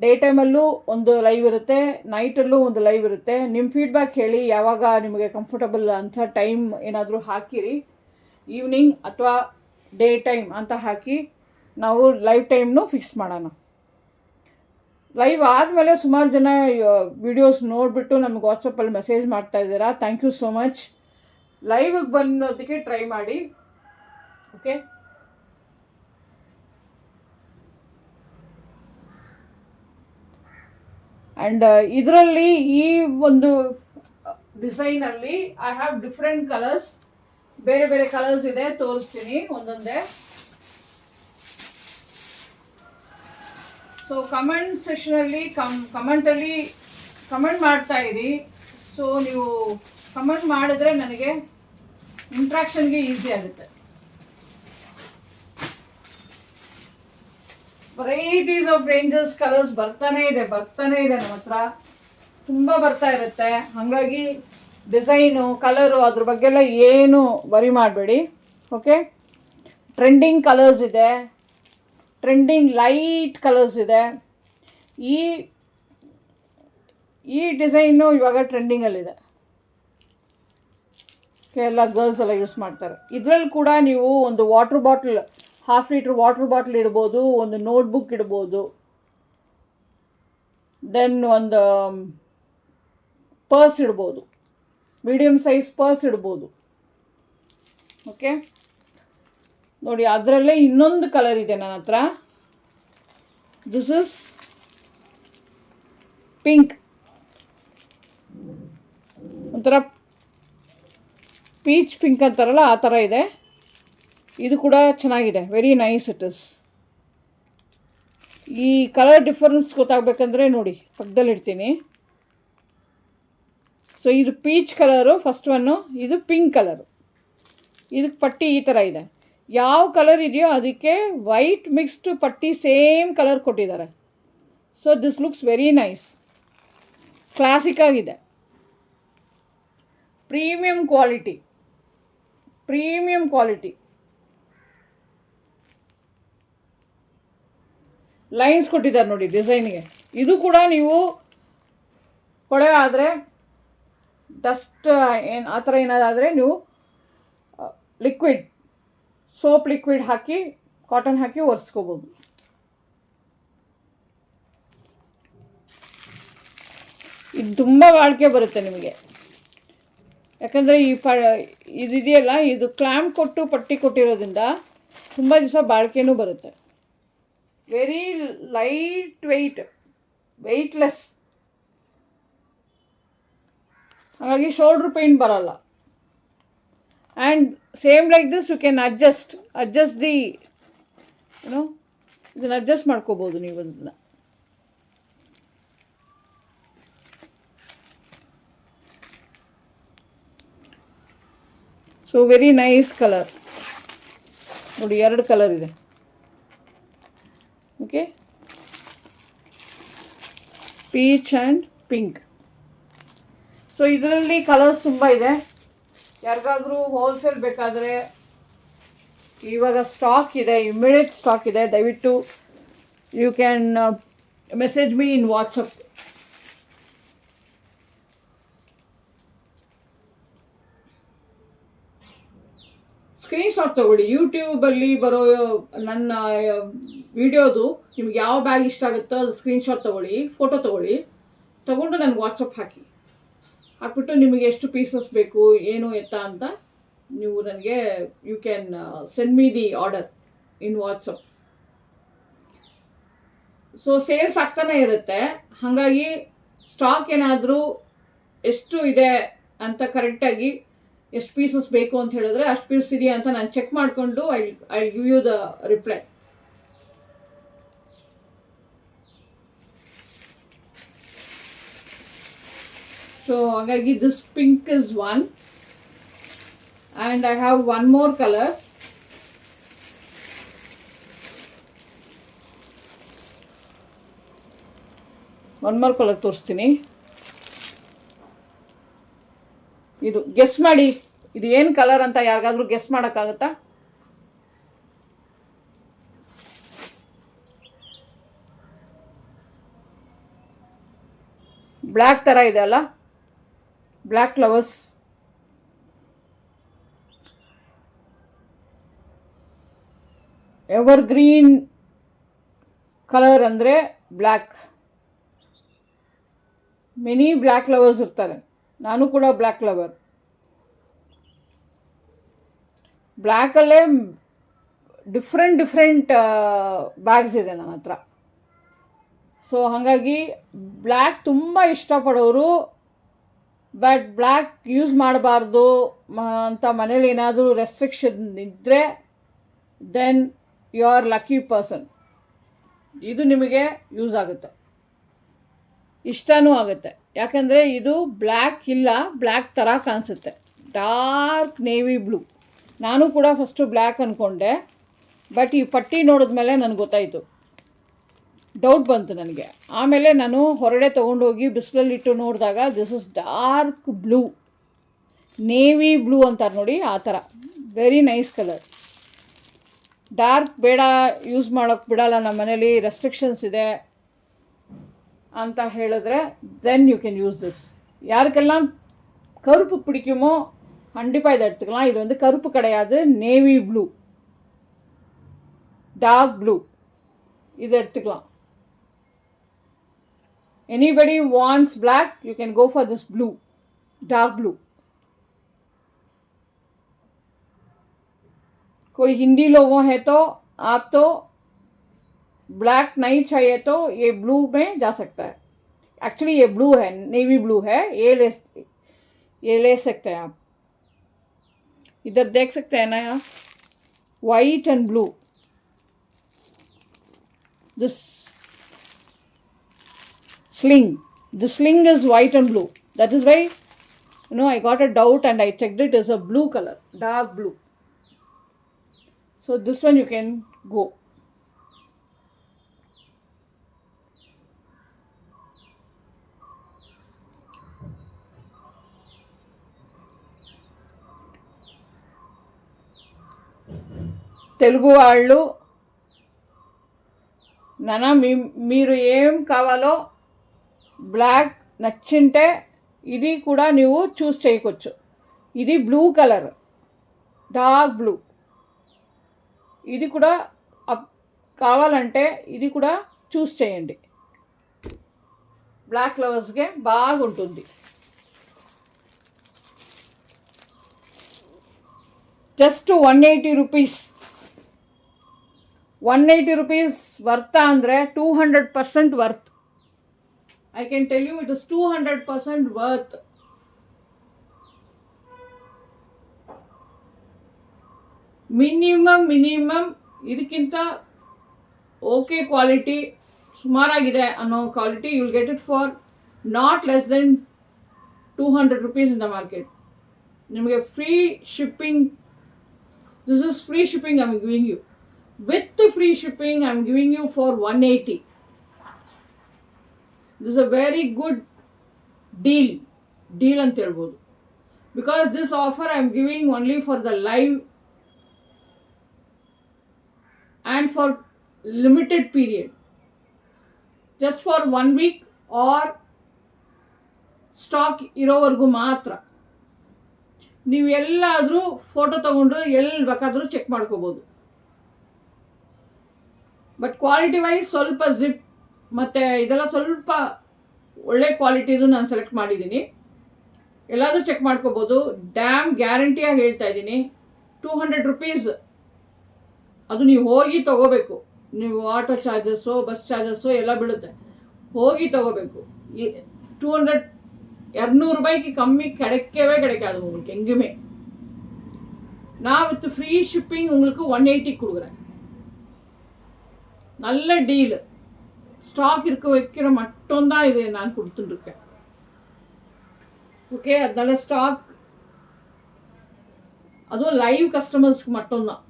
ಡೇ ಟೈಮಲ್ಲೂ ಒಂದು ಲೈವ್ ಇರುತ್ತೆ, ನೈಟಲ್ಲೂ ಒಂದು ಲೈವ್ ಇರುತ್ತೆ. ನಿಮ್ಮ ಫೀಡ್ಬ್ಯಾಕ್ ಹೇಳಿ, ಯಾವಾಗ ನಿಮಗೆ ಕಂಫರ್ಟಬಲ್ ಅಂತ ಟೈಮ್ ಏನಾದರೂ ಹಾಕಿರಿ. ಈವ್ನಿಂಗ್ ಅಥವಾ ಡೇ ಟೈಮ್ ಅಂತ ಹಾಕಿ ನಾವು ಲೈವ್ ಟೈಮ್ನು ಫಿಕ್ಸ್ ಮಾಡೋಣ. ಲೈವ್ ಆದಮೇಲೆ ಸುಮಾರು ಜನ ವಿಡಿಯೋಸ್ ನೋಡಿಬಿಟ್ಟು ನಮಗೆ ವಾಟ್ಸಪ್ಪಲ್ಲಿ ಮೆಸೇಜ್ ಮಾಡ್ತಾಯಿದ್ದೀರಾ. Thank you so much. ಲೈವಿಗೆ ಬಂದೋದಕ್ಕೆ ಟ್ರೈ ಮಾಡಿ. ಓಕೆ, ಆ್ಯಂಡ್ ಇದರಲ್ಲಿ ಈ ಒಂದು ಡಿಸೈನಲ್ಲಿ ಐ ಹ್ಯಾವ್ ಡಿಫ್ರೆಂಟ್ ಕಲರ್ಸ್, ಬೇರೆ ಬೇರೆ ಕಲರ್ಸ್ ಇದೆ, ತೋರಿಸ್ತೀನಿ ಒಂದೊಂದೇ. ಸೊ ಕಮೆಂಟ್ ಸೆಷನಲ್ಲಿ ಕಮೆಂಟಲ್ಲಿ ಕಮೆಂಟ್ ಮಾಡ್ತಾ ಇರಿ. ಸೊ ನೀವು ಕಮೆಂಟ್ ಮಾಡಿದ್ರೆ ನನಗೆ ಇಂಟ್ರಾಕ್ಷನ್ಗೆ ಈಸಿ ಆಗುತ್ತೆ. ವೆರೈಟೀಸ್ ಆಫ್ ರೇಂಜಸ್ ಕಲರ್ಸ್ ಬರ್ತಾನೇ ಇದೆ ನಮ್ಮ ಹತ್ರ, ತುಂಬ ಬರ್ತಾ ಇರುತ್ತೆ. ಹಾಗಾಗಿ ಡಿಸೈನು, ಕಲರು ಅದ್ರ ಬಗ್ಗೆಲ್ಲ ಏನು ವರಿ ಮಾಡಬೇಡಿ. ಓಕೆ, ಟ್ರೆಂಡಿಂಗ್ ಕಲರ್ಸ್ ಇದೆ, ಟ್ರೆಂಡಿಂಗ್ ಲೈಟ್ ಕಲರ್ಸ್ ಇದೆ. ಈ ಡಿಸೈನು ಇವಾಗ ಟ್ರೆಂಡಿಂಗಲ್ಲಿದೆ, ಎಲ್ಲ ಗರ್ಲ್ಸ್ ಎಲ್ಲ ಯೂಸ್ ಮಾಡ್ತಾರೆ. ಇದರಲ್ಲಿ ಕೂಡ ನೀವು ಒಂದು water bottle, 1/2 litre water bottle ಇಡ್ಬೋದು, ಒಂದು ನೋಟ್ಬುಕ್ ಇಡ್ಬೋದು, ದೆನ್ ಒಂದು ಪರ್ಸ್ ಇಡ್ಬೋದು, ಮೀಡಿಯಮ್ ಸೈಜ್ ಪರ್ಸ್ ಇಡ್ಬೋದು. ಓಕೆ, ನೋಡಿ ಅದರಲ್ಲೇ ಇನ್ನೊಂದು ಕಲರ್ ಇದೆ ನನ್ನ ಹತ್ರ. ದಿಸ್ ಇಸ್ ಪಿಂಕ್, ಒಂಥರ ಪೀಚ್ ಪಿಂಕ್ ಅಂತಾರಲ್ಲ ಆ ಥರ ಇದೆ. ಇದು ಕೂಡ ಚೆನ್ನಾಗಿದೆ, ವೆರಿ ನೈಸ್ ಇಟ್ ಇಸ್. ಈ ಕಲರ್ ಡಿಫರೆನ್ಸ್ ಗೊತ್ತಾಗಬೇಕಂದ್ರೆ ನೋಡಿ ಪಕ್ಕದಲ್ಲಿ ಇಡ್ತೀನಿ. ಸೊ ಇದು ಪೀಚ್ ಕಲರು ಫಸ್ಟ್ ಒನ್ನು, ಇದು ಪಿಂಕ್ ಕಲರು. ಇದಕ್ಕೆ ಪಟ್ಟಿ ಈ ಥರ ಇದೆ. ಯಾವ ಕಲರ್ ಇದೆಯೋ ಅದಕ್ಕೆ ವೈಟ್ ಮಿಕ್ಸ್ಡ್ ಪಟ್ಟಿ ಸೇಮ್ ಕಲರ್ ಕೊಟ್ಟಿದ್ದಾರೆ. So this looks very nice, classic ಆಗಿದೆ, ಪ್ರೀಮಿಯಂ ಕ್ವಾಲಿಟಿ. ಲೈನ್ಸ್ ಕೊಟ್ಟಿದ್ದಾರೆ ನೋಡಿ ಡಿಸೈನ್ಗೆ. ಇದು ಕೂಡ ನೀವು ಕೊಳೆ ಆದರೆ, ಡಸ್ಟ್ ಏನು ಆ ಥರ ಏನಾದಾದರೆ ನೀವು ಲಿಕ್ವಿಡ್, ಸೋಪ್ ಲಿಕ್ವಿಡ್ ಹಾಕಿ, ಕಾಟನ್ ಹಾಕಿ ಒರೆಸ್ಕೋಬೋದು. ಇದು ತುಂಬ ಬಾಳಿಕೆ ಬರುತ್ತೆ ನಿಮಗೆ, ಯಾಕಂದರೆ ಇದಿದೆಯಲ್ಲ, ಇದು ಕ್ಲ್ಯಾಂಪ್ ಕೊಟ್ಟು ಪಟ್ಟಿ ಕೊಟ್ಟಿರೋದ್ರಿಂದ ತುಂಬ ದಿವಸ ಬಾಳಿಕೆನೂ ಬರುತ್ತೆ. ವೆರಿ ಲೈಟ್ ವೆಯ್ಟ್ಲೆಸ್, ಹಾಗಾಗಿ ಶೋಲ್ಡ್ರ್ ಪೇನ್ ಬರಲ್ಲ. And same like this you can adjust the ಇದನ್ನು ಅಡ್ಜಸ್ಟ್ ಮಾಡ್ಕೋಬೋದು ನೀವು ಅದನ್ನು. ಸೊ ವೆರಿ ನೈಸ್ ಕಲರ್ ನೋಡಿ, 2 ಕಲರ್ ಇದೆ. Okay, peach and pink. So ಇದರಲ್ಲಿ ಕಲರ್ಸ್ ತುಂಬ ಇದೆ. ಯಾರಿಗಾದರೂ ಹೋಲ್ಸೇಲ್ ಬೇಕಾದರೆ ಇವಾಗ ಸ್ಟಾಕ್ ಇದೆ, ಇಮ್ಮಿಡಿಯೇಟ್ ಸ್ಟಾಕ್ ಇದೆ. ದಯವಿಟ್ಟು you can message me in WhatsApp. Screenshot ತೊಗೊಳ್ಳಿ. ಯೂಟ್ಯೂಬಲ್ಲಿ ಬರೋ ನನ್ನ ವಿಡಿಯೋದು ನಿಮ್ಗೆ ಯಾವ ಬ್ಯಾಗ್ ಇಷ್ಟ ಆಗುತ್ತೋ ಅದು ಸ್ಕ್ರೀನ್ಶಾಟ್ ತೊಗೊಳ್ಳಿ, ಫೋಟೋ ತೊಗೊಂಡು ನನಗೆ ವಾಟ್ಸಪ್ ಹಾಕ್ಬಿಟ್ಟು ನಿಮಗೆ ಎಷ್ಟು ಪೀಸಸ್ ಬೇಕು ಏನು ಎತ್ತ ಅಂತ ನೀವು ನನಗೆ you can send me the order in WhatsApp. So sales ಆಗ್ತಾನೆ ಇರುತ್ತೆ, ಹಾಗಾಗಿ ಸ್ಟಾಕ್ ಏನಾದರೂ ಎಷ್ಟು ಇದೆ ಅಂತ ಕರೆಕ್ಟಾಗಿ ಎಷ್ಟು ಪೀಸಸ್ ಬೇಕು ಅಂತ ಹೇಳಿದ್ರೆ ಅಷ್ಟು ಪೀಸ್ ಇದೆಯಾ ಅಂತ ನಾನು ಚೆಕ್ ಮಾಡಿಕೊಂಡು I give you the reply. So ಹಾಗಾಗಿ this pink is one, and I have one more colour. ತೋರಿಸ್ತೀನಿ. ಇದು ಗೆಸ್ ಮಾಡಿ, ಇದು ಏನು ಕಲರ್ ಅಂತ ಯಾರಿಗಾದ್ರೂ ಗೆಸ್ ಮಾಡೋಕ್ಕಾಗುತ್ತಾ? ಬ್ಲ್ಯಾಕ್ ಥರ ಇದೆ ಅಲ್ಲ, black flowers. Ever green colour ಅಂದರೆ ಬ್ಲ್ಯಾಕ್. ಮೆನಿ ಬ್ಲ್ಯಾಕ್ ಲವರ್ಸ್ ಇರ್ತಾರೆ, ನಾನು ಕೂಡ ಬ್ಲ್ಯಾಕ್ ಲವರ್. ಬ್ಲ್ಯಾಕಲ್ಲೇ ಡಿಫ್ರೆಂಟ್ ಬ್ಯಾಗ್ಸ್ ಇದೆ ನನ್ನ ಹತ್ರ. ಸೊ ಹಾಗಾಗಿ ಬ್ಲ್ಯಾಕ್ ತುಂಬ ಇಷ್ಟಪಡೋರು, ಬಟ್ ಬ್ಲ್ಯಾಕ್ ಯೂಸ್ ಮಾಡಬಾರ್ದು ಅಂತ ಮನೇಲಿ ಏನಾದರೂ ರೆಸ್ಟ್ರಿಕ್ಷನ್ ಇದ್ದರೆ then you are lucky person. ಇದು ನಿಮಗೆ ಯೂಸ್ ಆಗುತ್ತೆ, ಇಷ್ಟನೂ ಆಗುತ್ತೆ. ಯಾಕಂದರೆ ಇದು ಬ್ಲ್ಯಾಕ್ ಇಲ್ಲ, ಬ್ಲ್ಯಾಕ್ ಥರ ಕಾಣಿಸುತ್ತೆ, ಡಾರ್ಕ್ ನೇವಿ ಬ್ಲೂ. ನಾನು ಕೂಡ ಫಸ್ಟು ಬ್ಲ್ಯಾಕ್ ಅಂದ್ಕೊಂಡೆ, ಬಟ್ ಈ ಪಟ್ಟಿ ನೋಡಿದ್ಮೇಲೆ ನನಗೆ ಗೊತ್ತಾಯಿತು, ಡೌಟ್ ಬಂತು ನನಗೆ. ಆಮೇಲೆ ನಾನು ಹೊರಗಡೆ ತೊಗೊಂಡೋಗಿ ಬಿಸಿಲಲ್ಲಿಟ್ಟು ನೋಡಿದಾಗ this is dark blue, navy blue ಅಂತಾರೆ ನೋಡಿ, ಆ ಥರ ವೆರಿ ನೈಸ್ ಕಲರ್. ಡಾರ್ಕ್ ಬೇಡ, ಯೂಸ್ ಮಾಡೋಕ್ಕೆ ಬಿಡಲ್ಲ ನಮ್ಮ ಮನೇಲಿ, ರೆಸ್ಟ್ರಿಕ್ಷನ್ಸ್ ಇದೆ. ಅಂತ ಹೇಳಿದ್ರೆ then you can use this. யாருக்கெல்லாம் கருப்பு பிடிக்குமோ கண்டிப்பாக இதை எடுத்துக்கலாம். இது வந்து கருப்பு கிடையாது, நேவி ப்ளூ, டார்க் ப்ளூ. இதை எடுத்துக்கலாம். Anybody wants black, you can go for this blue, dark blue. कोई हिंदी लोगों है तो आप तो ब्लैक नहीं चाहिए तो ये ब्लू में जा सकता है. एक्चुअली ये ब्लू है, नेवी ब्लू है, ये ले सकते हैं आप. इधर देख सकते हैं ना यहाँ, white and blue. This sling is white and blue. That is why I got a doubt and I checked it as a blue color, dark blue. So this one you can go. Telugu వాళ్ళు నానా మీరు ఏం కావాలో black నచ్చింటే ఇది కూడా నువ్వు చూస్ చేయవచ్చు. ఇది బ్లూ కలర్, డార్క్ బ్లూ. ఇది కూడా కావాలంటే ఇది కూడా చూస్ చేయండి. బ్లాక్ లవర్స్కే బాగుంటుంది. Just 180 rupees. 180 rupees worth ಅಂದರೆ 200% worth. I can tell you it is 200% worth. Minimum ಇದಕ್ಕಿಂತ ಓಕೆ ಕ್ವಾಲಿಟಿ, ಸುಮಾರಾಗಿದೆ ಅನ್ನೋ quality you will get it for not less than 200 rupees in the market. ನಿಮಗೆ free shipping, this is free shipping I am giving you. With the free shipping, I am giving you for 180. This is a very good deal anta helbodu, because this offer I am giving only for the live and for limited period, just for 1 week or stock ಇರೋವರೆಗೂ ಮಾತ್ರ. ನೀವು ಎಲ್ಲಾದರೂ photo ತಗೊಂಡು ಎಲ್ಲಿ ಬೇಕಾದರೂ check ಮಾಡ್ಕೋಬೋದು. But quality wise ಸ್ವಲ್ಪ zip ಮತ್ತು ಇದೆಲ್ಲ ಸ್ವಲ್ಪ ಒಳ್ಳೆ ಕ್ವಾಲಿಟಿದು ನಾನು ಸೆಲೆಕ್ಟ್ ಮಾಡಿದ್ದೀನಿ. ಎಲ್ಲಾದರೂ ಚೆಕ್ ಮಾಡ್ಕೋಬೋದು. ಡ್ಯಾಮ್ ಗ್ಯಾರಂಟಿಯಾಗಿ ಹೇಳ್ತಾ ಇದ್ದೀನಿ. 200 rupees ಅದು ನೀವು ಹೋಗಿ ತೊಗೋಬೇಕು. ನೀವು ಆಟೋ ಚಾರ್ಜಸ್ಸು, ಬಸ್ ಚಾರ್ಜಸ್ಸು ಎಲ್ಲ ಬೀಳುತ್ತೆ. ಹೋಗಿ ತೊಗೋಬೇಕು. 200 ரூபாய்க்கு கம்மி கிடைக்கவே கிடைக்காது உங்களுக்கு எங்கேயுமே. நான் வித் ஃப்ரீ ஷிப்பிங் உங்களுக்கு 180 கொடுக்குறேன். நல்ல டீல். ஸ்டாக் இருக்க வைக்கிற மட்டும்தான் இது நான் கொடுத்துட்டுருக்கேன். ஓகே, அதனால ஸ்டாக் அதுவும் லைவ் கஸ்டமர்ஸ்க்கு மட்டும்தான்.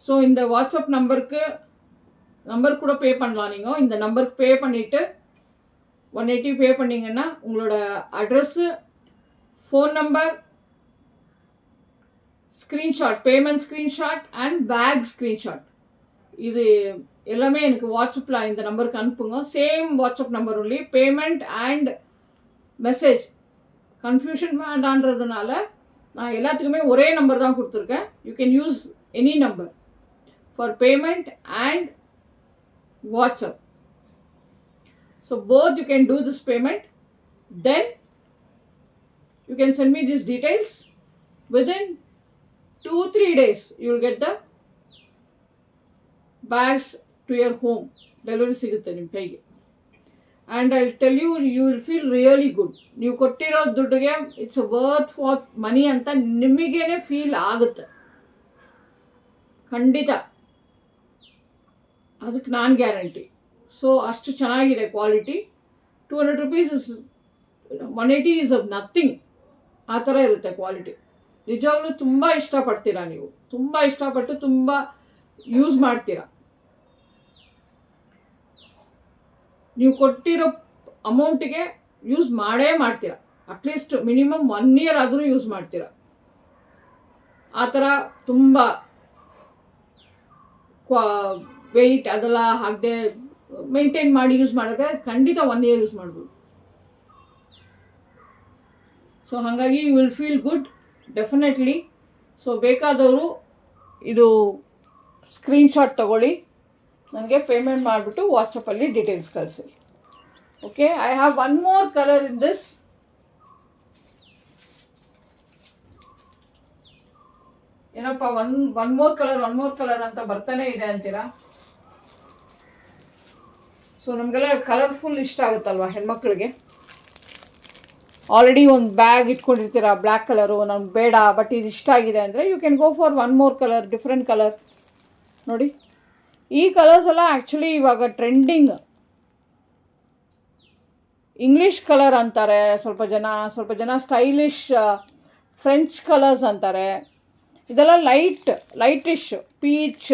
ஸோ இந்த வாட்ஸ்அப் நம்பர் கூட பே பண்ணலாம். நீங்கள் இந்த நம்பருக்கு பே பண்ணிவிட்டு 180 பே பண்ணிங்கன்னா உங்களோட address, phone number, screenshot, payment screenshot and bag screenshot, இது எல்லாமே எனக்கு வாட்ஸ்அப்பில் இந்த நம்பருக்கு அனுப்புங்க. Same WhatsApp number only. Payment and message confusion வேண்டான்றதுனால நான் எல்லாத்துக்குமே ஒரே நம்பர் தான் கொடுத்துருக்கேன். You can use any number for payment and WhatsApp. So both you can do this payment. Then you can send me these details. Within 2-3 days you will get the bags to your home. Delivery sigutte ನಿಮ್ಮ ಕೈಗೆ. And I'll tell you, you will feel really good. ನೀವು ಕೊಟ್ಟಿರೋ ದುಡ್ಡಿಗೆ it's worth for money ಅಂತ ನಿಮಗೇನೆ feel ಆಗುತ್ತೆ. ಖಂಡಿತ ಅದಕ್ಕೆ ನಾನು ಗ್ಯಾರಂಟಿ. ಸೊ ಅಷ್ಟು ಚೆನ್ನಾಗಿದೆ quality. 200 rupees is 180 is nothing. ಆ ಥರ ಇರುತ್ತೆ ಕ್ವಾಲಿಟಿ. ನಿಜವಾಗ್ಲೂ ತುಂಬ ಇಷ್ಟಪಡ್ತೀರಾ ನೀವು. ತುಂಬ ಇಷ್ಟಪಟ್ಟು ತುಂಬ ಯೂಸ್ ಮಾಡ್ತೀರಾ. ನೀವು ಕೊಟ್ಟಿರೋ ಅಮೌಂಟಿಗೆ ಯೂಸ್ ಮಾಡೇ ಮಾಡ್ತೀರಾ. ಅಟ್ಲೀಸ್ಟ್ ಮಿನಿಮಮ್ 1 year ಆದರೂ ಯೂಸ್ ಮಾಡ್ತೀರಾ. ಆ ಥರ ತುಂಬ ವೆಯ್ಟ್ ಅದೆಲ್ಲ ಹಾಕದೆ ಮೇಂಟೈನ್ ಮಾಡಿ ಯೂಸ್ ಮಾಡಿದ್ರೆ ಖಂಡಿತ 1 ಇಯರ್ ಯೂಸ್ ಮಾಡ್ಬೋದು. ಸೊ ಹಾಗಾಗಿ you will feel good definitely. So ಬೇಕಾದವರು ಇದು ಸ್ಕ್ರೀನ್ಶಾಟ್ ತೊಗೊಳ್ಳಿ, ನನಗೆ ಪೇಮೆಂಟ್ ಮಾಡಿಬಿಟ್ಟು ವಾಟ್ಸಪ್ಪಲ್ಲಿ ಡೀಟೇಲ್ಸ್ ಕಳಿಸಿ. Okay, I have one more colour in this. ಏನಪ್ಪ ಒನ್ ಮೋರ್ ಕಲರ್ ಅಂತ ಬರ್ತಾನೆ ಇದೆ ಅಂತೀರಾ. ಸೊ ನಮಗೆಲ್ಲ ಕಲರ್ಫುಲ್ ಇಷ್ಟ ಆಗುತ್ತಲ್ವ ಹೆಣ್ಮಕ್ಳಿಗೆ. ಆಲ್ರೆಡಿ ಒಂದು ಬ್ಯಾಗ್ ಇಟ್ಕೊಂಡಿರ್ತೀರ ಬ್ಲ್ಯಾಕ್ ಕಲರು, ನಮ್ಗೆ ಬೇಡ ಬಟ್ ಇದು ಇಷ್ಟ ಆಗಿದೆ ಅಂದರೆ you can go for one more colour, different colour. ನೋಡಿ ಈ ಕಲರ್ಸ್ ಎಲ್ಲ ಆ್ಯಕ್ಚುಲಿ ಇವಾಗ ಟ್ರೆಂಡಿಂಗ್. ಇಂಗ್ಲೀಷ್ ಕಲರ್ ಅಂತಾರೆ ಸ್ವಲ್ಪ ಜನ ಸ್ಟೈಲಿಶ್ ಫ್ರೆಂಚ್ ಕಲರ್ಸ್ ಅಂತಾರೆ. ಇದೆಲ್ಲ lightish peach,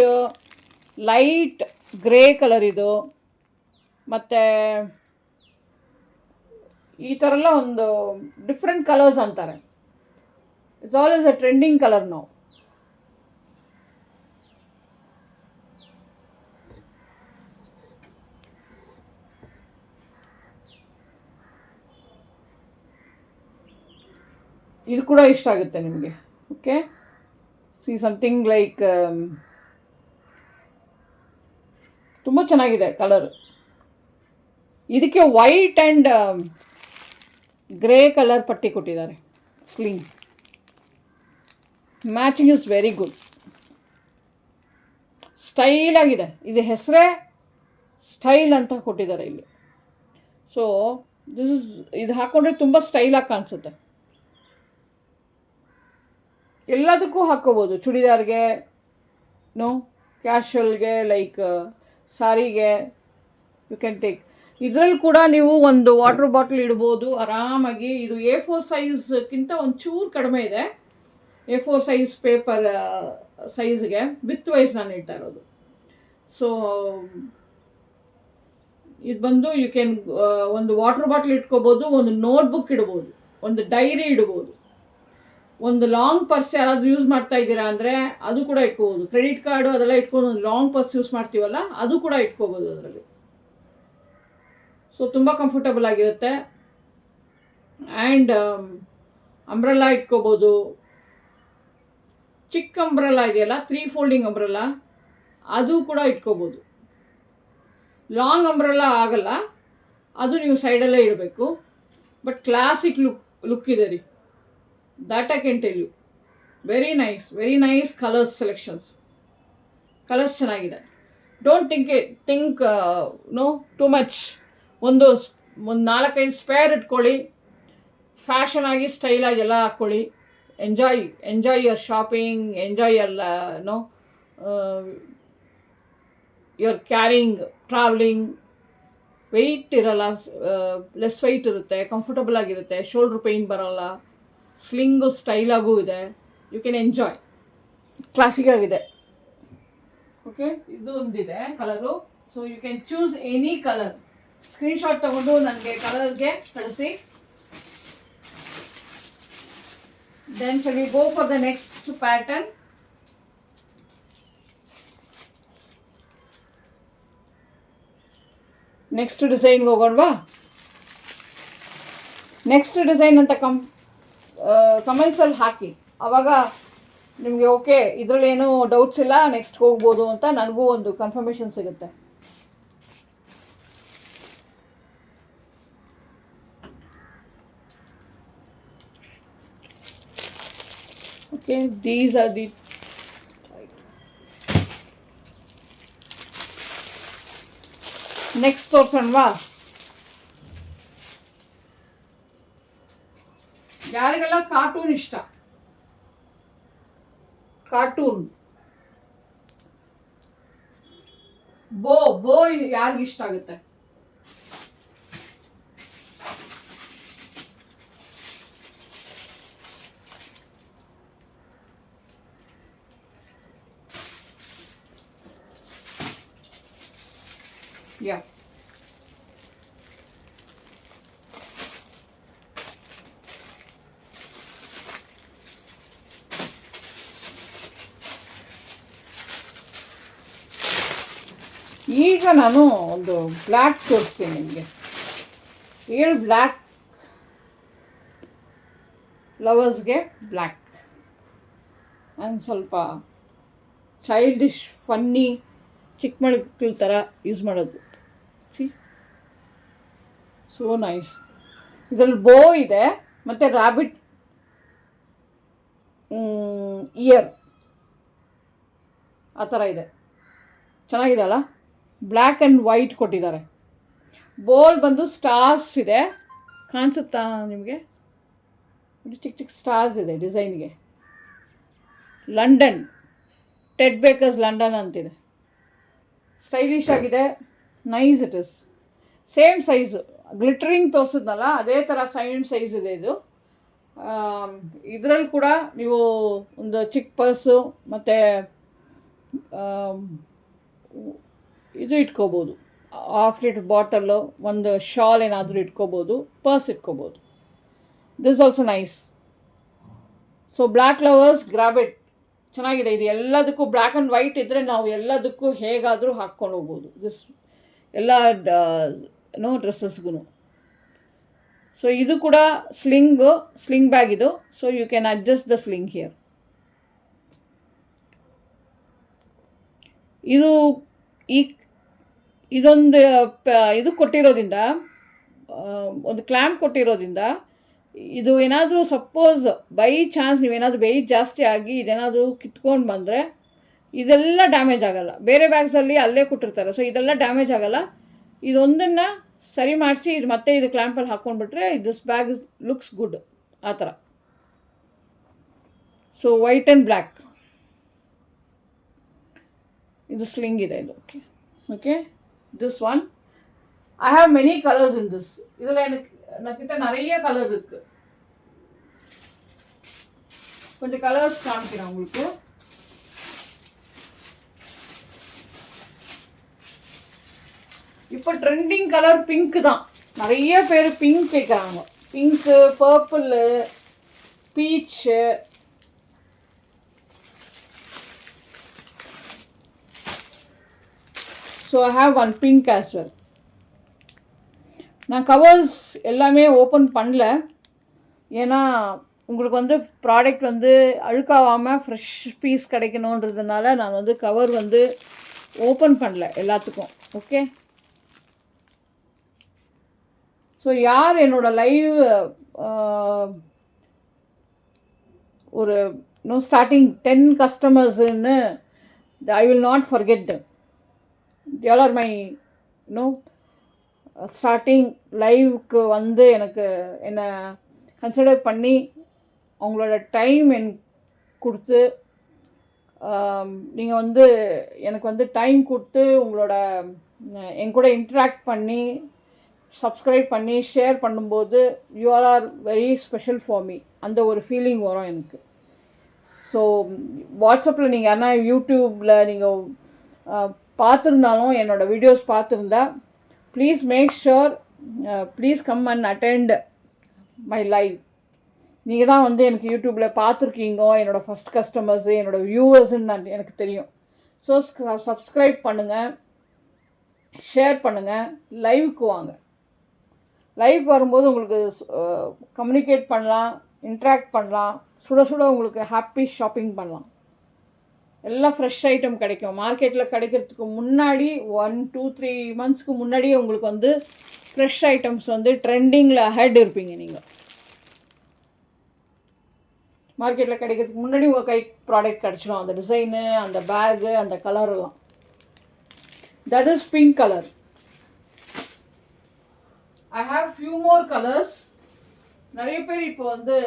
light grey colour ಇದು. ಮತ್ತು ಈ ಥರ ಎಲ್ಲ ಒಂದು ಡಿಫ್ರೆಂಟ್ ಕಲರ್ಸ್ ಅಂತಾರೆ. It's all is a trending colour ನಾವು. ಇದು ಕೂಡ ಇಷ್ಟ ಆಗುತ್ತೆ ನಿಮಗೆ. ಓಕೆ, ಸಿ ಸಮಥಿಂಗ್ ಲೈಕ್ ತುಂಬ ಚೆನ್ನಾಗಿದೆ ಕಲರ್. ಇದಕ್ಕೆ ವೈಟ್ ಆ್ಯಂಡ್ ಗ್ರೇ ಕಲರ್ ಪಟ್ಟಿ ಕೊಟ್ಟಿದ್ದಾರೆ. Sling matching is very good, ಸ್ಟೈಲಾಗಿದೆ. ಇದು ಹೆಸರೇ ಸ್ಟೈಲ್ ಅಂತ ಕೊಟ್ಟಿದ್ದಾರೆ ಇಲ್ಲಿ. ಸೊ ಇದು ಹಾಕ್ಕೊಂಡ್ರೆ ತುಂಬ ಸ್ಟೈಲಾಗಿ ಕಾಣಿಸುತ್ತೆ. ಎಲ್ಲದಕ್ಕೂ ಹಾಕ್ಕೋಬೋದು, ಚೂಡಿದಾರ್ಗೆ, ಕ್ಯಾಶುವಲ್ಗೆ, ಲೈಕ್ ಸಾರಿಗೆ, ಯು ಕ್ಯಾನ್ ಟೇಕ್. ಇದರಲ್ಲಿ ಕೂಡ ನೀವು ಒಂದು ವಾಟರ್ ಬಾಟ್ಲ್ ಇಡ್ಬೋದು ಆರಾಮಾಗಿ. ಇದು A4 ಸೈಜ್ಗಿಂತ ಒಂಚೂರು ಕಡಿಮೆ ಇದೆ. A4 ಸೈಜ್ ಪೇಪರ್ ಸೈಜ್ಗೆ ವಿತ್ ವೈಸ್ ನಾನು ಹೇಳ್ತಾ ಇರೋದು. ಸೊ ಇದು ಬಂದು ಯು ಕ್ಯಾನ್ ಒಂದು ವಾಟರ್ ಬಾಟ್ಲ್ ಇಟ್ಕೋಬೋದು, ಒಂದು ನೋಟ್ಬುಕ್ ಇಡ್ಬೋದು, ಒಂದು ಡೈರಿ ಇಡ್ಬೋದು, ಒಂದು ಲಾಂಗ್ ಪರ್ಸ್ ಯಾರಾದರೂ ಯೂಸ್ ಮಾಡ್ತಾ ಇದ್ದೀರಾ ಅಂದರೆ ಅದು ಕೂಡ ಇಟ್ಕೋಬೋದು. ಕ್ರೆಡಿಟ್ ಕಾರ್ಡು ಅದೆಲ್ಲ ಇಟ್ಕೊಂಡು ಒಂದು ಲಾಂಗ್ ಪರ್ಸ್ ಯೂಸ್ ಮಾಡ್ತೀವಲ್ಲ ಅದು ಕೂಡ ಇಟ್ಕೋಬೋದು ಅದರಲ್ಲಿ. ಸೊ ತುಂಬ ಕಂಫರ್ಟಬಲ್ ಆಗಿರುತ್ತೆ. ಆ್ಯಂಡ್ ಅಂಬ್ರೆಲ್ಲಾ ಇಟ್ಕೋಬೋದು. ಚಿಕ್ಕ ಅಂಬ್ರೆಲ್ಲಾ ಇದೆಯಲ್ಲ, 3 ಫೋಲ್ಡಿಂಗ್ ಅಂಬ್ರೆಲ್ಲಾ, ಅದು ಕೂಡ ಇಟ್ಕೋಬೋದು. ಲಾಂಗ್ ಅಂಬ್ರೆಲ್ಲಾ ಆಗಲ್ಲ, ಅದು ನೀವು ಸೈಡಲ್ಲೇ ಇಡಬೇಕು. ಬಟ್ ಕ್ಲಾಸಿಕ್ ಲುಕ್ ಇದೆ ರೀ, that I can tell you. Very nice colours selections. Colours ಚೆನ್ನಾಗಿದೆ. Don't think too much. ಒಂದು 4-5 ಸ್ಪೇರ್ ಇಟ್ಕೊಳ್ಳಿ, ಫ್ಯಾಷನ್ ಆಗಿ ಸ್ಟೈಲಾಗಿ ಎಲ್ಲ ಹಾಕ್ಕೊಳ್ಳಿ. Enjoy your shopping, enjoy your carrying, travelling. Weight ಇರಲ್ಲ, ಲೆಸ್ ವೆಯ್ಟ್ ಇರುತ್ತೆ, ಕಂಫರ್ಟಬಲ್ ಆಗಿರುತ್ತೆ, ಶೋಲ್ಡ್ರ್ ಪೇಯ್ನ್ ಬರೋಲ್ಲ, ಸ್ಲಿಂಗು ಸ್ಟೈಲಾಗೂ ಇದೆ. ಯು ಕ್ಯಾನ್ ಎಂಜಾಯ್, ಕ್ಲಾಸಿಕ್ ಆಗಿದೆ. ಓಕೆ, ಇದು ಒಂದಿದೆ colour. So you can choose any colour. Screenshot ತಗೊಂಡು ನನಗೆ ಕಲರ್ಗೆ ಕಳಿಸಿ. Then shall we go for the next pattern. Next ಡಿಸೈನ್ಗೆ ಹೋಗೋಣವಾ? ನೆಕ್ಸ್ಟ್ ಡಿಸೈನ್ ಅಂತ ಕಮೆಂಟ್ಸಲ್ಲಿ ಹಾಕಿ, ಆವಾಗ ನಿಮಗೆ ಓಕೆ ಇದರಲ್ಲಿ ಏನೂ ಡೌಟ್ಸ್ ಇಲ್ಲ, ನೆಕ್ಸ್ಟ್ ಹೋಗ್ಬೋದು ಅಂತ ನನಗೂ ಒಂದು ಕನ್ಫರ್ಮೇಷನ್ ಸಿಗುತ್ತೆ. Okay, these are the next ತೋರಿಸೋಣವಾ? ಯಾರಿಗೆಲ್ಲ ಕಾರ್ಟೂನ್ ಇಷ್ಟ, ಕಾರ್ಟೂನ್ ಬೋ ಯಾರಿಗಿಷ್ಟ ಆಗುತ್ತೆ? ಯಾ, ಈಗ ನಾನು ಒಂದು ಬ್ಲ್ಯಾಕ್ ತೋರಿಸ್ತೀನಿ ನಿಮಗೆ. ರಿಯಲ್ ಬ್ಲ್ಯಾಕ್ ಲವರ್ಸ್ಗೆ ಬ್ಲ್ಯಾಕ್ ಆ್ಯಂಡ್ ಸ್ವಲ್ಪ ಚೈಲ್ಡಿಶ್ ಫನ್ನಿ ಚಿಕ್ಕ ಮಕ್ಕಳ ಥರ ಯೂಸ್ ಮಾಡೋದು. See so nice. ಇದರಲ್ಲಿ ಬೋ ಇದೆ ಮತ್ತು ರ್ಯಾಬಿಟ್ ಇಯರ್ ಆ ಥರ ಇದೆ. ಚೆನ್ನಾಗಿದೆ ಅಲ್ಲ? ಬ್ಲ್ಯಾಕ್ ಆ್ಯಂಡ್ ವೈಟ್ ಕೊಟ್ಟಿದ್ದಾರೆ. ಬೋಲ್ ಬಂದು ಸ್ಟಾರ್ಸ್ ಇದೆ, ಕಾಣಿಸುತ್ತಾ ನಿಮಗೆ? ಚಿಕ್ಕ ಚಿಕ್ಕ ಸ್ಟಾರ್ಸ್ ಇದೆ ಡಿಸೈನ್ಗೆ. ಲಂಡನ್, ಟೆಡ್ ಬೇಕರ್ಸ್ ಲಂಡನ್ ಅಂತಿದೆ. ಸ್ಟೈಲಿಶ್ ಆಗಿದೆ, nice it is. Same size glittering ತೋರಿಸಿದ್ನಲ್ಲ ಅದೇ ಥರ ಸೇಮ್ ಸೈಜ್ ಇದೆ ಇದು. ಇದರಲ್ಲಿ ಕೂಡ ನೀವು ಒಂದು ಚಿಕ್ಕ ಪರ್ಸು ಮತ್ತು ಇದು ಇಟ್ಕೋಬೋದು, ಹಾಫ್ ಲೀಟ್ರ್ ಬಾಟಲ್ಲು, ಒಂದು ಶಾಲ್ ಏನಾದರೂ ಇಟ್ಕೋಬೋದು, ಪರ್ಸ್ ಇಟ್ಕೋಬೋದು. This also nice. So black lovers grab it. ಚೆನ್ನಾಗಿದೆ ಇದು. ಎಲ್ಲದಕ್ಕೂ ಬ್ಲ್ಯಾಕ್ ಆ್ಯಂಡ್ ವೈಟ್ ಇದ್ದರೆ ನಾವು ಎಲ್ಲದಕ್ಕೂ ಹೇಗಾದರೂ ಹಾಕ್ಕೊಂಡು ಹೋಗ್ಬೋದು, ದಿಸ್ ಎಲ್ಲ ಡ್ರೆಸ್ಸಸ್ಗೂ. ಸೊ ಇದು ಕೂಡ ಸ್ಲಿಂಗ್ ಬ್ಯಾಗ್ ಇದು. So you can adjust the sling here. ಇದು ಇದೊಂದು ಇದು ಕೊಟ್ಟಿರೋದ್ರಿಂದ, ಒಂದು ಕ್ಲ್ಯಾಂಪ್ ಕೊಟ್ಟಿರೋದ್ರಿಂದ, ಇದು ಏನಾದರೂ ಸಪೋಸ್ ಬೈ ಚಾನ್ಸ್ ನೀವೇನಾದರೂ ವೆಯ್ಟ್ ಜಾಸ್ತಿ ಆಗಿ ಇದೇನಾದರೂ ಕಿತ್ಕೊಂಡು ಬಂದರೆ ಇದೆಲ್ಲ ಡ್ಯಾಮೇಜ್ ಆಗೋಲ್ಲ. ಬೇರೆ ಬ್ಯಾಗ್ಸಲ್ಲಿ ಅಲ್ಲೇ ಕೊಟ್ಟಿರ್ತಾರೆ, ಸೊ ಇದೆಲ್ಲ ಡ್ಯಾಮೇಜ್ ಆಗೋಲ್ಲ. ಇದೊಂದನ್ನು ಸರಿ ಮಾಡಿಸಿ ಇದು ಮತ್ತೆ ಇದು ಕ್ಲ್ಯಾಂಪಲ್ಲಿ ಹಾಕ್ಕೊಂಡ್ಬಿಟ್ರೆ ದಿಸ್ ಬ್ಯಾಗ್ ಲುಕ್ಸ್ ಗುಡ್ ಆ ಥರ. ಸೊ ವೈಟ್ ಆ್ಯಂಡ್ ಬ್ಲ್ಯಾಕ್ ಇದು ಸ್ಲಿಂಗ್ ಇದೆ ಇದು. Okay okay this one I have many colours in this. இதில் எனக்கிட்ட நிறைய கலர் இருக்குது. கொஞ்சம் கலர்ஸ் காமிக்கிறேன் உங்களுக்கு. இப்போ ட்ரெண்டிங் கலர் பிங்க் தான். நிறைய பேர் பிங்க் கேட்குறாங்க. Pink, purple, beach. So I have one pink as well. நான் கவர்ஸ் எல்லாமே ஓப்பன் பண்ணல, ஏன்னா உங்களுக்கு வந்து ப்ராடக்ட் வந்து அழுக்காகாமல் ஃப்ரெஷ் பீஸ் கிடைக்கணுன்றதுனால நான் வந்து கவர் வந்து ஓப்பன் பண்ணல எல்லாத்துக்கும். ஓகே. ஸோ யார் என்னோடய லைவ் ஒரு ஸ்டார்டிங் 10 கஸ்டமர்ஸுன்னு I will not forget them. They all are my starting லைவுக்கு வந்து என்னை கன்சிடர் பண்ணி அவங்களோட டைம் கொடுத்து நீங்கள் வந்து எனக்கு வந்து டைம் கொடுத்து உங்களோட என் கூட இன்ட்ராக்ட் பண்ணி சப்ஸ்கிரைப் பண்ணி ஷேர் பண்ணும்போது you all are very special for me. அந்த ஒரு ஃபீலிங் வரும் எனக்கு. ஸோ வாட்ஸ்அப்பில் நீங்கள் யாரா யூடியூப்பில் நீங்கள் பார்த்துருந்தாலும் என்னோடய வீடியோஸ் பார்த்துருந்தா please make sure please come and attend my live. நீங்கள் தான் வந்து எனக்கு யூடியூப்பில் பார்த்துருக்கீங்க, என்னோடய ஃபஸ்ட் கஸ்டமர்ஸு, என்னோடய வியூவர்ஸுன்னு எனக்கு தெரியும். ஸோ சப்ஸ்கிரைப் பண்ணுங்கள், ஷேர் பண்ணுங்கள், லைவுக்கு வாங்க. லைவுக்கு வரும்போது உங்களுக்கு கம்யூனிகேட் பண்ணலாம், இன்ட்ராக்ட் பண்ணலாம், சுட சுட உங்களுக்கு ஹாப்பி ஷாப்பிங் பண்ணலாம். எல்லாம் ஃப்ரெஷ் ஐட்டம் கிடைக்கும். மார்க்கெட்டில் கிடைக்கிறதுக்கு முன்னாடி 1-2-3 மந்த்ஸ்க்கு முன்னாடியே உங்களுக்கு வந்து ஃப்ரெஷ் ஐட்டம்ஸ் வந்து ட்ரெண்டிங்கில் அஹெட் இருப்பீங்க. நீங்கள் மார்க்கெட்டில் கிடைக்கிறதுக்கு முன்னாடி உங்கள் கை ப்ராடக்ட் கிடச்சிடும். அந்த டிசைனு, அந்த பேகு, அந்த கலரெல்லாம். That is pink colour. I have few more colours. நிறைய பேர் இப்போ வந்து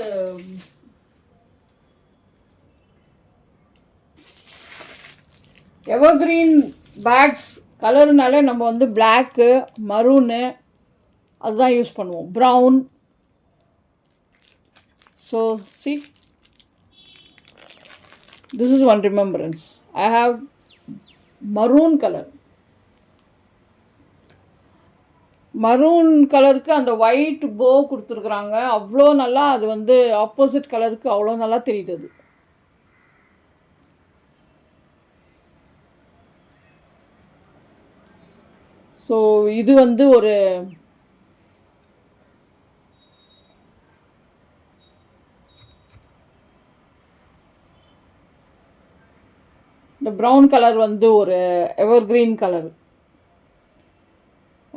எவர்கிரீன் பேக்ஸ் கலர்னால நம்ம வந்து பிளாக்கு, மரூனு அதுதான் யூஸ் பண்ணுவோம், brown. So see this is one remembrance. I have maroon colour. Maroon கலருக்கு அந்த ஒயிட் போ கொடுத்துருக்குறாங்க. அவ்வளோ நல்லா, அது வந்து ஆப்போசிட் கலருக்கு அவ்வளோ நல்லா தெரியுது. அது ஸோ இது வந்து ஒரு இந்த ப்ரௌன் கலர் வந்து ஒரு எவர்க்ரீன் கலர்.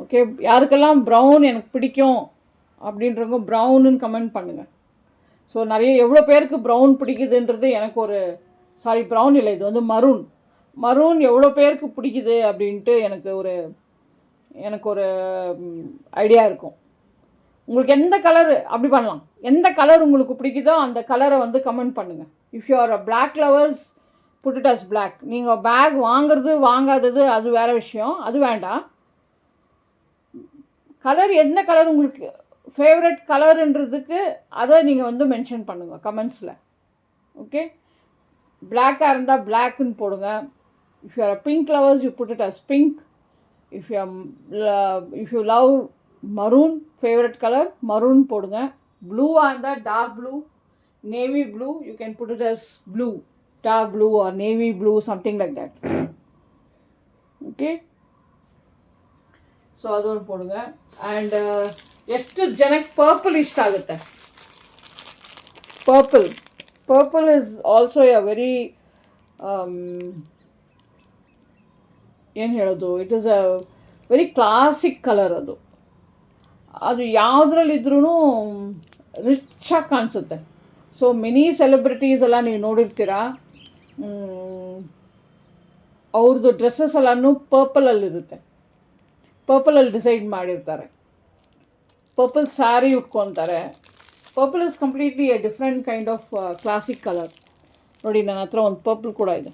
ஓகே, யாருக்கெல்லாம் ப்ரௌன் எனக்கு பிடிக்கும் அப்படின்றவங்க ப்ரௌனுன்னு கமெண்ட் பண்ணுங்கள். ஸோ நிறைய எவ்வளோ பேருக்கு ப்ரௌன் பிடிக்குதுன்றது எனக்கு ஒரு ப்ரௌன் இல்லை, இது வந்து மரூன் எவ்வளோ பேருக்கு பிடிக்குது அப்படின்ட்டு எனக்கு ஒரு ஐடியா இருக்கும். உங்களுக்கு எந்த கலர் அப்படி பண்ணலாம், எந்த கலர் உங்களுக்கு பிடிக்குதோ அந்த கலரை வந்து கமெண்ட் பண்ணுங்கள். If you are a black lovers put it as black. நீங்கள் பேக் வாங்காதது அது வேறு விஷயம், அது வேண்டாம். கலர் எந்த கலர் உங்களுக்கு ஃபேவரட் கலருன்றதுக்கு அதை நீங்கள் வந்து மென்ஷன் பண்ணுங்கள் கமெண்ட்ஸில். ஓகே, பிளாக்காக இருந்தால் பிளாக்குன்னு போடுங்க. If you are pink lovers you put it as pink. If you love maroon, favourite colour maroon போடுங்க. ப்ளூவாக இருந்தால் dark blue, navy blue, you can put it as blue, dark blue or navy blue, something like that. Okay, so adu one podunga. And ಎಷ್ಟು ಜನಕ್ಕೆ purple ಇಷ್ಟ ಆಗುತ್ತೆ? Purple is also a very ಏನು ಹೇಳೋದು, it is a very classic colour. ಅದು ಯಾವುದ್ರಲ್ಲಿದ್ರೂ ರಿಚಾಗಿ ಕಾಣಿಸುತ್ತೆ. So many celebrities ಎಲ್ಲ ನೀವು ನೋಡಿರ್ತೀರ, ಅವ್ರದ್ದು ಡ್ರೆಸ್ಸಸ್ ಎಲ್ಲನೂ ಪರ್ಪಲಲ್ಲಿರುತ್ತೆ, ಪರ್ಪಲಲ್ಲಿ ಡಿಸೈಡ್ ಮಾಡಿರ್ತಾರೆ, ಪರ್ಪಲ್ ಸ್ಯಾರಿ ಉಟ್ಕೊತಾರೆ. Purple is completely a different kind of classic colour. ನೋಡಿ, ನನ್ನ ಹತ್ರ ಒಂದು ಪರ್ಪಲ್ ಕೂಡ ಇದೆ.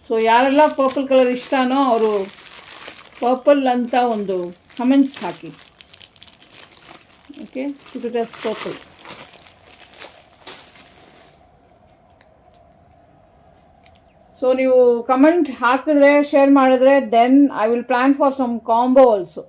ಸೊ ಯಾರೆಲ್ಲ ಪರ್ಪಲ್ ಕಲರ್ ಇಷ್ಟನೋ ಅವರು ಪರ್ಪಲ್ ಅಂತ ಒಂದು ಕಮೆಂಟ್ಸ್ ಹಾಕಿ. Okay, it is purple. So ನೀವು ಕಮೆಂಟ್ ಹಾಕಿದ್ರೆ, ಶೇರ್ ಮಾಡಿದ್ರೆ, then I will plan for some combo also.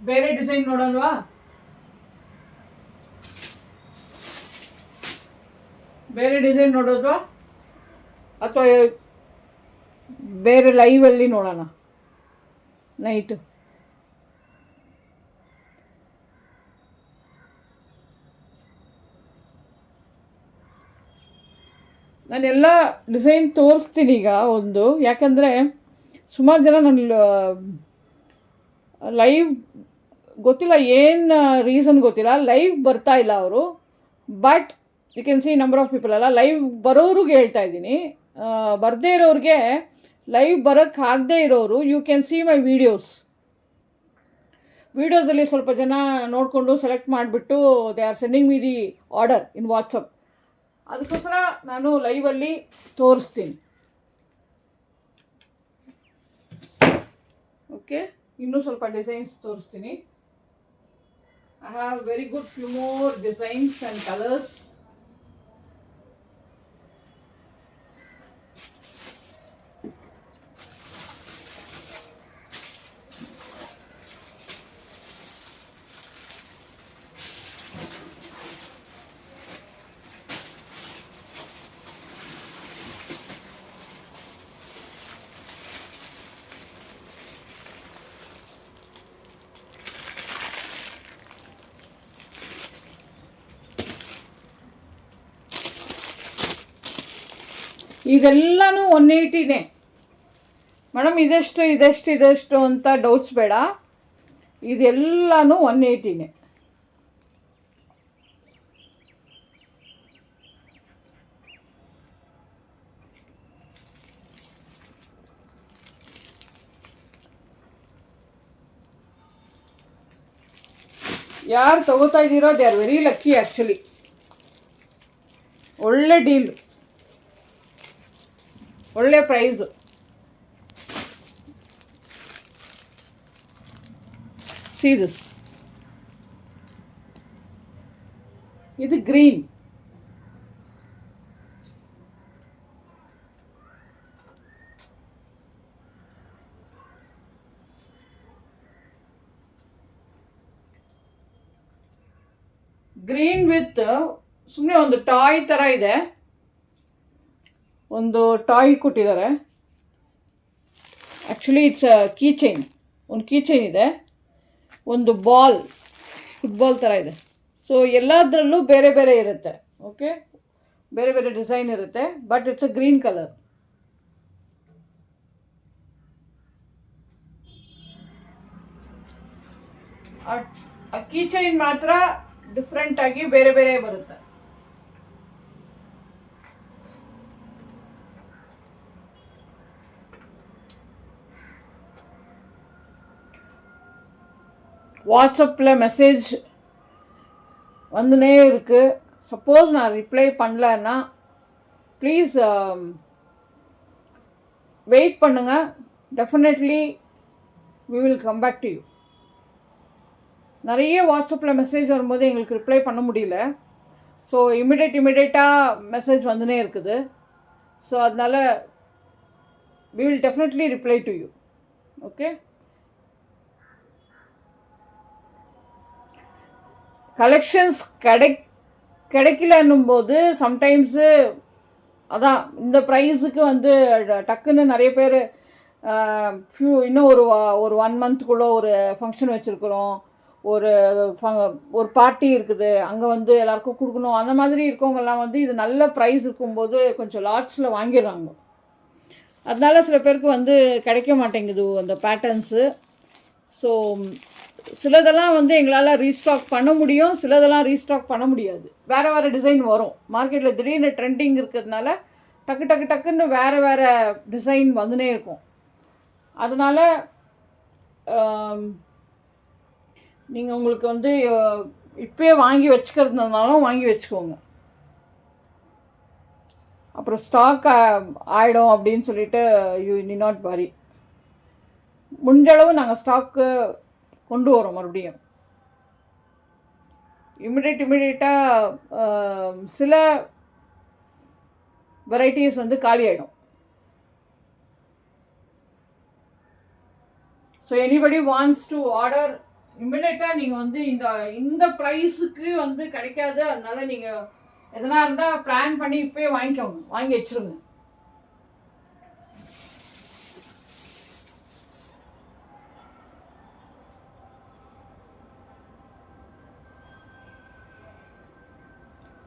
ಬೇರೆ ಡಿಸೈನ್ ನೋಡಲ್ವಾ? ಬೇರೆ ಡಿಸೈನ್ ನೋಡೋದ್ವಾ ಅಥವಾ ಬೇರೆ ಲೈವಲ್ಲಿ ನೋಡೋಣ ನೈಟು? ನಾನೆಲ್ಲ ಡಿಸೈನ್ ತೋರಿಸ್ತೀನಿ ಈಗ ಒಂದು, ಯಾಕಂದರೆ ಸುಮಾರು ಜನ ನನ್ನ ಲೈವ್ ಗೊತ್ತಿಲ್ಲ, ಏನು ರೀಸನ್ ಗೊತ್ತಿಲ್ಲ, ಲೈವ್ ಬರ್ತಾ ಇಲ್ಲ ಅವರು. But you can see number of people ಅಲ್ಲ, ಲೈವ್ ಬರೋರಿಗೆ ಹೇಳ್ತಾ ಇದ್ದೀನಿ. ಬರದೇ ಇರೋರಿಗೆ, ಲೈವ್ ಬರೋಕ್ಕೆ ಆಗದೇ ಇರೋರು, ಯು ಕ್ಯಾನ್ ಸಿ ಮೈ ವೀಡಿಯೋಸಲ್ಲಿ ಸ್ವಲ್ಪ ಜನ ನೋಡಿಕೊಂಡು ಸೆಲೆಕ್ಟ್ ಮಾಡಿಬಿಟ್ಟು they are sending me the order in WhatsApp. ಅದಕ್ಕೋಸ್ಕರ ನಾನು ಲೈವಲ್ಲಿ ತೋರಿಸ್ತೀನಿ. ಓಕೆ, ಇನ್ನೂ ಸ್ವಲ್ಪ ಡಿಸೈನ್ಸ್ ತೋರಿಸ್ತೀನಿ. I have very good few more designs and colors. ಇದೆಲ್ಲನೂ 180ನೇ ಮೇಡಮ್. ಇದೆಷ್ಟು ಅಂತ ಡೌಟ್ಸ್ ಬೇಡ, ಇದೆಲ್ಲನೂ 180ನೇ. ಯಾರು ತೊಗೋತಾ ಇದ್ದೀರೋ they are very lucky actually. ಒಳ್ಳೆ ಡೀಲ್, ಒಳ್ಳೆ ಪ್ರೈಸು. See this. ಇದು ಗ್ರೀನ್. ಗ್ರೀನ್ ವಿತ್ ಸುಮ್ಮನೆ ಒಂದು ಟಾಯ್ ಥರ ಇದೆ, ಒಂದು ಟಾಯ್ ಕೊಟ್ಟಿದ್ದಾರೆ. ಆ್ಯಕ್ಚುಲಿ ಇಟ್ಸ್ ಕೀ ಚೈನ್, ಒಂದು ಕೀ ಚೈನ್ ಇದೆ, ಒಂದು ಬಾಲ್, ಫುಟ್ಬಾಲ್ ಥರ ಇದೆ. ಸೊ ಎಲ್ಲದರಲ್ಲೂ ಬೇರೆ ಬೇರೆ ಇರುತ್ತೆ. ಓಕೆ, ಬೇರೆ ಬೇರೆ ಡಿಸೈನ್ ಇರುತ್ತೆ, but it's a green colour. ಆ ಕೀ ಚೈನ್ ಮಾತ್ರ ಡಿಫ್ರೆಂಟಾಗಿ ಬೇರೆ ಬೇರೆ ಬರುತ್ತೆ. வாட்ஸ்அப்பில் மெசேஜ் வந்துனே இருக்குது. சப்போஸ் நான் ரிப்ளை பண்ணலன்னா ப்ளீஸ் வெயிட் பண்ணுங்கள். Definitely we will come back to you. நிறைய வாட்ஸ்அப்பில் மெசேஜ் வரும்போது எங்களுக்கு ரிப்ளை பண்ண முடியல. ஸோ இமிடியேட்டாக மெசேஜ் வந்துனே இருக்குது. ஸோ அதனால் we will definitely reply to you. Okay, collections கிடைக்கலன்னும் போது சம்டைம்ஸு அதான் இந்த ப்ரைஸுக்கு வந்து டக்குன்னு நிறைய பேர் இன்னும் ஒரு 1 மந்த்துக்குள்ளே ஒரு ஃபங்க்ஷன் வச்சுருக்குறோம், ஒரு பார்ட்டி இருக்குது, அங்கே வந்து எல்லாருக்கும் கொடுக்கணும், அந்த மாதிரி இருக்கவங்கெல்லாம் வந்து இது நல்ல ப்ரைஸ் இருக்கும்போது கொஞ்சம் லாட்ஸில் வாங்கிடுறாங்க. அதனால சில பேருக்கு வந்து கிடைக்க மாட்டேங்குது அந்த பேட்டர்ன்ஸு. ஸோ சிலதெல்லாம் வந்து எங்களால் ரீஸ்டாக் பண்ண முடியும், சிலதெல்லாம் ரீஸ்டாக் பண்ண முடியாது. வேறு டிசைன் வரும் மார்க்கெட்டில். திடீர்னு ட்ரெண்டிங் இருக்கிறதுனால டக்குன்னு வேறு டிசைன் வந்துனே இருக்கும். அதனால் நீங்கள் உங்களுக்கு வந்து இப்போயே வாங்கி வச்சுக்கிறதுனாலும் வாங்கி வச்சுக்கோங்க. அப்புறம் ஸ்டாக் ஆகிடும் அப்படின்னு சொல்லிட்டு யூ நீ நாட் வரி. முடிஞ்சளவு நாங்கள் ஸ்டாக்கு கொண்டு வரோம் மறுபடியும். இமிடியேட்டாக சில வெரைட்டிஸ் வந்து காலி ஆகிடும். So anybody wants to order இமிடியேட்டாக நீங்கள் வந்து இந்த ப்ரைஸுக்கு வந்து கிடைக்காது. அதனால நீங்கள் எதனா இருந்தால் பிளான் பண்ணி இப்போயே வாங்கி வச்சுருங்க.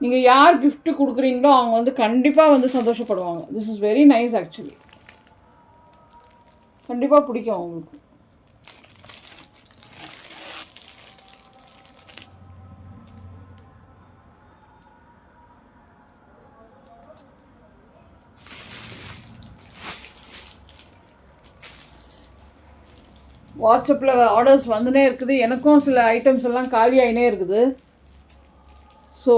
நீங்கள் யார் கிஃப்ட்டு கொடுக்குறீங்களோ அவங்க வந்து கண்டிப்பாக வந்து சந்தோஷப்படுவாங்க. This is very nice actually. கண்டிப்பாக பிடிக்கும் அவங்களுக்கு. வாட்ஸ்அப்பில் ஆர்டர்ஸ் வந்துனே இருக்குது. எனக்கும் சில ஐட்டம்ஸ் எல்லாம் காலி ஆகினே இருக்குது. ಸೊ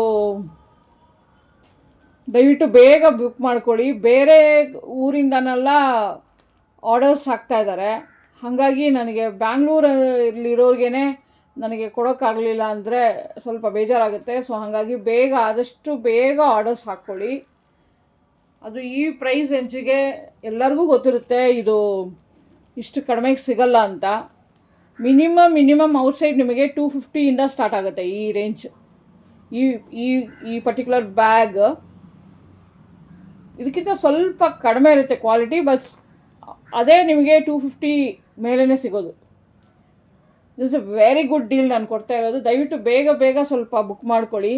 ದಯವಿಟ್ಟು ಬೇಗ ಬುಕ್ ಮಾಡ್ಕೊಳ್ಳಿ. ಬೇರೆ ಊರಿಂದನೆಲ್ಲ ಆರ್ಡರ್ಸ್ ಹಾಕ್ತಾಯಿದ್ದಾರೆ. ಹಾಗಾಗಿ ನನಗೆ ಬ್ಯಾಂಗ್ಳೂರಲ್ಲಿರೋರ್ಗೇ ನನಗೆ ಕೊಡೋಕ್ಕಾಗಲಿಲ್ಲ ಅಂದರೆ ಸ್ವಲ್ಪ ಬೇಜಾರಾಗುತ್ತೆ. ಸೊ ಹಾಗಾಗಿ ಆದಷ್ಟು ಬೇಗ ಆರ್ಡರ್ಸ್ ಹಾಕ್ಕೊಳ್ಳಿ. ಅದು ಈ ಪ್ರೈಸ್ ರೇಂಜಿಗೆ ಎಲ್ಲರಿಗೂ ಗೊತ್ತಿರುತ್ತೆ ಇದು ಇಷ್ಟು ಕಡಿಮೆಗೆ ಸಿಗಲ್ಲ ಅಂತ. ಮಿನಿಮಮ್ ಔಟ್ಸೈಡ್ ನಿಮಗೆ 250 ಸ್ಟಾರ್ಟ್ ಆಗುತ್ತೆ ಈ ರೇಂಜ್. ಈ ಪರ್ಟಿಕ್ಯುಲರ್ ಬ್ಯಾಗ್ ಇದಕ್ಕಿಂತ ಸ್ವಲ್ಪ ಕಡಿಮೆ ಇರುತ್ತೆ ಕ್ವಾಲಿಟಿ, ಬಟ್ ಅದೇ ನಿಮಗೆ 250 ಮೇಲೇ ಸಿಗೋದು. This A very good deal ನಾನು ಕೊಡ್ತಾ ಇರೋದು. ದಯವಿಟ್ಟು ಬೇಗ ಸ್ವಲ್ಪ ಬುಕ್ ಮಾಡ್ಕೊಳ್ಳಿ.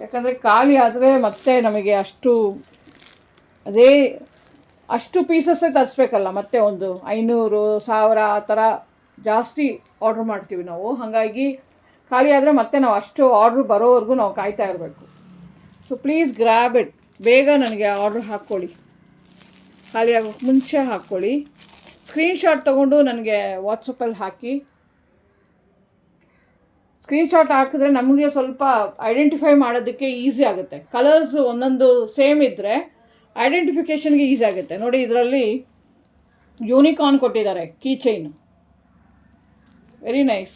ಯಾಕಂದರೆ ಖಾಲಿ ಆದರೆ ಮತ್ತೆ ನಮಗೆ ಅಷ್ಟು ಪೀಸಸ್ಸೇ ತರಿಸ್ಬೇಕಲ್ಲ, ಮತ್ತೆ ಒಂದು 500 1000 ಆ ಥರ ಜಾಸ್ತಿ ಆರ್ಡ್ರ್ ಮಾಡ್ತೀವಿ ನಾವು. ಹಾಗಾಗಿ ಖಾಲಿ ಆದರೆ ಮತ್ತೆ ನಾವು ಅಷ್ಟು ಆರ್ಡ್ರ್ ಬರೋವರೆಗೂ ನಾವು ಕಾಯ್ತಾ ಇರಬೇಕು. So please grab it. ಬೇಗ ನನಗೆ ಆರ್ಡ್ರ್ ಹಾಕ್ಕೊಳ್ಳಿ, ಖಾಲಿ ಆಗೋಕ್ಕೆ ಮುಂಚೆ ಹಾಕ್ಕೊಳ್ಳಿ. ಸ್ಕ್ರೀನ್ಶಾಟ್ ತೊಗೊಂಡು ನನಗೆ ವಾಟ್ಸಪ್ಪಲ್ಲಿ ಹಾಕಿ. ಸ್ಕ್ರೀನ್ಶಾಟ್ ಹಾಕಿದ್ರೆ ನಮಗೆ ಸ್ವಲ್ಪ ಐಡೆಂಟಿಫೈ ಮಾಡೋದಕ್ಕೆ ಈಸಿ ಆಗುತ್ತೆ. ಕಲರ್ಸ್ ಒಂದೊಂದು ಸೇಮ್ ಇದ್ದರೆ ಐಡೆಂಟಿಫಿಕೇಷನ್ಗೆ ಈಸಿ ಆಗುತ್ತೆ. ನೋಡಿ, ಇದರಲ್ಲಿ ಯೂನಿಕಾರ್ನ್ ಕೊಟ್ಟಿದ್ದಾರೆ, ಕೀ ಚೈನ್, ವೆರಿ ನೈಸ್.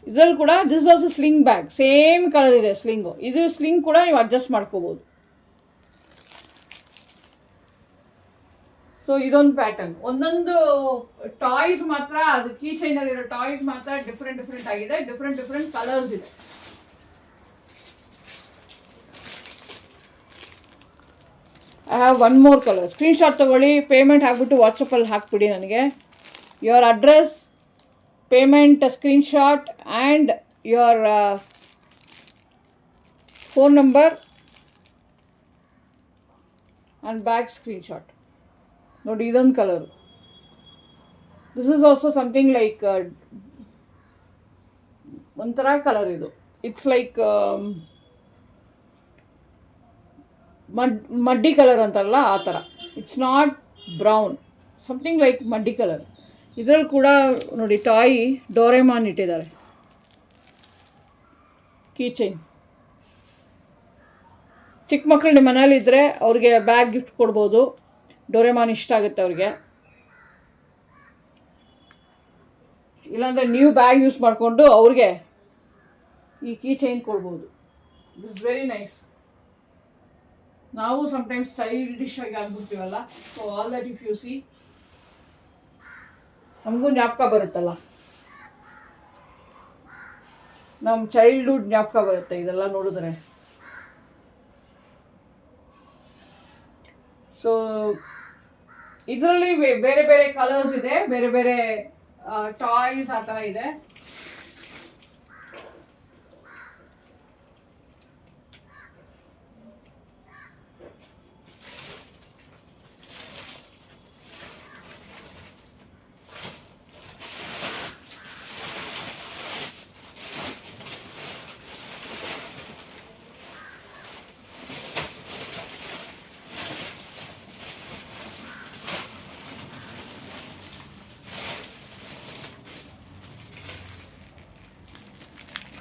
ಇದರಲ್ಲಿ ಕೂಡ this also sling bag, same colour ಇದೆ ಸ್ಲಿಂಗು. ಇದು ಸ್ಲಿಂಗ್ ಕೂಡ ನೀವು ಅಡ್ಜಸ್ಟ್ ಮಾಡ್ಕೋಬೋದು. ಸೊ ಇದೊಂದು ಪ್ಯಾಟರ್ನ್. ಒಂದೊಂದು ಟಾಯ್ಸ್ ಮಾತ್ರ, ಅದು ಕೀ ಚೈನಲ್ಲಿರೋ ಟಾಯ್ಸ್ ಮಾತ್ರ ಡಿಫ್ರೆಂಟ್ ಆಗಿದೆ, ಡಿಫ್ರೆಂಟ್ ಕಲರ್ಸ್ ಇದೆ. I have one more colour. Screenshot ತೊಗೊಳ್ಳಿ, ಪೇಮೆಂಟ್ ಹಾಕ್ಬಿಟ್ಟು ವಾಟ್ಸಪ್ಪಲ್ಲಿ ಹಾಕ್ಬಿಡಿ ನನಗೆ. Your address, payment screenshot and your phone number and bag screenshot. ನೋಡಿ, ಇದೊಂದು colour. This is also something like ಒಂಥರ ಕಲರ್ ಇದು. ಇಟ್ಸ್ ಲೈಕ್ ಮಡ್ಡಿ ಕಲರ್ ಅಂತಾರಲ್ಲ ಆ ಥರ. It's not brown, something like muddy colour. ಇದರಲ್ಲಿ ಕೂಡ ನೋಡಿ ಟಾಯ್ ಡೋರೆಮಾನ್ ಇಟ್ಟಿದ್ದಾರೆ, ಕೀ ಚೈನ್. ಚಿಕ್ಕ ಮಕ್ಕಳು ನಿಮ್ಮ ಮನೇಲಿದ್ದರೆ ಅವ್ರಿಗೆ ಬ್ಯಾಗ್ ಗಿಫ್ಟ್ ಕೊಡ್ಬೋದು. ಡೋರೆಮಾನ್ ಇಷ್ಟ ಆಗುತ್ತೆ ಅವ್ರಿಗೆ. ಇಲ್ಲಾಂದರೆ ನ್ಯೂ ಬ್ಯಾಗ್ ಯೂಸ್ ಮಾಡಿಕೊಂಡು ಅವ್ರಿಗೆ ಈ ಕೀ ಚೈನ್ ಕೊಡ್ಬೋದು. This is very nice. ನಾವು ಸಮ್ಟೈಮ್ಸ್ ಚೈಲ್ಡಿಶ್ ಆಗಿ ಆಗ್ಬಿಡ್ತೀವಲ್ಲ. So all that if you see, ನಮಗೂ ಜ್ಞಾಪಕ ಬರುತ್ತಲ್ಲ, ನಮ್ಮ ಚೈಲ್ಡ್ಹುಡ್ ಜ್ಞಾಪಕ ಬರುತ್ತೆ ಇದೆಲ್ಲ ನೋಡಿದ್ರೆ. ಸೊ ಇದರಲ್ಲಿ ಬೇರೆ ಬೇರೆ ಕಲರ್ಸ್ ಇದೆ, ಬೇರೆ ಬೇರೆ ಟಾಯ್ಸ್ ಆ ಥರ ಇದೆ.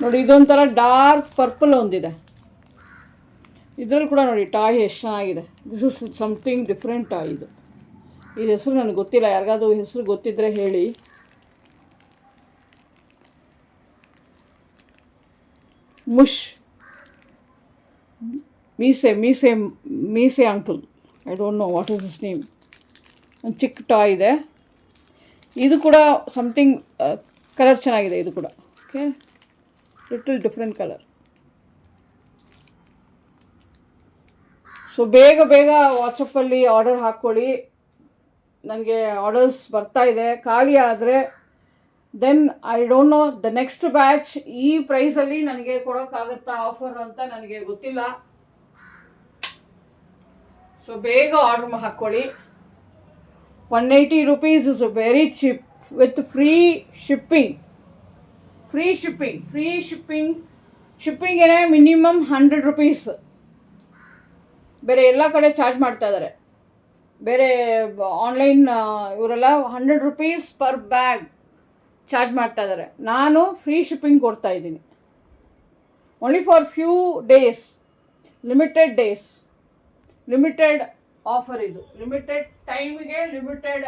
ನೋಡಿ, ಇದೊಂಥರ ಡಾರ್ಕ್ ಪರ್ಪಲ್ ಒಂದಿದೆ. ಇದರಲ್ಲಿ ಕೂಡ ನೋಡಿ ಟಾಯ್ ಎಷ್ಟು ಚೆನ್ನಾಗಿದೆ. This is something different toy. ಇದು ಹೆಸರು ನನಗೆ ಗೊತ್ತಿಲ್ಲ, ಯಾರಿಗಾದ್ರೂ ಹೆಸರು ಗೊತ್ತಿದ್ದರೆ ಹೇಳಿ. ಮುಷ್ ಮೀಸೆ uncle, I don't know what is this name. ಒಂದು ಚಿಕ್ಕ ಟಾಯ್ ಇದೆ. ಇದು ಕೂಡ ಸಮಥಿಂಗ್ ಕಲರ್ ಚೆನ್ನಾಗಿದೆ. ಇದು ಕೂಡ okay, little different colour. So ಬೇಗ ವಾಟ್ಸಪ್ಪಲ್ಲಿ ಆರ್ಡರ್ ಹಾಕ್ಕೊಳ್ಳಿ. ನನಗೆ ಆರ್ಡರ್ಸ್ ಬರ್ತಾ ಇದೆ. ಖಾಲಿ ಆದರೆ then I don't know the next batch ಈ ಪ್ರೈಸಲ್ಲಿ ನನಗೆ ಕೊಡೋಕ್ಕಾಗತ್ತಾ ಆಫರ್ ಅಂತ ನನಗೆ ಗೊತ್ತಿಲ್ಲ. ಸೊ ಬೇಗ ಆರ್ಡರ್ ಹಾಕ್ಕೊಳ್ಳಿ. 180 rupees is very cheap with free shipping. ಶಿಪ್ಪಿಂಗೇನೆ ಮಿನಿಮಮ್ 100 rupees. ಬೇರೆ ಎಲ್ಲ ಕಡೆ ಚಾರ್ಜ್ ಮಾಡ್ತಾ ಇದ್ದಾರೆ. ಬೇರೆ ಆನ್ಲೈನ್ ಇವರೆಲ್ಲ 100 rupees ಪರ್ ಬ್ಯಾಗ್ ಚಾರ್ಜ್ ಮಾಡ್ತಾ ಇದ್ದಾರೆ. ನಾನು ಫ್ರೀ ಶಿಪ್ಪಿಂಗ್ ಕೊಡ್ತಾ ಇದ್ದೀನಿ. Only for few days, limited days, limited offer. ಇದು ಲಿಮಿಟೆಡ್ ಟೈಮಿಗೆ, ಲಿಮಿಟೆಡ್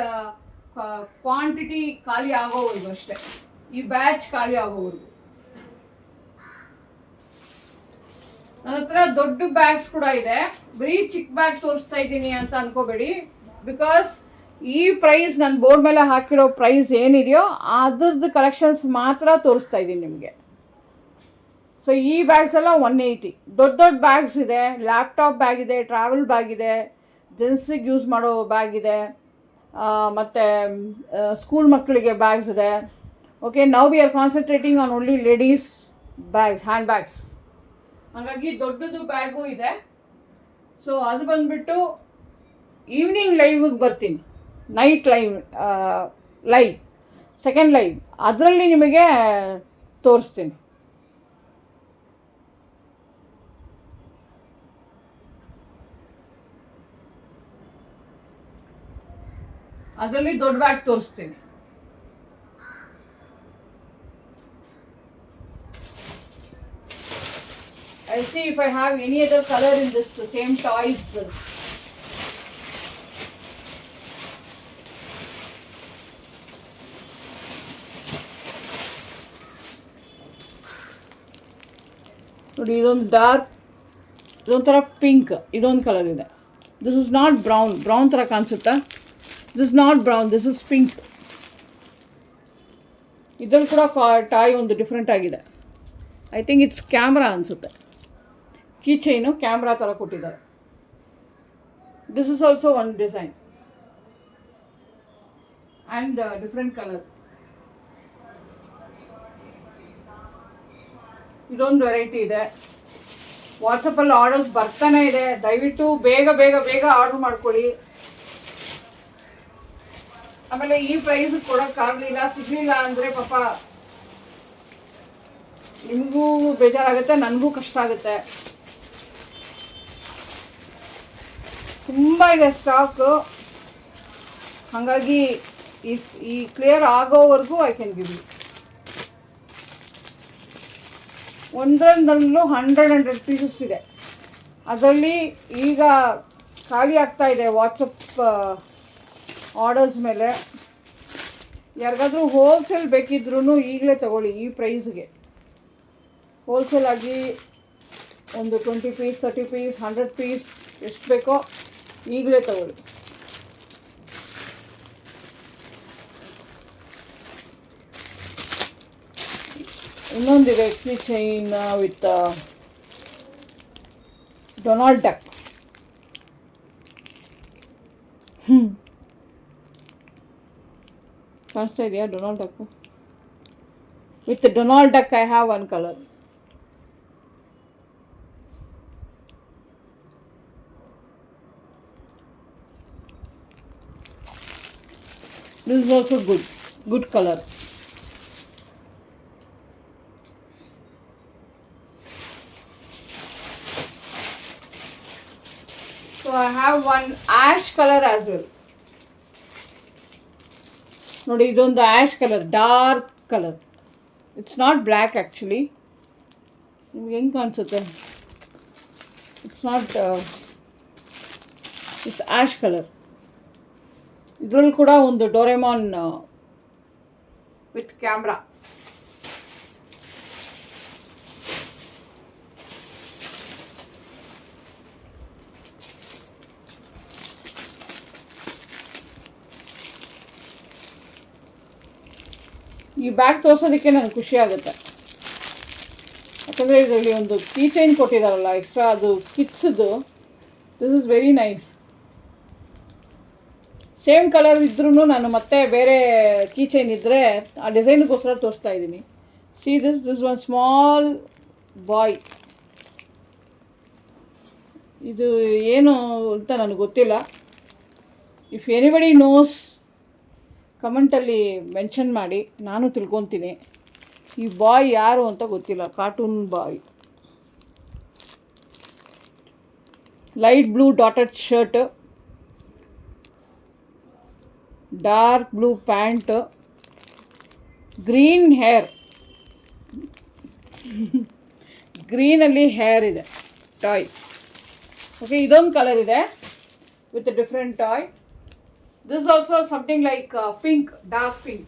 ಕ್ವಾಂಟಿಟಿ ಖಾಲಿ ಆಗೋವರೆಗೂ ಅಷ್ಟೇ. ಈ ಬ್ಯಾಚ್ ಖಾಲಿ ಆಗೋವರೆಗೂ. ನನ್ನ ಹತ್ರ ದೊಡ್ಡ ಬ್ಯಾಗ್ಸ್ ಕೂಡ ಇದೆ. ಬರೀ ಚಿಕ್ಕ ಬ್ಯಾಗ್ ತೋರಿಸ್ತಾ ಇದ್ದೀನಿ ಅಂತ ಅನ್ಕೋಬೇಡಿ. ಬಿಕಾಸ್ ಈ ಪ್ರೈಸ್ ನನ್ನ ಬೋರ್ಡ್ ಮೇಲೆ ಹಾಕಿರೋ ಪ್ರೈಸ್ ಏನಿದೆಯೋ ಅದ್ರದ್ದು ಕಲೆಕ್ಷನ್ಸ್ ಮಾತ್ರ ತೋರಿಸ್ತಾ ಇದ್ದೀನಿ ನಿಮಗೆ. ಸೊ ಈ ಬ್ಯಾಗ್ಸ್ ಎಲ್ಲ 180. ದೊಡ್ಡ ಬ್ಯಾಗ್ಸ್ ಇದೆ, ಲ್ಯಾಪ್ಟಾಪ್ ಬ್ಯಾಗ್ ಇದೆ, ಟ್ರಾವೆಲ್ ಬ್ಯಾಗ್ ಇದೆ, ಜೆಂಟ್ಸಿಗೆ ಯೂಸ್ ಮಾಡೋ ಬ್ಯಾಗ್ ಇದೆ, ಮತ್ತು ಸ್ಕೂಲ್ ಮಕ್ಕಳಿಗೆ ಬ್ಯಾಗ್ಸ್ ಇದೆ. Okay, now we are concentrating on only ladies bags, hand bags. ಹಾಗಾಗಿ ದೊಡ್ಡದು ಬ್ಯಾಗು ಇದೆ. ಸೊ ಅದು ಬಂದುಬಿಟ್ಟು ಈವ್ನಿಂಗ್ ಲೈವ್ಗೆ ಬರ್ತೀನಿ, ನೈಟ್ ಲೈವ್ ಸೆಕೆಂಡ್ ಲೈವ್, ಅದರಲ್ಲಿ ನಿಮಗೆ ತೋರಿಸ್ತೀನಿ. ಅದರಲ್ಲಿ ದೊಡ್ಡ ಬ್ಯಾಗ್ ತೋರಿಸ್ತೀನಿ. I'll see if I have any other color in this same toys. ನೋಡಿ ಇದೊಂದು ಡಾರ್ಕ್, ಇದೊಂಥರ ಪಿಂಕ್, ಇದೊಂದು ಕಲರ್ ಇದೆ. This is not brown, brown ಥರ ಕಾಣಿಸುತ್ತಾ? This is not brown, this is pink. ಇದ್ರಲ್ಲಿ ಕೂಡ ಟಾಯ್ ಒಂದು ಡಿಫ್ರೆಂಟ್ ಆಗಿದೆ. ಐ ಥಿಂಕ್ ಇಟ್ಸ್ ಕ್ಯಾಮ್ರಾ ಅನಿಸುತ್ತೆ. ಕೀ ಚೈನು ಕ್ಯಾಮ್ರಾ ಥರ ಕೊಟ್ಟಿದ್ದಾರೆ. This is also one design and different colour. ಇದೊಂದು ವೆರೈಟಿ ಇದೆ. ವಾಟ್ಸಪ್ಪಲ್ಲಿ ಆರ್ಡರ್ಸ್ ಬರ್ತಾನೆ ಇದೆ. ದಯವಿಟ್ಟು ಬೇಗ ಬೇಗ ಬೇಗ ಆರ್ಡ್ರ್ ಮಾಡ್ಕೊಳ್ಳಿ. ಆಮೇಲೆ ಈ ಪ್ರೈಸ್ ಕೊಡೋಕ್ಕಾಗಲಿಲ್ಲ, ಸಿಗಲಿಲ್ಲ ಅಂದರೆ ಪಾಪ ನಿಮಗೂ ಬೇಜಾರಾಗುತ್ತೆ, ನನಗೂ ಕಷ್ಟ ಆಗುತ್ತೆ. ತುಂಬ ಇದೆ ಸ್ಟಾಕು. ಹಾಗಾಗಿ ಈ ಕ್ಲಿಯರ್ ಆಗೋವರೆಗೂ ಐ ಕ್ಯಾನ್ ಗಿವ್ ಯು. ಒಂದೊಂದರಲ್ಲೂ 100 ಪೀಸಸ್ ಇದೆ. ಅದರಲ್ಲಿ ಈಗ ಖಾಲಿ ಆಗ್ತಾ ಇದೆ ವಾಟ್ಸಪ್ ಆರ್ಡರ್ಸ್ ಮೇಲೆ. ಯಾರಿಗಾದ್ರೂ ಹೋಲ್ಸೇಲ್ ಬೇಕಿದ್ರೂ ಈಗಲೇ ತಗೊಳ್ಳಿ. ಈ ಪ್ರೈಸ್ಗೆ ಹೋಲ್ಸೇಲ್ ಆಗಿ ಒಂದು 20 ಪೀಸ್, 30 ಪೀಸ್, 100 ಪೀಸ್ ಎಷ್ಟು ಬೇಕೋ ಈಗಲೇ ತಗೊಳ್ಳಿ. ಇನ್ನೊಂದಿದೆ key chain with Donald Duck. ಕಾಣಿಸ್ತಾ ಇದೆಯಾ Donald Duck? With Donald Duck I have one colour. This is also good color. So I have one ash color as well. ನೋಡಿ ಇದೊಂದು ash colour, dark colour. It's not black actually. ನಿಮ್ಗೆ ಹೆಂಗೆ ಕಾಣಿಸುತ್ತೆ? It's not, it's ash colour. ಇದರಲ್ಲಿ ಕೂಡ ಒಂದು Doraemon with camera. ಈ bag ತೋರಿಸೋದಕ್ಕೆ ನನಗೆ ಖುಷಿ ಆಗುತ್ತೆ. ಯಾಕಂದರೆ ಇದರಲ್ಲಿ ಒಂದು ಕೀ ಚೈನ್ ಕೊಟ್ಟಿದ್ದಾರಲ್ಲ ಎಕ್ಸ್ಟ್ರಾ, ಅದು ಕಿಡ್ಸ್ದು. This is very nice. Same colour ಇದ್ರೂ ನಾನು ಮತ್ತೆ ಬೇರೆ ಕೀ ಚೈನ್ ಇದ್ದರೆ ಆ ಡಿಸೈನ್ಗೋಸ್ಕರ ತೋರಿಸ್ತಾ ಇದ್ದೀನಿ. See this one small boy. ಇದು ಏನು ಅಂತ ನನಗೆ ಗೊತ್ತಿಲ್ಲ. ಇಫ್ ಎನಿಬಡಿ ನೋಸ್ ಕಮೆಂಟಲ್ಲಿ ಮೆನ್ಷನ್ ಮಾಡಿ, ನಾನು ತಿಳ್ಕೊತೀನಿ. ಈ ಬಾಯ್ ಯಾರು ಅಂತ ಗೊತ್ತಿಲ್ಲ. Cartoon boy. Light blue dotted shirt, dark blue pant, green hair. ಗ್ರೀನಲ್ಲಿ ಹೇರ್ ಇದೆ ಟಾಯ್. ಓಕೆ, ಇದೊಂದು ಕಲರ್ ಇದೆ with different toy. This is also something like pink, dark pink.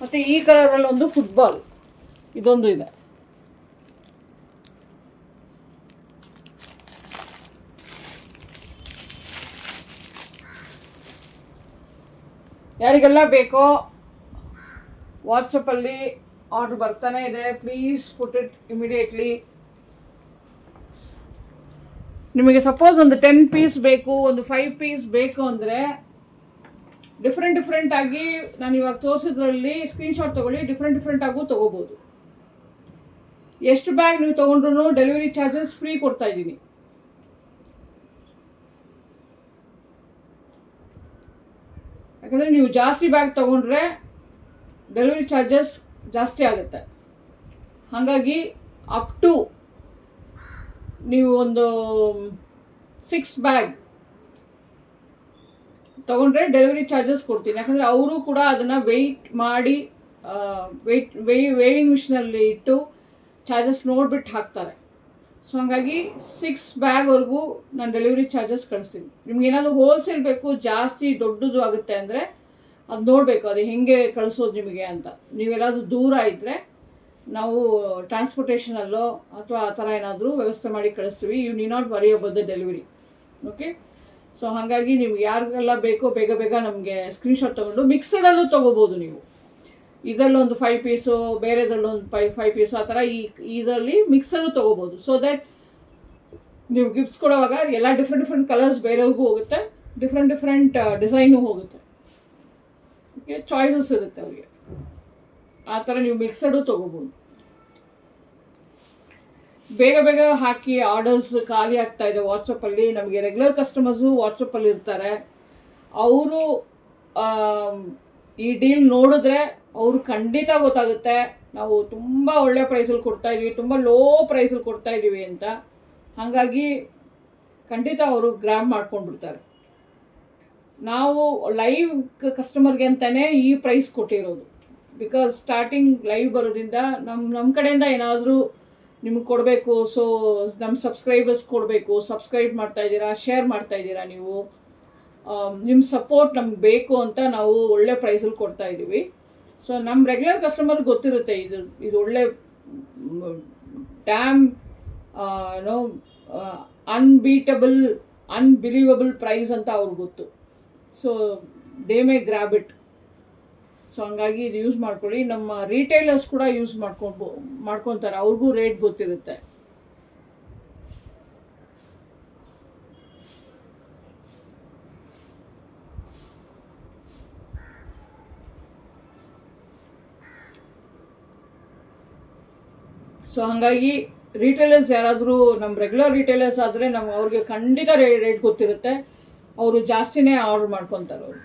ಮತ್ತೆ ಈ ಕಲರಲ್ಲಿ ಒಂದು ಫುಟ್ಬಾಲ್, ಇದೊಂದು ಇದೆ. ಯಾರಿಗೆಲ್ಲ ಬೇಕೋ ವಾಟ್ಸಪ್ಪಲ್ಲಿ ಆರ್ಡ್ರ್ ಬರ್ತಾನೆ ಇದೆ. Please put it immediately. ನಿಮಗೆ ಸಪೋಸ್ ಒಂದು 10 ಪೀಸ್ ಬೇಕು, ಒಂದು 5 ಪೀಸ್ ಬೇಕು ಅಂದರೆ ಡಿಫ್ರೆಂಟ್ ಆಗಿ ನಾನು ಇವಾಗ ತೋರಿಸಿದ್ರಲ್ಲಿ ಸ್ಕ್ರೀನ್ಶಾಟ್ ತೊಗೊಳ್ಳಿ. ಡಿಫ್ರೆಂಟ್ ಆಗೂ ತೊಗೋಬೋದು. ಎಷ್ಟು ಬ್ಯಾಗ್ ನೀವು ತೊಗೊಂಡ್ರು ಡೆಲಿವರಿ ಚಾರ್ಜಸ್ ಫ್ರೀ ಕೊಡ್ತಾ ಇದ್ದೀನಿ. ಯಾಕಂದರೆ ನೀವು ಜಾಸ್ತಿ ಬ್ಯಾಗ್ ತೊಗೊಂಡ್ರೆ ಡೆಲಿವರಿ ಚಾರ್ಜಸ್ ಜಾಸ್ತಿ ಆಗುತ್ತೆ. ಹಾಗಾಗಿ ಅಪ್ ಟು ನೀವು ಒಂದು 6 ಬ್ಯಾಗ್ ತೊಗೊಂಡ್ರೆ ಡೆಲಿವರಿ ಚಾರ್ಜಸ್ ಕೊಡ್ತೀನಿ. ಯಾಕಂದರೆ ಅವರು ಕೂಡ ಅದನ್ನು ವೆಯ್ಟ್ ಮಾಡಿ ವೇವಿಂಗ್ ಮಿಷಿನಲ್ಲಿ ಇಟ್ಟು ಚಾರ್ಜಸ್ ನೋಡಿಬಿಟ್ಟು ಹಾಕ್ತಾರೆ. ಸೊ ಹಾಗಾಗಿ 6 ಬ್ಯಾಗ್ವರೆಗೂ ನಾನು ಡೆಲಿವರಿ ಚಾರ್ಜಸ್ ಕಳಿಸ್ತೀನಿ. ನಿಮ್ಗೆ ಏನಾದರೂ ಹೋಲ್ಸೇಲ್ ಬೇಕು, ಜಾಸ್ತಿ ದೊಡ್ಡದು ಆಗುತ್ತೆ ಅಂದರೆ ಅದು ನೋಡಬೇಕು ಅದು ಹೇಗೆ ಕಳಿಸೋದು ನಿಮಗೆ ಅಂತ. ನೀವೆಲ್ಲಾದರೂ ದೂರ ಇದ್ದರೆ ನಾವು ಟ್ರಾನ್ಸ್ಪೋರ್ಟೇಷನಲ್ಲೋ ಅಥವಾ ಆ ಥರ ಏನಾದರೂ ವ್ಯವಸ್ಥೆ ಮಾಡಿ ಕಳಿಸ್ತೀವಿ. ಯು ನೀ not worry about the delivery. Okay. So ಹಾಗಾಗಿ ನಿಮ್ಗೆ ಯಾರಿಗೆಲ್ಲ ಬೇಕೋ ಬೇಗ ಬೇಗ ನಮಗೆ ಸ್ಕ್ರೀನ್ಶಾಟ್ ತೊಗೊಂಡು ಮಿಕ್ಸಡಲ್ಲೂ ತೊಗೋಬೋದು. ನೀವು ಇದರಲ್ಲೊಂದು 5 ಪೀಸು, ಬೇರೆದ್ರಲ್ಲೊಂದು 5 ಪೀಸು, ಆ ಥರ ಇದರಲ್ಲಿ ಮಿಕ್ಸಲ್ಲೂ ತೊಗೋಬೋದು. ಸೊ ದ್ಯಾಟ್ ನೀವು ಗಿಫ್ಟ್ಸ್ ಕೊಡೋವಾಗ ಎಲ್ಲ ಡಿಫ್ರೆಂಟ್ ಕಲರ್ಸ್ ಬೇರೆಯವ್ರಿಗೂ ಹೋಗುತ್ತೆ, ಡಿಫ್ರೆಂಟ್ ಡಿಸೈನು ಹೋಗುತ್ತೆ. ಓಕೆ, ಚಾಯ್ಸಸ್ ಇರುತ್ತೆ ಅವರಿಗೆ. ಆ ಥರ ನೀವು ಮಿಕ್ಸಡು ತೊಗೋಬೋದು. ಬೇಗ ಹಾಕಿ, ಆರ್ಡರ್ಸ್ ಖಾಲಿ ಆಗ್ತಾ ಇದೆ ವಾಟ್ಸಪ್ಪಲ್ಲಿ. ನಮಗೆ ರೆಗ್ಯುಲರ್ ಕಸ್ಟಮರ್ಸು ವಾಟ್ಸಪ್ಪಲ್ಲಿ ಇರ್ತಾರೆ. ಅವರು ಈ ಡೀಲ್ ನೋಡಿದ್ರೆ ಅವರು ಖಂಡಿತ ಗೊತ್ತಾಗುತ್ತೆ ನಾವು ತುಂಬ ಒಳ್ಳೆ ಪ್ರೈಸಲ್ಲಿ ಕೊಡ್ತಾಯಿದ್ದೀವಿ, ತುಂಬ ಲೋ ಪ್ರೈಸಲ್ಲಿ ಕೊಡ್ತಾಯಿದ್ದೀವಿ ಅಂತ. ಹಾಗಾಗಿ ಖಂಡಿತ ಅವರು ಗ್ರ್ಯಾಬ್ ಮಾಡ್ಕೊಂಡ್ಬಿಡ್ತಾರೆ. ನಾವು ಲೈವ್ ಕಸ್ಟಮರ್ಗೆ ಅಂತಲೇ ಈ ಪ್ರೈಸ್ ಕೊಟ್ಟಿರೋದು. ಬಿಕಾಸ್ ಸ್ಟಾರ್ಟಿಂಗ್ ಲೈವ್ ಬರೋದ್ರಿಂದ ನಮ್ಮ ಕಡೆಯಿಂದ ಏನಾದರೂ ನಿಮಗೆ ಕೊಡಬೇಕು. ಸೊ ನಮ್ಮ ಸಬ್ಸ್ಕ್ರೈಬರ್ಸ್ ಕೊಡಬೇಕು, ಸಬ್ಸ್ಕ್ರೈಬ್ ಮಾಡ್ತಾಯಿದ್ದೀರಾ, ಶೇರ್ ಮಾಡ್ತಾಯಿದ್ದೀರಾ ನೀವು, ನಿಮ್ಮ ಸಪೋರ್ಟ್ ನಮ್ಗೆ ಬೇಕು ಅಂತ ನಾವು ಒಳ್ಳೆ ಪ್ರೈಸಲ್ಲಿ ಕೊಡ್ತಾಯಿದ್ದೀವಿ. ಸೊ ನಮ್ಮ ರೆಗ್ಯುಲರ್ ಕಸ್ಟಮರ್ಗೆ ಗೊತ್ತಿರುತ್ತೆ ಇದು ಒಳ್ಳೆ ಡ್ಯಾಮ್ ಅನ್ಬೀಟಬಲ್ ಅನ್ಬಿಲೀವಬಲ್ ಪ್ರೈಸ್ ಅಂತ ಅವ್ರಿಗೆ ಗೊತ್ತು. So they may grab it. So ಹಂಗಾಗಿ ಇದು ಯೂಸ್ ಮಾಡ್ಕೊಳ್ಳಿ. ನಮ್ಮ ರಿಟೇಲರ್ಸ್ ಕೂಡ ಯೂಸ್ ಮಾಡ್ಕೊತಾರೆ, ಅವ್ರಿಗೂ ರೇಟ್ ಗೊತ್ತಿರುತ್ತೆ. ಸೊ ಹಾಗಾಗಿ ರಿಟೇಲರ್ಸ್ ಯಾರಾದರೂ ನಮ್ಮ ರೆಗ್ಯುಲರ್ ರಿಟೇಲರ್ಸ್ ಆದರೆ ಅವ್ರಿಗೆ ಖಂಡಿತ ರೇಟ್ ಗೊತ್ತಿರುತ್ತೆ. ಅವರು ಜಾಸ್ತಿನೇ ಆರ್ಡರ್ ಮಾಡ್ಕೊತಾರೆ ಅವರು.